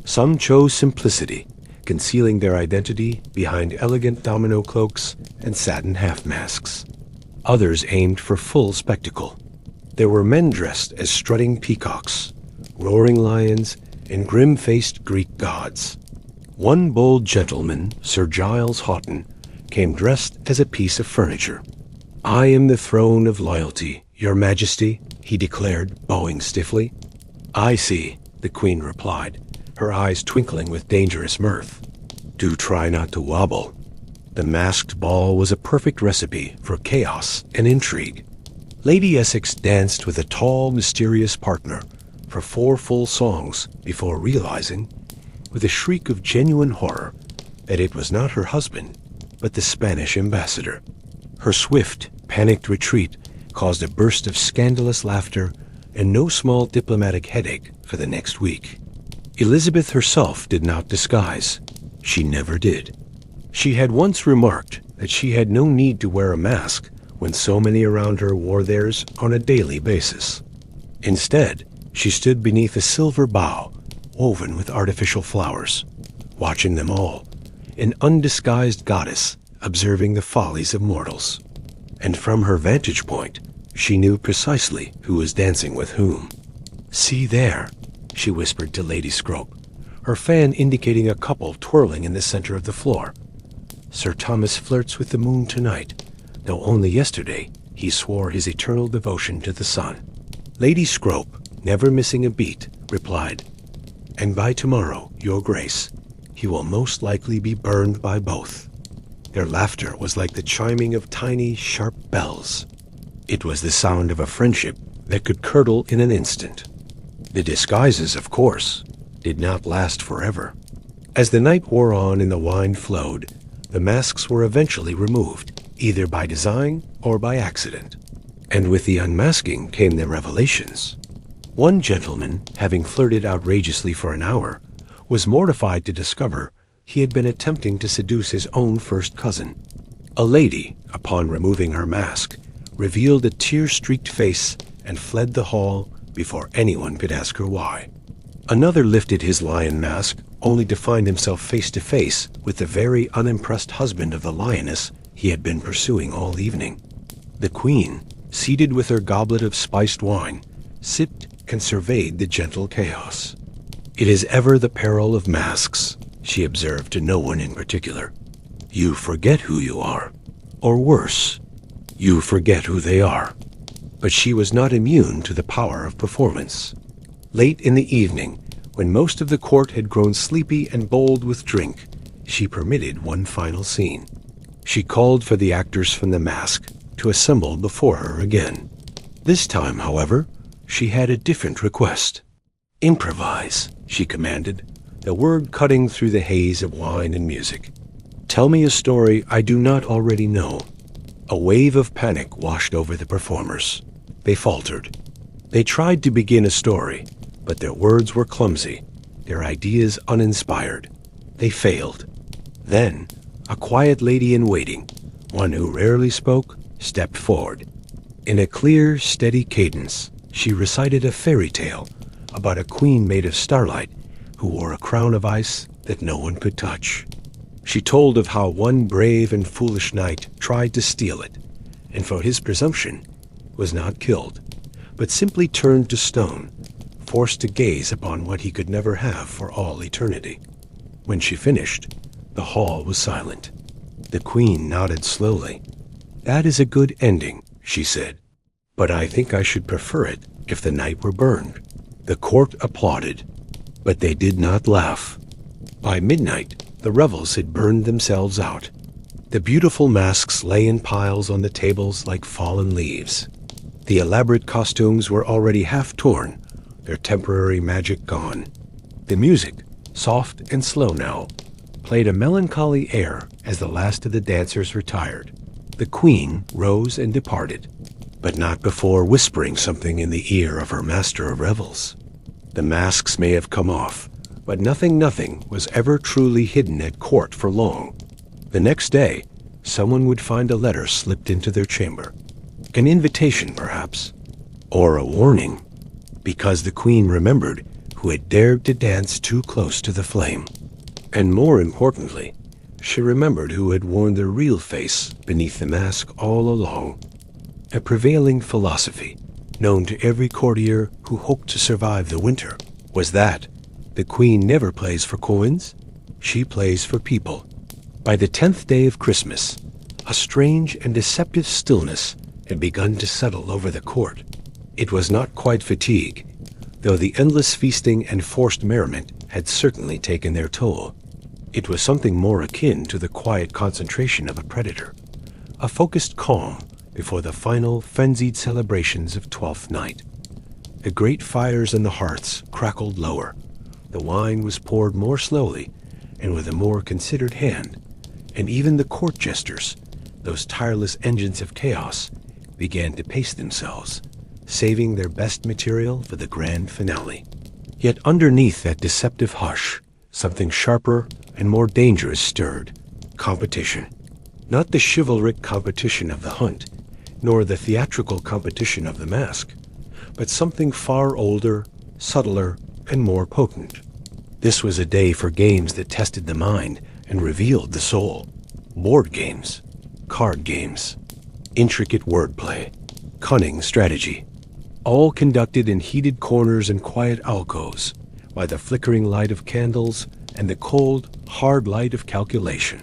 Some chose simplicity, concealing their identity behind elegant domino cloaks and satin half-masks. Others aimed for full spectacle. There were men dressed as strutting peacocks, roaring lions, and grim-faced Greek gods. One bold gentleman, Sir Giles Houghton, came dressed as a piece of furniture. "I am the throne of loyalty, your majesty," he declared, bowing stiffly. "I see," the queen replied, her eyes twinkling with dangerous mirth. "Do try not to wobble." The masked ball was a perfect recipe for chaos and intrigue. Lady Essex danced with a tall, mysterious partner for 4 full songs before realizing, with a shriek of genuine horror, that it was not her husband, but the Spanish ambassador. Her swift, panicked retreat caused a burst of scandalous laughter and no small diplomatic headache for the next week. Elizabeth herself did not disguise. She never did. She had once remarked that she had no need to wear a mask when so many around her wore theirs on a daily basis. Instead, she stood beneath a silver bough woven with artificial flowers, watching them all, an undisguised goddess observing the follies of mortals. And from her vantage point, she knew precisely who was dancing with whom. "See there," she whispered to Lady Scrope, her fan indicating a couple twirling in the center of the floor. "Sir Thomas flirts with the moon tonight, though only yesterday he swore his eternal devotion to the sun." Lady Scrope, never missing a beat, replied, "And by tomorrow, your grace, he will most likely be burned by both." Their laughter was like the chiming of tiny, sharp bells. It was the sound of a friendship that could curdle in an instant. The disguises, of course, did not last forever. As the night wore on and the wine flowed, the masks were eventually removed, either by design or by accident. And with the unmasking came the revelations. One gentleman, having flirted outrageously for an hour, was mortified to discover he had been attempting to seduce his own first cousin. A lady, upon removing her mask, revealed a tear-streaked face and fled the hall before anyone could ask her why. Another lifted his lion mask, only to find himself face to face with the very unimpressed husband of the lioness he had been pursuing all evening. The queen, seated with her goblet of spiced wine, sipped and surveyed the gentle chaos. "It is ever the peril of masks," she observed to no one in particular. "You forget who you are, or worse, you forget who they are." But she was not immune to the power of performance. Late in the evening, when most of the court had grown sleepy and bold with drink, she permitted one final scene. She called for the actors from the mask to assemble before her again. This time, however, she had a different request. "Improvise," she commanded, the word cutting through the haze of wine and music. "Tell me a story I do not already know." A wave of panic washed over the performers. They faltered. They tried to begin a story, but their words were clumsy, their ideas uninspired. They failed. Then, a quiet lady in waiting, one who rarely spoke, stepped forward. In a clear, steady cadence, she recited a fairy tale about a queen made of starlight who wore a crown of ice that no one could touch. She told of how one brave and foolish knight tried to steal it, and for his presumption was not killed, but simply turned to stone, forced to gaze upon what he could never have for all eternity. When she finished, the hall was silent. The queen nodded slowly. "That is a good ending," she said, "but I think I should prefer it if the knight were burned." The court applauded, but they did not laugh. By midnight, the revels had burned themselves out. The beautiful masks lay in piles on the tables like fallen leaves. The elaborate costumes were already half torn, their temporary magic gone. The music, soft and slow now, played a melancholy air as the last of the dancers retired. The queen rose and departed, but not before whispering something in the ear of her master of revels. The masks may have come off, but nothing was ever truly hidden at court for long. The next day, someone would find a letter slipped into their chamber. An invitation, perhaps, or a warning, because the queen remembered who had dared to dance too close to the flame. And more importantly, she remembered who had worn the real face beneath the mask all along. A prevailing philosophy, known to every courtier who hoped to survive the winter, was that the queen never plays for coins, she plays for people. By the 10th day of Christmas, a strange and deceptive stillness had begun to settle over the court. It was not quite fatigue, though the endless feasting and forced merriment had certainly taken their toll. It was something more akin to the quiet concentration of a predator, a focused calm before the final frenzied celebrations of Twelfth Night. The great fires in the hearths crackled lower. The wine was poured more slowly and with a more considered hand, and even the court jesters, those tireless engines of chaos, began to pace themselves, saving their best material for the grand finale. Yet underneath that deceptive hush, something sharper and more dangerous stirred: competition. Not the chivalric competition of the hunt, nor the theatrical competition of the mask, but something far older, subtler, and more potent. This was a day for games that tested the mind and revealed the soul. Board games, card games, intricate wordplay, cunning strategy, all conducted in heated corners and quiet alcoves by the flickering light of candles and the cold, hard light of calculation.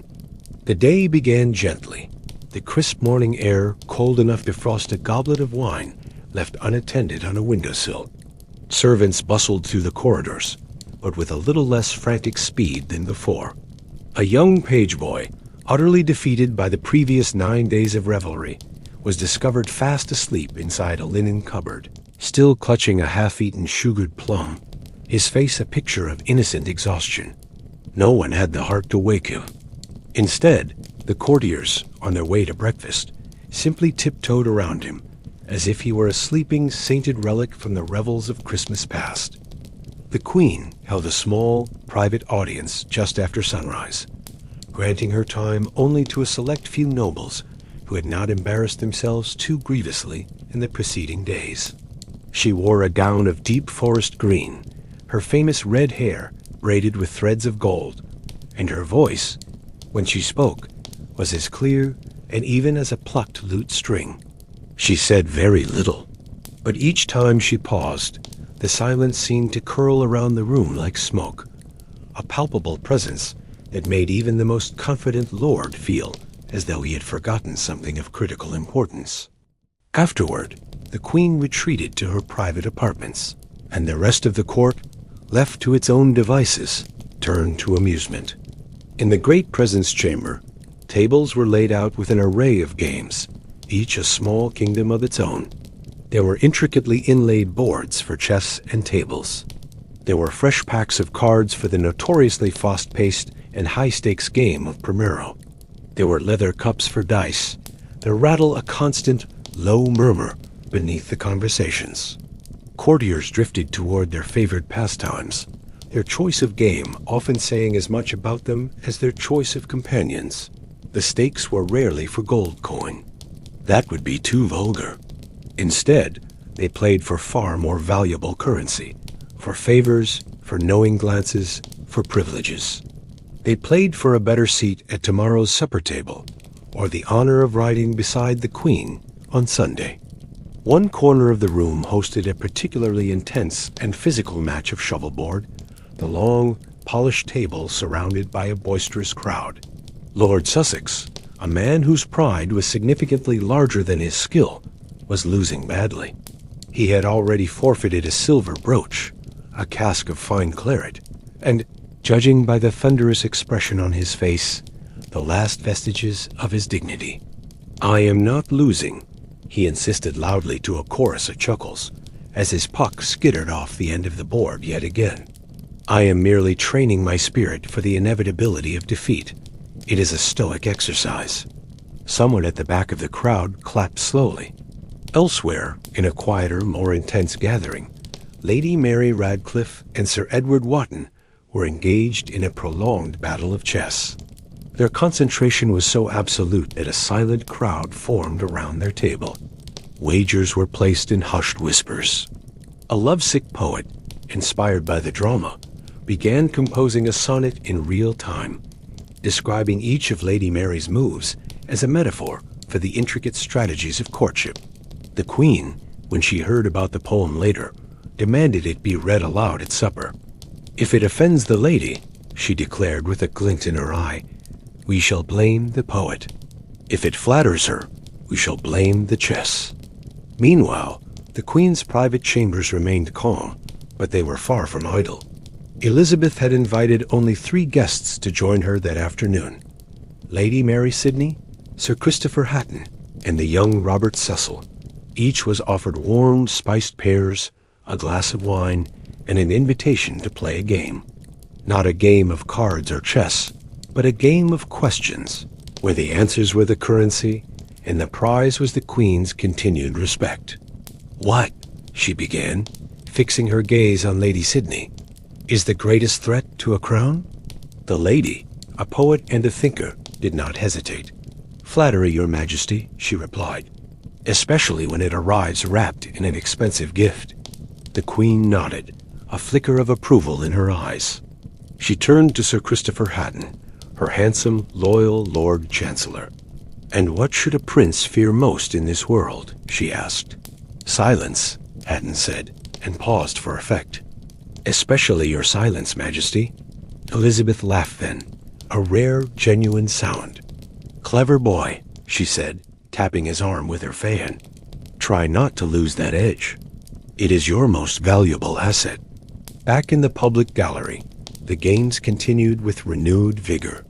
The day began gently, the crisp morning air cold enough to frost a goblet of wine left unattended on a windowsill. Servants bustled through the corridors, but with a little less frantic speed than before. A young page boy, utterly defeated by the previous 9 days of revelry, was discovered fast asleep inside a linen cupboard, still clutching a half-eaten sugared plum, his face a picture of innocent exhaustion. No one had the heart to wake him. Instead, the courtiers, on their way to breakfast, simply tiptoed around him, as if he were a sleeping, sainted relic from the revels of Christmas past. The queen held a small, private audience just after sunrise, granting her time only to a select few nobles who had not embarrassed themselves too grievously in the preceding days. She wore a gown of deep forest green, her famous red hair braided with threads of gold, and her voice, when she spoke, was as clear and even as a plucked lute string. She said very little, but each time she paused, the silence seemed to curl around the room like smoke, a palpable presence that made even the most confident lord feel as though he had forgotten something of critical importance. Afterward, the queen retreated to her private apartments, and the rest of the court, left to its own devices, turned to amusement. In the great presence chamber, tables were laid out with an array of games, each a small kingdom of its own. There were intricately inlaid boards for chess and tables. There were fresh packs of cards for the notoriously fast-paced and high-stakes game of Primero. There were leather cups for dice, their rattle a constant, low murmur beneath the conversations. Courtiers drifted toward their favored pastimes, their choice of game often saying as much about them as their choice of companions. The stakes were rarely for gold coin. That would be too vulgar. Instead, they played for far more valuable currency, for favors, for knowing glances, for privileges. They played for a better seat at tomorrow's supper table, or the honor of riding beside the Queen on Sunday. One corner of the room hosted a particularly intense and physical match of shovelboard, the long, polished table surrounded by a boisterous crowd. Lord Sussex, a man whose pride was significantly larger than his skill, was losing badly. He had already forfeited a silver brooch, a cask of fine claret, and, judging by the thunderous expression on his face, the last vestiges of his dignity. "I am not losing," he insisted loudly to a chorus of chuckles, as his puck skittered off the end of the board yet again. "I am merely training my spirit for the inevitability of defeat. It is a stoic exercise." Someone at the back of the crowd clapped slowly. Elsewhere, in a quieter, more intense gathering, Lady Mary Radcliffe and Sir Edward Wotton were engaged in a prolonged battle of chess. Their concentration was so absolute that a silent crowd formed around their table. Wagers were placed in hushed whispers. A lovesick poet, inspired by the drama, began composing a sonnet in real time, describing each of Lady Mary's moves as a metaphor for the intricate strategies of courtship. The Queen, when she heard about the poem later, demanded it be read aloud at supper. "If it offends the lady," she declared with a glint in her eye, "we shall blame the poet. If it flatters her, we shall blame the chess." Meanwhile, the Queen's private chambers remained calm, but they were far from idle. Elizabeth had invited only 3 guests to join her that afternoon: Lady Mary Sidney, Sir Christopher Hatton, and the young Robert Cecil. Each was offered warm, spiced pears, a glass of wine, and an invitation to play a game. Not a game of cards or chess, but a game of questions, where the answers were the currency, and the prize was the Queen's continued respect. "What," she began, fixing her gaze on Lady Sidney, "is the greatest threat to a crown?" The lady, a poet and a thinker, did not hesitate. "Flattery, Your Majesty," she replied, "especially when it arrives wrapped in an expensive gift." The Queen nodded, a flicker of approval in her eyes. She turned to Sir Christopher Hatton, her handsome, loyal Lord Chancellor. "And what should a prince fear most in this world?" she asked. "Silence," Hatton said, and paused for effect. "Especially your silence, Majesty." Elizabeth laughed then, a rare, genuine sound. "Clever boy," she said, tapping his arm with her fan. "Try not to lose that edge. It is your most valuable asset." Back in the public gallery, the games continued with renewed vigor.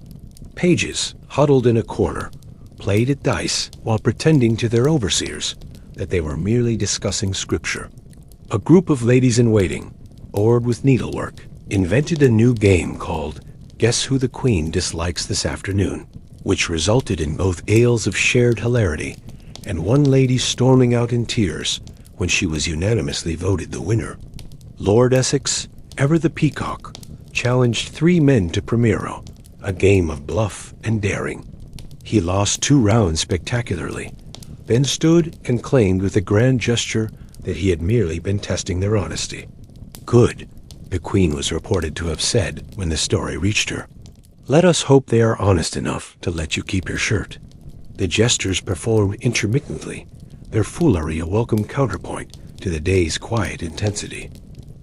Pages, huddled in a corner, played at dice while pretending to their overseers that they were merely discussing scripture. A group of ladies-in-waiting, bored with needlework, invented a new game called Guess Who the Queen Dislikes This Afternoon, which resulted in both gales of shared hilarity and one lady storming out in tears when she was unanimously voted the winner. Lord Essex, ever the peacock, challenged 3 men to Primero, a game of bluff and daring. He lost 2 rounds spectacularly, then stood and claimed with a grand gesture that he had merely been testing their honesty. "Good," the Queen was reported to have said when the story reached her. "Let us hope they are honest enough to let you keep your shirt." The jesters performed intermittently, their foolery a welcome counterpoint to the day's quiet intensity.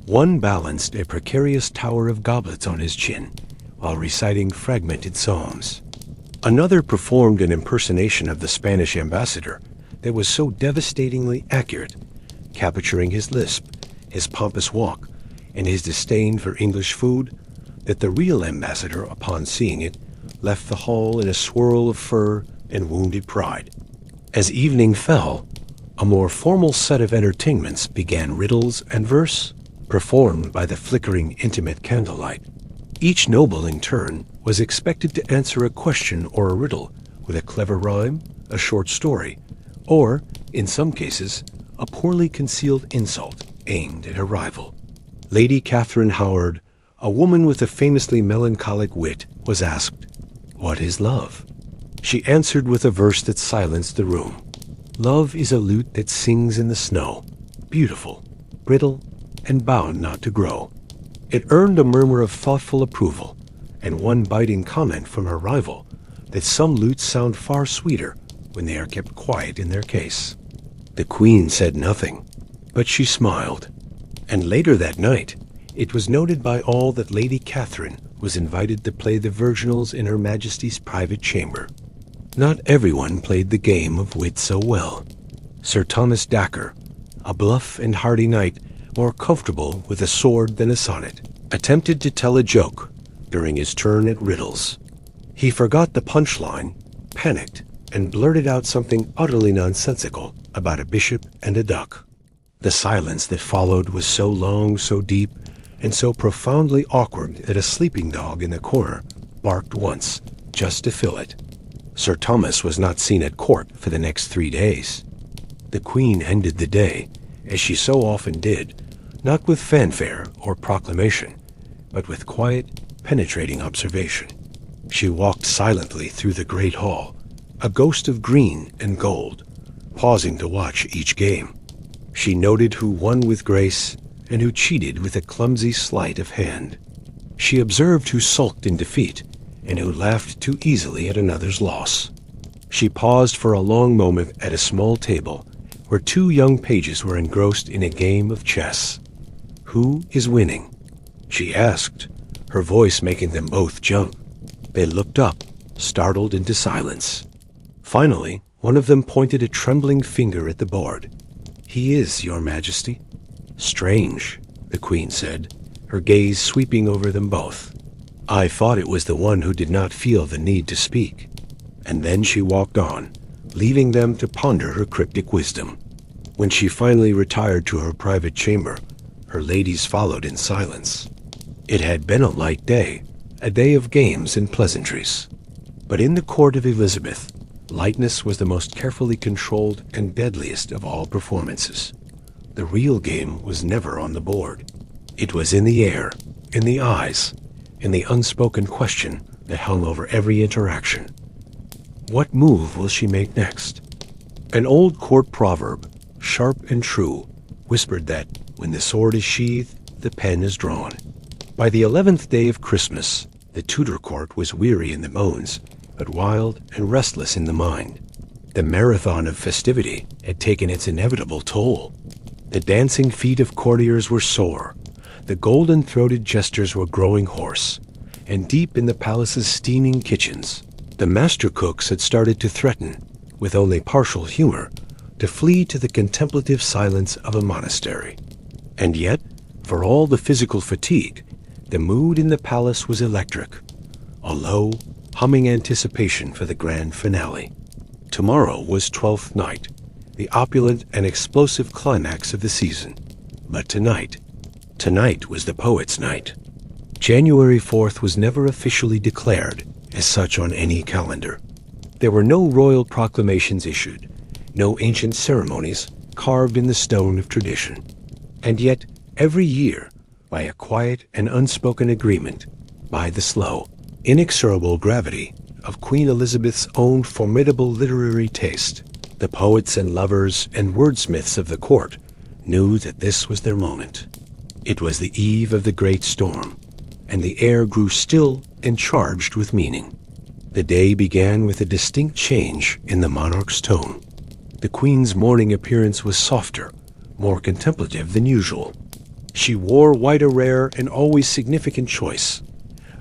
One balanced a precarious tower of goblets on his chin while reciting fragmented psalms. Another performed an impersonation of the Spanish ambassador that was so devastatingly accurate, capturing his lisp, his pompous walk, and his disdain for English food, that the real ambassador, upon seeing it, left the hall in a swirl of fur and wounded pride. As evening fell, a more formal set of entertainments began: riddles and verse, performed by the flickering, intimate candlelight. Each noble, in turn, was expected to answer a question or a riddle with a clever rhyme, a short story, or, in some cases, a poorly concealed insult aimed at a rival. Lady Catherine Howard, a woman with a famously melancholic wit, was asked, "What is love?" She answered with a verse that silenced the room. Love is a lute that sings in the snow, beautiful, brittle, and bound not to grow. It earned a murmur of thoughtful approval, and one biting comment from her rival that some lutes sound far sweeter when they are kept quiet in their case. The Queen said nothing, but she smiled, and later that night it was noted by all that Lady Catherine was invited to play the virginals in Her Majesty's private chamber. Not everyone played the game of wit so well. Sir Thomas Dacre, a bluff and hardy knight more comfortable with a sword than a sonnet, attempted to tell a joke during his turn at riddles. He forgot the punchline, panicked, and blurted out something utterly nonsensical about a bishop and a duck. The silence that followed was so long, so deep, and so profoundly awkward that a sleeping dog in the corner barked once, just to fill it. Sir Thomas was not seen at court for the next 3 days. The Queen ended the day, as she so often did, not with fanfare or proclamation, but with quiet, penetrating observation. She walked silently through the great hall, a ghost of green and gold, pausing to watch each game. She noted who won with grace and who cheated with a clumsy sleight of hand. She observed who sulked in defeat and who laughed too easily at another's loss. She paused for a long moment at a small table where 2 young pages were engrossed in a game of chess. "Who is winning?" she asked, her voice making them both jump. They looked up, startled into silence. Finally, one of them pointed a trembling finger at the board. "He is, Your Majesty." "Strange," the Queen said, her gaze sweeping over them both. "I thought it was the one who did not feel the need to speak." And then she walked on, leaving them to ponder her cryptic wisdom. When she finally retired to her private chamber, her ladies followed in silence. It had been a light day, a day of games and pleasantries. But in the court of Elizabeth, lightness was the most carefully controlled and deadliest of all performances. The real game was never on the board. It was in the air, in the eyes, in the unspoken question that hung over every interaction. What move will she make next? An old court proverb, sharp and true, whispered that when the sword is sheathed, the pen is drawn. By the 11th day of Christmas, the Tudor court was weary in the bones, but wild and restless in the mind. The marathon of festivity had taken its inevitable toll. The dancing feet of courtiers were sore, the golden-throated jesters were growing hoarse, and deep in the palace's steaming kitchens, the master cooks had started to threaten, with only partial humor, to flee to the contemplative silence of a monastery. And yet, for all the physical fatigue, the mood in the palace was electric, a low, humming anticipation for the grand finale. Tomorrow was 12th night, the opulent and explosive climax of the season. But tonight was the poet's night. January 4th was never officially declared as such on any calendar. There were no royal proclamations issued, no ancient ceremonies carved in the stone of tradition. And yet, every year, by a quiet and unspoken agreement, by the slow, inexorable gravity of Queen Elizabeth's own formidable literary taste, the poets and lovers and wordsmiths of the court knew that this was their moment. It was the eve of the great storm, and the air grew still and charged with meaning. The day began with a distinct change in the monarch's tone. The Queen's morning appearance was softer, more contemplative than usual. She wore quite a rare and always significant choice,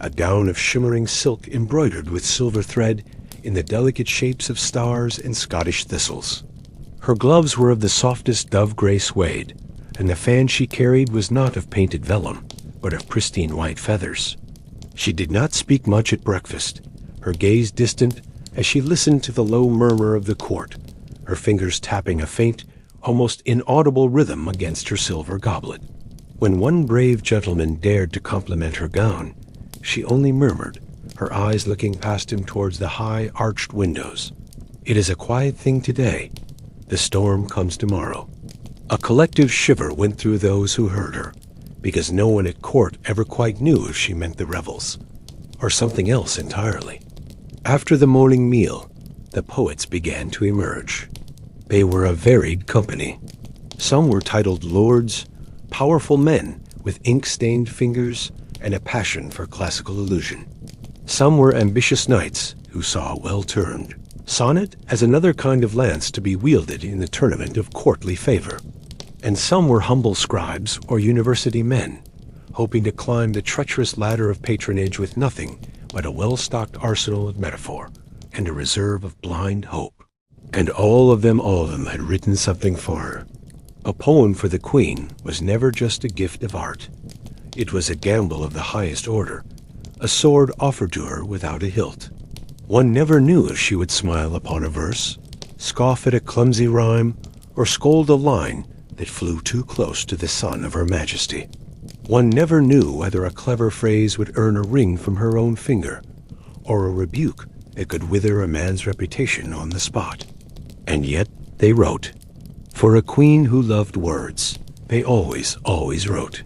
a gown of shimmering silk embroidered with silver thread in the delicate shapes of stars and Scottish thistles. Her gloves were of the softest dove-gray suede, and the fan she carried was not of painted vellum, but of pristine white feathers. She did not speak much at breakfast, her gaze distant as she listened to the low murmur of the court, her fingers tapping a faint, almost inaudible rhythm against her silver goblet. When one brave gentleman dared to compliment her gown, she only murmured, her eyes looking past him towards the high, arched windows, "It is a quiet thing today. The storm comes tomorrow." A collective shiver went through those who heard her, because no one at court ever quite knew if she meant the revels, or something else entirely. After the morning meal, the poets began to emerge. They were a varied company. Some were titled lords, powerful men with ink-stained fingers and a passion for classical illusion. Some were ambitious knights who saw well-turned sonnet as another kind of lance to be wielded in the tournament of courtly favor. And some were humble scribes or university men, hoping to climb the treacherous ladder of patronage with nothing but a well-stocked arsenal of metaphor and a reserve of blind hope. And all of them had written something for her. A poem for the Queen was never just a gift of art. It was a gamble of the highest order, a sword offered to her without a hilt. One never knew if she would smile upon a verse, scoff at a clumsy rhyme, or scold a line that flew too close to the sun of her majesty. One never knew whether a clever phrase would earn a ring from her own finger, or a rebuke that could wither a man's reputation on the spot. And yet they wrote. For a queen who loved words, they always wrote.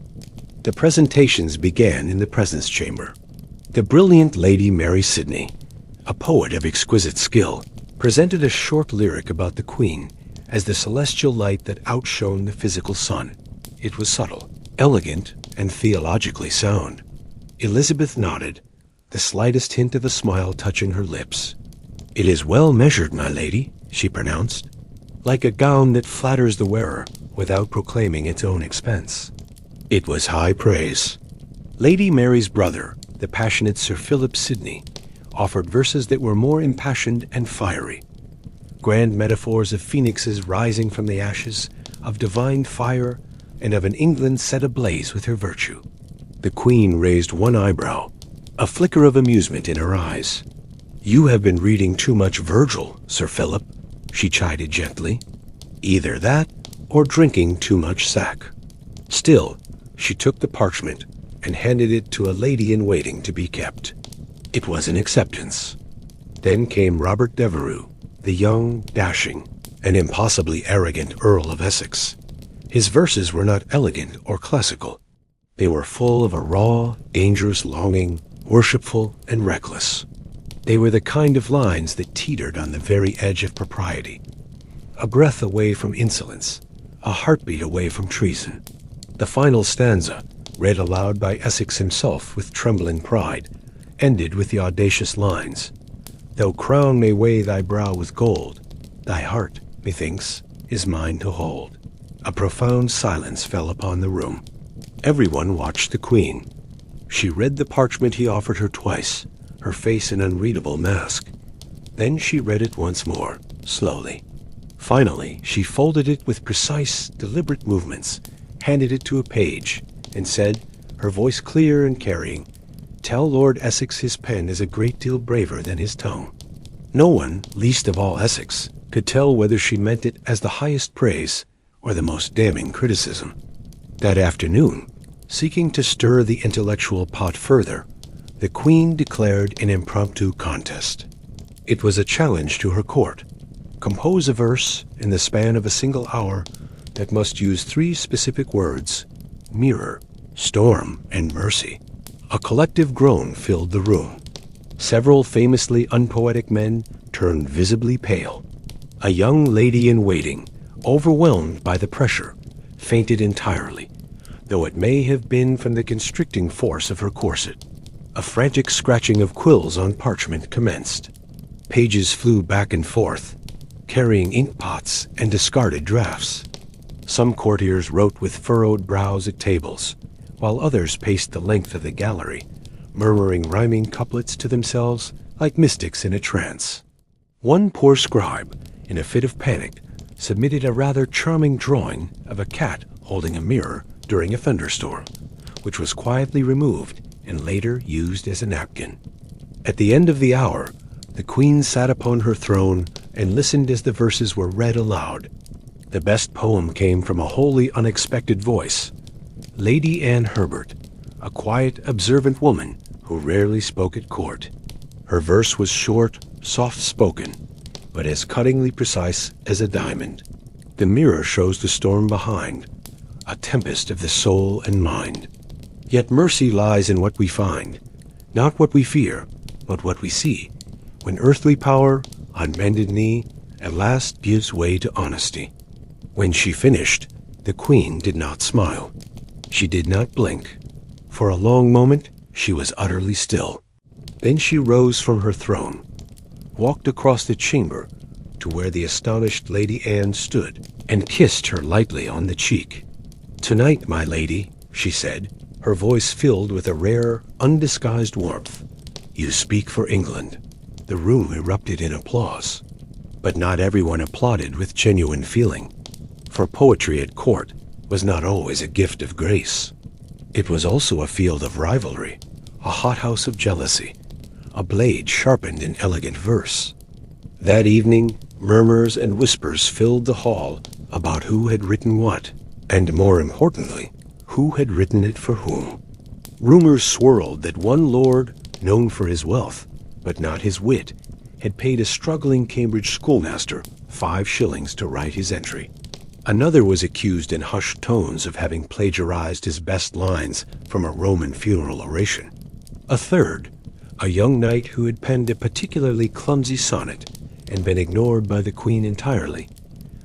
The presentations began in the presence chamber. The brilliant Lady Mary Sidney, a poet of exquisite skill, presented a short lyric about the Queen as the celestial light that outshone the physical sun. It was subtle, elegant, and theologically sound. Elizabeth nodded, the slightest hint of a smile touching her lips. "It is well measured, my lady," she pronounced, like a gown that flatters the wearer without proclaiming its own expense. It was high praise. Lady Mary's brother, the passionate Sir Philip Sidney, offered verses that were more impassioned and fiery. Grand metaphors of phoenixes rising from the ashes, of divine fire, and of an England set ablaze with her virtue. The Queen raised one eyebrow, a flicker of amusement in her eyes. "You have been reading too much Virgil, Sir Philip," she chided gently. "Either that, or drinking too much sack." Still, she took the parchment and handed it to a lady-in-waiting to be kept. It was an acceptance. Then came Robert Devereux, the young, dashing, and impossibly arrogant Earl of Essex. His verses were not elegant or classical. They were full of a raw, dangerous longing, worshipful and reckless. They were the kind of lines that teetered on the very edge of propriety. A breath away from insolence, a heartbeat away from treason. The final stanza, read aloud by Essex himself with trembling pride, ended with the audacious lines, "Though crown may weigh thy brow with gold, thy heart, methinks, is mine to hold." A profound silence fell upon the room. Everyone watched the Queen. She read the parchment he offered her twice, her face an unreadable mask. Then she read it once more, slowly. Finally, she folded it with precise, deliberate movements, handed it to a page, and said, her voice clear and carrying, "Tell Lord Essex his pen is a great deal braver than his tongue." No one, least of all Essex, could tell whether she meant it as the highest praise or the most damning criticism. That afternoon, seeking to stir the intellectual pot further, the Queen declared an impromptu contest. It was a challenge to her court. Compose a verse in the span of a single hour that must use 3 specific words: mirror, storm, and mercy. A collective groan filled the room. Several famously unpoetic men turned visibly pale. A young lady-in-waiting, overwhelmed by the pressure, fainted entirely, though it may have been from the constricting force of her corset. A frantic scratching of quills on parchment commenced. Pages flew back and forth, carrying ink pots and discarded drafts. Some courtiers wrote with furrowed brows at tables, while others paced the length of the gallery, murmuring rhyming couplets to themselves like mystics in a trance. One poor scribe, in a fit of panic, submitted a rather charming drawing of a cat holding a mirror during a thunderstorm, which was quietly removed and later used as a napkin. At the end of the hour, the Queen sat upon her throne and listened as the verses were read aloud. The best poem came from a wholly unexpected voice. Lady Anne Herbert, a quiet, observant woman who rarely spoke at court. Her verse was short, soft-spoken, but as cuttingly precise as a diamond. The mirror shows the storm behind, a tempest of the soul and mind. Yet mercy lies in what we find, not what we fear, but what we see. When earthly power, on bended knee, at last gives way to honesty. When she finished, the queen did not smile. She did not blink. For a long moment, she was utterly still. Then she rose from her throne, walked across the chamber to where the astonished Lady Anne stood, and kissed her lightly on the cheek. "Tonight, my lady," she said, her voice filled with a rare, undisguised warmth, "you speak for England." The room erupted in applause. But not everyone applauded with genuine feeling, for poetry at court was not always a gift of grace. It was also a field of rivalry, a hothouse of jealousy, a blade sharpened in elegant verse. That evening, murmurs and whispers filled the hall about who had written what, and more importantly, who had written it for whom. Rumors swirled that one lord, known for his wealth, but not his wit, had paid a struggling Cambridge schoolmaster 5 shillings to write his entry. Another was accused in hushed tones of having plagiarized his best lines from a Roman funeral oration. A third, a young knight who had penned a particularly clumsy sonnet and been ignored by the queen entirely,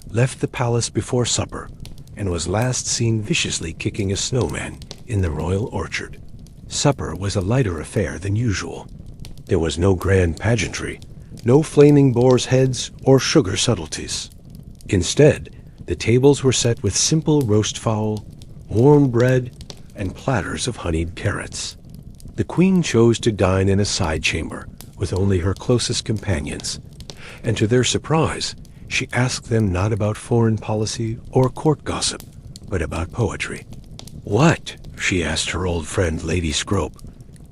left the palace before supper and was last seen viciously kicking a snowman in the royal orchard. Supper was a lighter affair than usual. There was no grand pageantry, no flaming boars' heads or sugar subtleties. Instead, the tables were set with simple roast fowl, warm bread, and platters of honeyed carrots. The queen chose to dine in a side chamber with only her closest companions, and to their surprise, she asked them not about foreign policy or court gossip, but about poetry. "What," she asked her old friend Lady Scrope,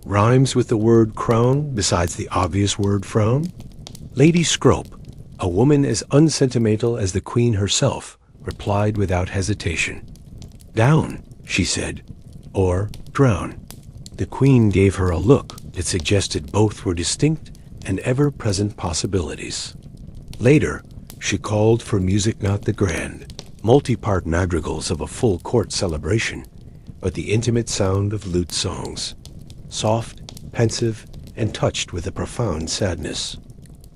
"rhymes with the word crown besides the obvious word frown?" Lady Scrope, a woman as unsentimental as the queen herself, replied without hesitation. "Down," she said, or drown. The queen gave her a look that suggested both were distinct and ever-present possibilities. Later, she called for music not the grand, multi-part madrigals of a full court celebration, but the intimate sound of lute songs, soft, pensive, and touched with a profound sadness.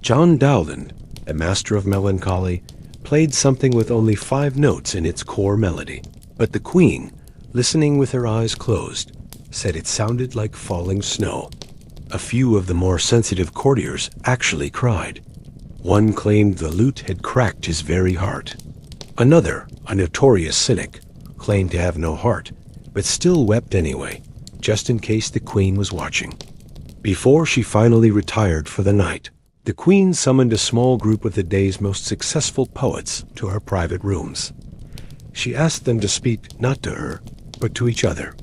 John Dowland, a master of melancholy, played something with only 5 notes in its core melody, but the queen, listening with her eyes closed, said it sounded like falling snow. A few of the more sensitive courtiers actually cried. One claimed the lute had cracked his very heart. Another, a notorious cynic, claimed to have no heart, but still wept anyway, just in case the queen was watching. Before she finally retired for the night, the queen summoned a small group of the day's most successful poets to her private rooms. She asked them to speak not to her, but to each other.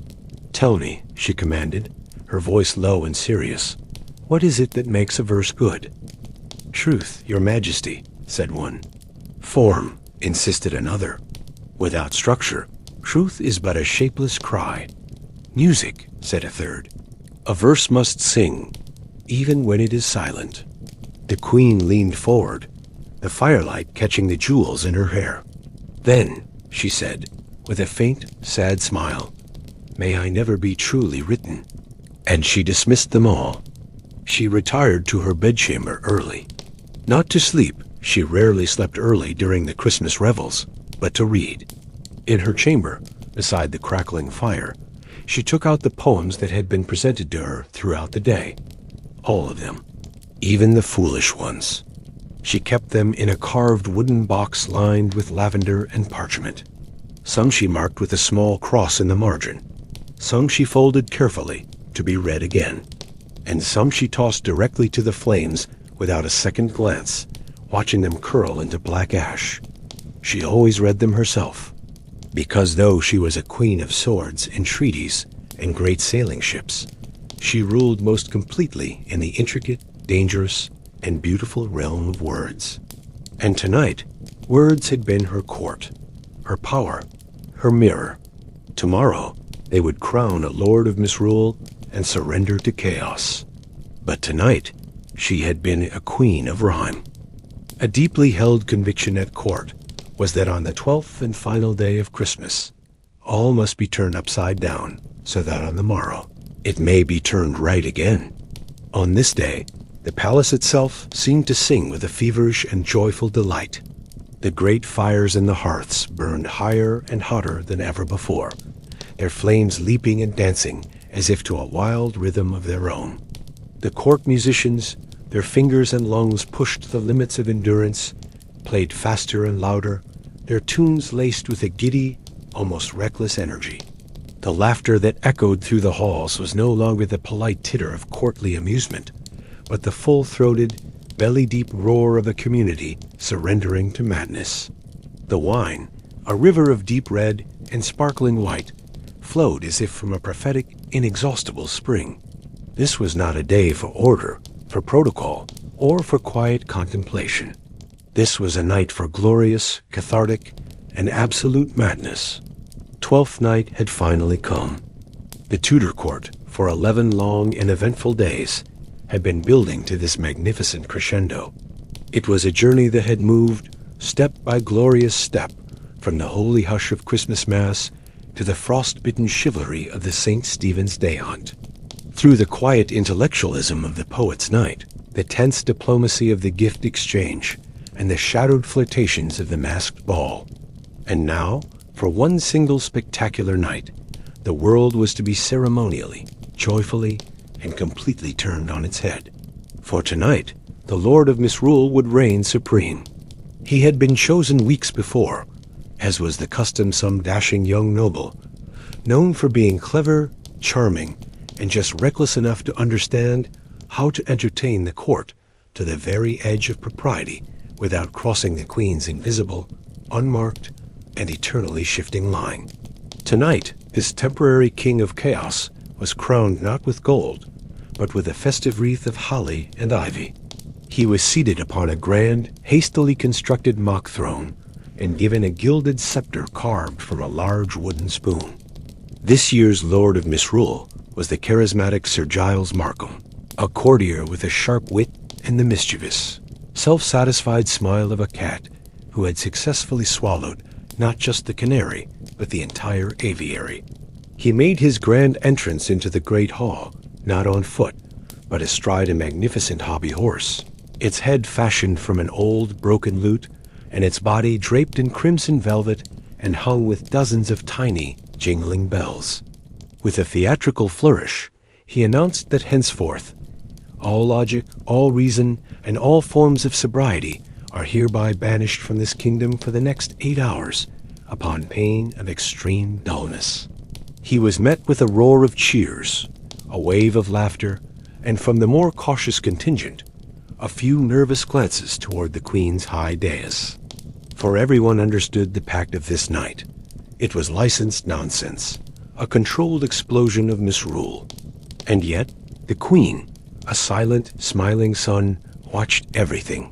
"Tell me," she commanded, her voice low and serious, "what is it that makes a verse good?" "Truth, your majesty," said one. "Form," insisted another. "Without structure, truth is but a shapeless cry." "Music," said a third. "A verse must sing, even when it is silent." The queen leaned forward, the firelight catching the jewels in her hair. "Then," she said, with a faint, sad smile, "may I never be truly written." And she dismissed them all. She retired to her bedchamber early. Not to sleep, she rarely slept early during the Christmas revels, but to read. In her chamber, beside the crackling fire, she took out the poems that had been presented to her throughout the day. All of them. Even the foolish ones. She kept them in a carved wooden box lined with lavender and parchment. Some she marked with a small cross in the margin. Some she folded carefully to be read again. And some she tossed directly to the flames without a second glance, watching them curl into black ash. She always read them herself, because though she was a queen of swords and treaties and great sailing ships, she ruled most completely in the intricate, dangerous, and beautiful realm of words. And tonight, words had been her court, her power, her mirror. Tomorrow, they would crown a lord of misrule and surrender to chaos. But tonight, she had been a queen of rhyme. A deeply held conviction at court was that on the 12th and final day of Christmas, all must be turned upside down, so that on the morrow, it may be turned right again. On this day, The palace itself seemed to sing with a feverish and joyful delight. The great fires in the hearths burned higher and hotter than ever before, their flames leaping and dancing as if to a wild rhythm of their own. The court musicians, their fingers and lungs pushed to the limits of endurance, played faster and louder, their tunes laced with a giddy, almost reckless energy. The laughter that echoed through the halls was no longer the polite titter of courtly amusement, but the full-throated, belly-deep roar of a community surrendering to madness. The wine, a river of deep red and sparkling white, flowed as if from a prophetic, inexhaustible spring. This was not a day for order, for protocol, or for quiet contemplation. This was a night for glorious, cathartic, and absolute madness. 12th night had finally come. The Tudor court, for 11 long and eventful days, had been building to this magnificent crescendo. It was a journey that had moved, step by glorious step, from the holy hush of Christmas Mass to the frost-bitten chivalry of the St. Stephen's Day Hunt. Through the quiet intellectualism of the poet's night, the tense diplomacy of the gift exchange, and the shadowed flirtations of the masked ball. And now, for one single spectacular night, the world was to be ceremonially, joyfully, and completely turned on its head. For tonight, the Lord of Misrule would reign supreme. He had been chosen weeks before, as was the custom some dashing young noble, known for being clever, charming, and just reckless enough to understand how to entertain the court to the very edge of propriety without crossing the Queen's invisible, unmarked, and eternally shifting line. Tonight, this temporary king of chaos was crowned not with gold, but with a festive wreath of holly and ivy. He was seated upon a grand, hastily constructed mock throne, and given a gilded scepter carved from a large wooden spoon. This year's Lord of Misrule was the charismatic Sir Giles Markham, a courtier with a sharp wit and the mischievous, self-satisfied smile of a cat who had successfully swallowed not just the canary, but the entire aviary. He made his grand entrance into the great hall, not on foot, but astride a magnificent hobby horse, its head fashioned from an old, broken lute, and its body draped in crimson velvet and hung with dozens of tiny, jingling bells. With a theatrical flourish, he announced that henceforth, all logic, all reason, and all forms of sobriety are hereby banished from this kingdom for the next 8 hours, upon pain of extreme dullness. He was met with a roar of cheers, a wave of laughter, and from the more cautious contingent, a few nervous glances toward the Queen's high dais. For everyone understood the pact of this night. It was licensed nonsense, a controlled explosion of misrule. And yet, the Queen, a silent, smiling sun, watched everything.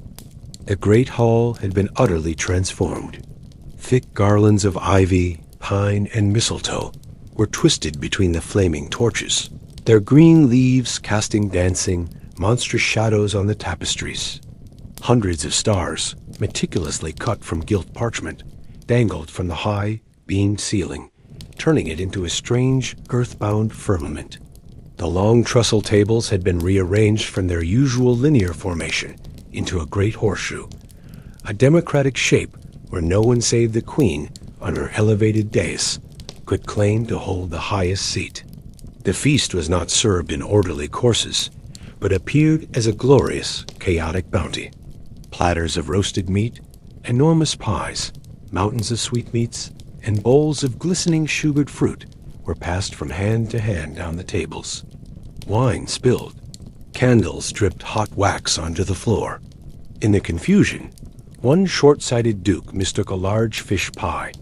The great hall had been utterly transformed. Thick garlands of ivy, pine, and mistletoe were twisted between the flaming torches, their green leaves casting dancing, monstrous shadows on the tapestries. Hundreds of stars, meticulously cut from gilt parchment, dangled from the high, beamed ceiling, turning it into a strange, girth-bound firmament. The long trestle tables had been rearranged from their usual linear formation into a great horseshoe, a democratic shape where no one save the Queen, on her elevated dais, could claim to hold the highest seat. The feast was not served in orderly courses, but appeared as a glorious, chaotic bounty. Platters of roasted meat, enormous pies, mountains of sweetmeats, and bowls of glistening sugared fruit were passed from hand to hand down the tables. Wine spilled. Candles dripped hot wax onto the floor. In the confusion, one short-sighted duke mistook a large fish pie,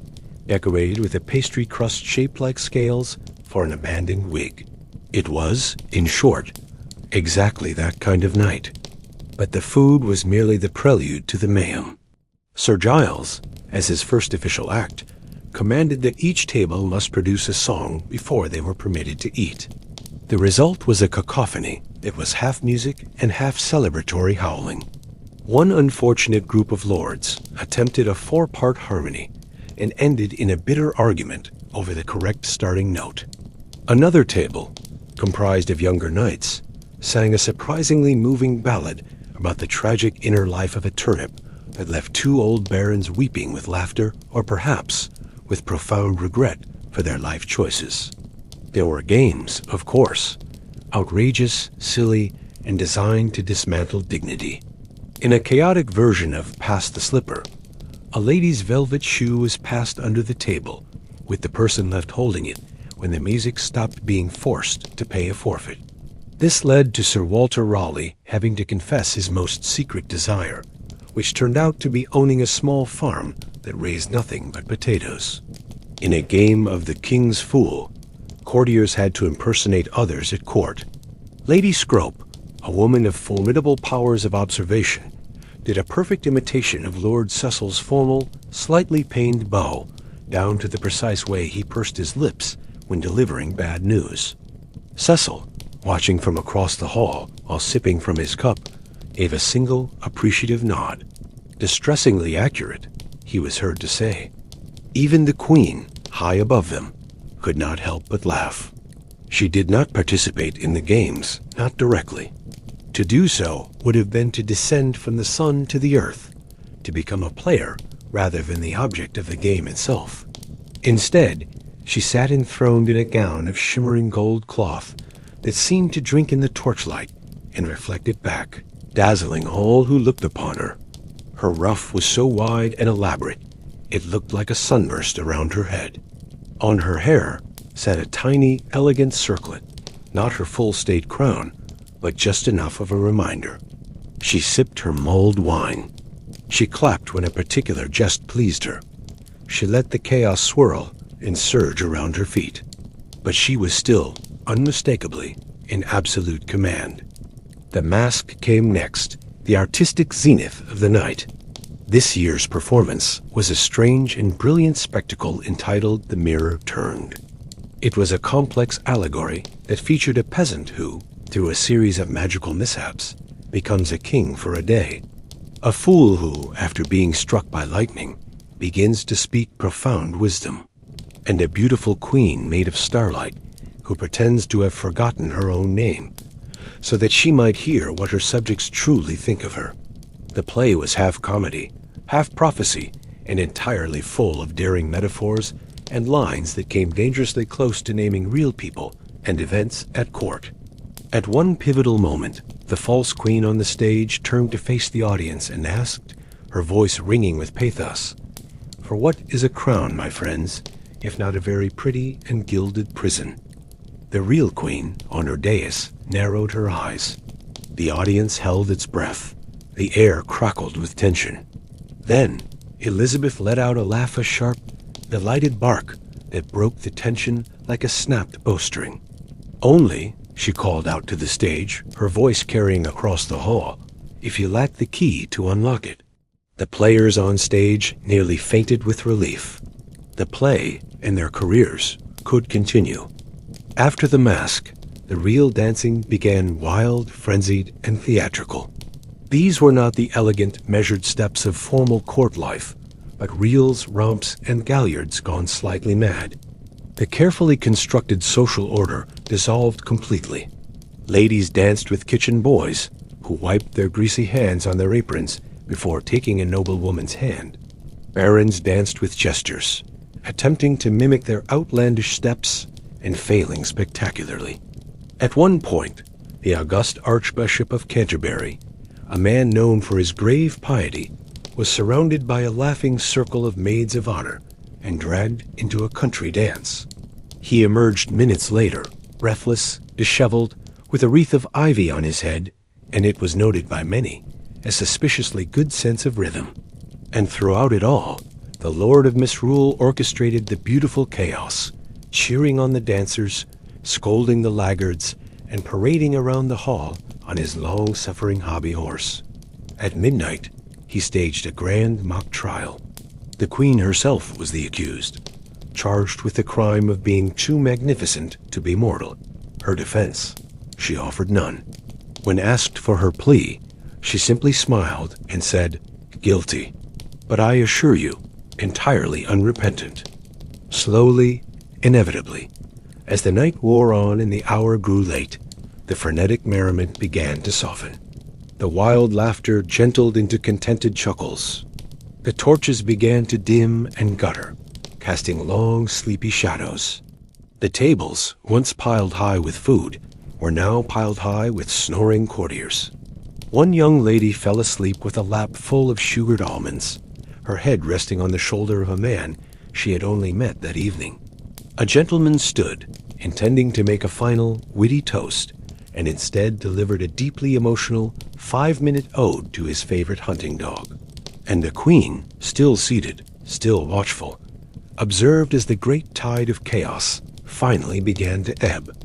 decorated with a pastry crust shaped like scales, for an abandoned wig. It was, in short, exactly that kind of night. But the food was merely the prelude to the mayhem. Sir Giles, as his first official act, commanded that each table must produce a song before they were permitted to eat. The result was a cacophony that was half music and half celebratory howling. One unfortunate group of lords attempted a 4-part harmony and ended in a bitter argument over the correct starting note. Another table, comprised of younger knights, sang a surprisingly moving ballad about the tragic inner life of a turnip that left two old barons weeping with laughter, or perhaps with profound regret for their life choices. There were games, of course, outrageous, silly, and designed to dismantle dignity. In a chaotic version of Pass the Slipper, a lady's velvet shoe was passed under the table, with the person left holding it when the music stopped being forced to pay a forfeit. This led to Sir Walter Raleigh having to confess his most secret desire, which turned out to be owning a small farm that raised nothing but potatoes. In a game of the King's Fool, courtiers had to impersonate others at court. Lady Scrope, a woman of formidable powers of observation, did a perfect imitation of Lord Cecil's formal, slightly pained bow, down to the precise way he pursed his lips when delivering bad news. Cecil, watching from across the hall while sipping from his cup, gave a single appreciative nod. Distressingly accurate, he was heard to say. Even the Queen, high above them, could not help but laugh. She did not participate in the games, not directly. To do so would have been to descend from the sun to the earth, to become a player rather than the object of the game itself. Instead, she sat enthroned in a gown of shimmering gold cloth that seemed to drink in the torchlight and reflect it back, dazzling all who looked upon her. Her ruff was so wide and elaborate, it looked like a sunburst around her head. On her hair sat a tiny, elegant circlet, not her full state crown, but just enough of a reminder. She sipped her mulled wine. She clapped when a particular jest pleased her. She let the chaos swirl and surge around her feet. But she was still, unmistakably, in absolute command. The mask came next, the artistic zenith of the night. This year's performance was a strange and brilliant spectacle entitled The Mirror Turned. It was a complex allegory that featured a peasant who, through a series of magical mishaps, becomes a king for a day. A fool who, after being struck by lightning, begins to speak profound wisdom. And a beautiful queen made of starlight who pretends to have forgotten her own name, so that she might hear what her subjects truly think of her. The play was half comedy, half prophecy, and entirely full of daring metaphors and lines that came dangerously close to naming real people and events at court. At one pivotal moment, the false queen on the stage turned to face the audience and asked, her voice ringing with pathos, "For what is a crown, my friends, if not a very pretty and gilded prison?" The real queen, on her dais, narrowed her eyes. The audience held its breath. The air crackled with tension. Then, Elizabeth let out a laugh, a sharp, delighted bark that broke the tension like a snapped bowstring. "Only," she called out to the stage, her voice carrying across the hall, "if you lack the key to unlock it." The players on stage nearly fainted with relief. The play and their careers could continue. After the mask, the real dancing began, wild, frenzied, and theatrical. These were not the elegant, measured steps of formal court life, but reels, romps, and galliards gone slightly mad. The carefully constructed social order dissolved completely. Ladies danced with kitchen boys, who wiped their greasy hands on their aprons before taking a noblewoman's hand. Barons danced with jesters, attempting to mimic their outlandish steps and failing spectacularly. At one point, the august Archbishop of Canterbury, a man known for his grave piety, was surrounded by a laughing circle of maids of honor and dragged into a country dance. He emerged minutes later, breathless, disheveled, with a wreath of ivy on his head, and it was noted by many a suspiciously good sense of rhythm. And throughout it all, the Lord of Misrule orchestrated the beautiful chaos, cheering on the dancers, scolding the laggards, and parading around the hall on his long-suffering hobby horse. At midnight, he staged a grand mock trial. The Queen herself was the accused, charged with the crime of being too magnificent to be mortal. Her defense, she offered none. When asked for her plea, she simply smiled and said, "Guilty, but I assure you, entirely unrepentant." Slowly, inevitably, as the night wore on and the hour grew late, The frenetic merriment began to soften. The wild laughter gentled into contented chuckles. The torches began to dim and gutter, casting long, sleepy shadows. The tables, once piled high with food, were now piled high with snoring courtiers. One young lady fell asleep with a lap full of sugared almonds, her head resting on the shoulder of a man she had only met that evening. A gentleman stood, intending to make a final, witty toast, and instead delivered a deeply emotional 5-minute ode to his favorite hunting dog. And the queen, still seated, still watchful, observed as the great tide of chaos finally began to ebb.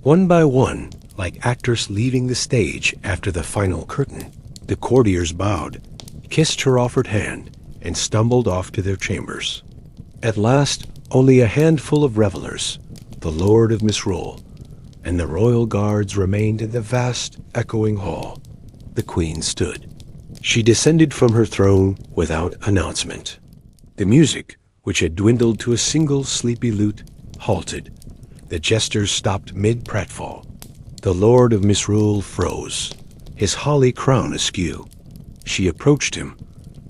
One by one, like actors leaving the stage after the final curtain, the courtiers bowed, kissed her offered hand, and stumbled off to their chambers. At last, only a handful of revelers, the Lord of Misrule, and the royal guards remained in the vast, echoing hall. The queen stood. She descended from her throne without announcement. The music, which had dwindled to a single sleepy lute, halted. The jesters stopped mid-pratfall. The Lord of Misrule froze, his holly crown askew. She approached him,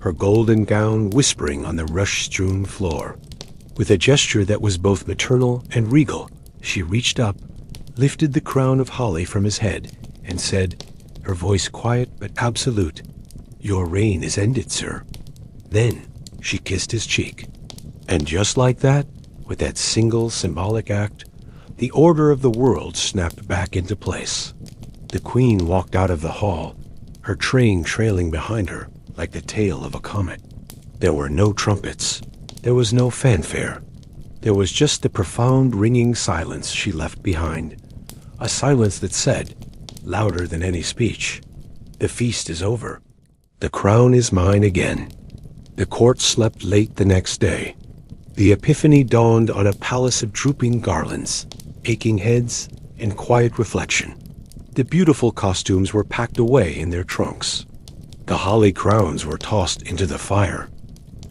her golden gown whispering on the rush-strewn floor. With a gesture that was both maternal and regal, she reached up, lifted the crown of holly from his head, and said, her voice quiet but absolute, "Your reign is ended, sir." Then she kissed his cheek. And just like that, with that single symbolic act, the order of the world snapped back into place. The queen walked out of the hall, her train trailing behind her like the tail of a comet. There were no trumpets. There was no fanfare. There was just the profound ringing silence she left behind, a silence that said, louder than any speech, "The feast is over. The crown is mine again." The court slept late the next day. The epiphany dawned on a palace of drooping garlands, aching heads, and quiet reflection. The beautiful costumes were packed away in their trunks. The holly crowns were tossed into the fire.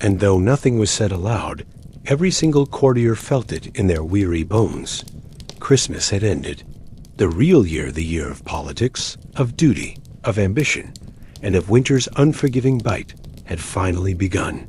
And though nothing was said aloud, every single courtier felt it in their weary bones. Christmas had ended. The real year, the year of politics, of duty, of ambition, and of winter's unforgiving bite, had finally begun.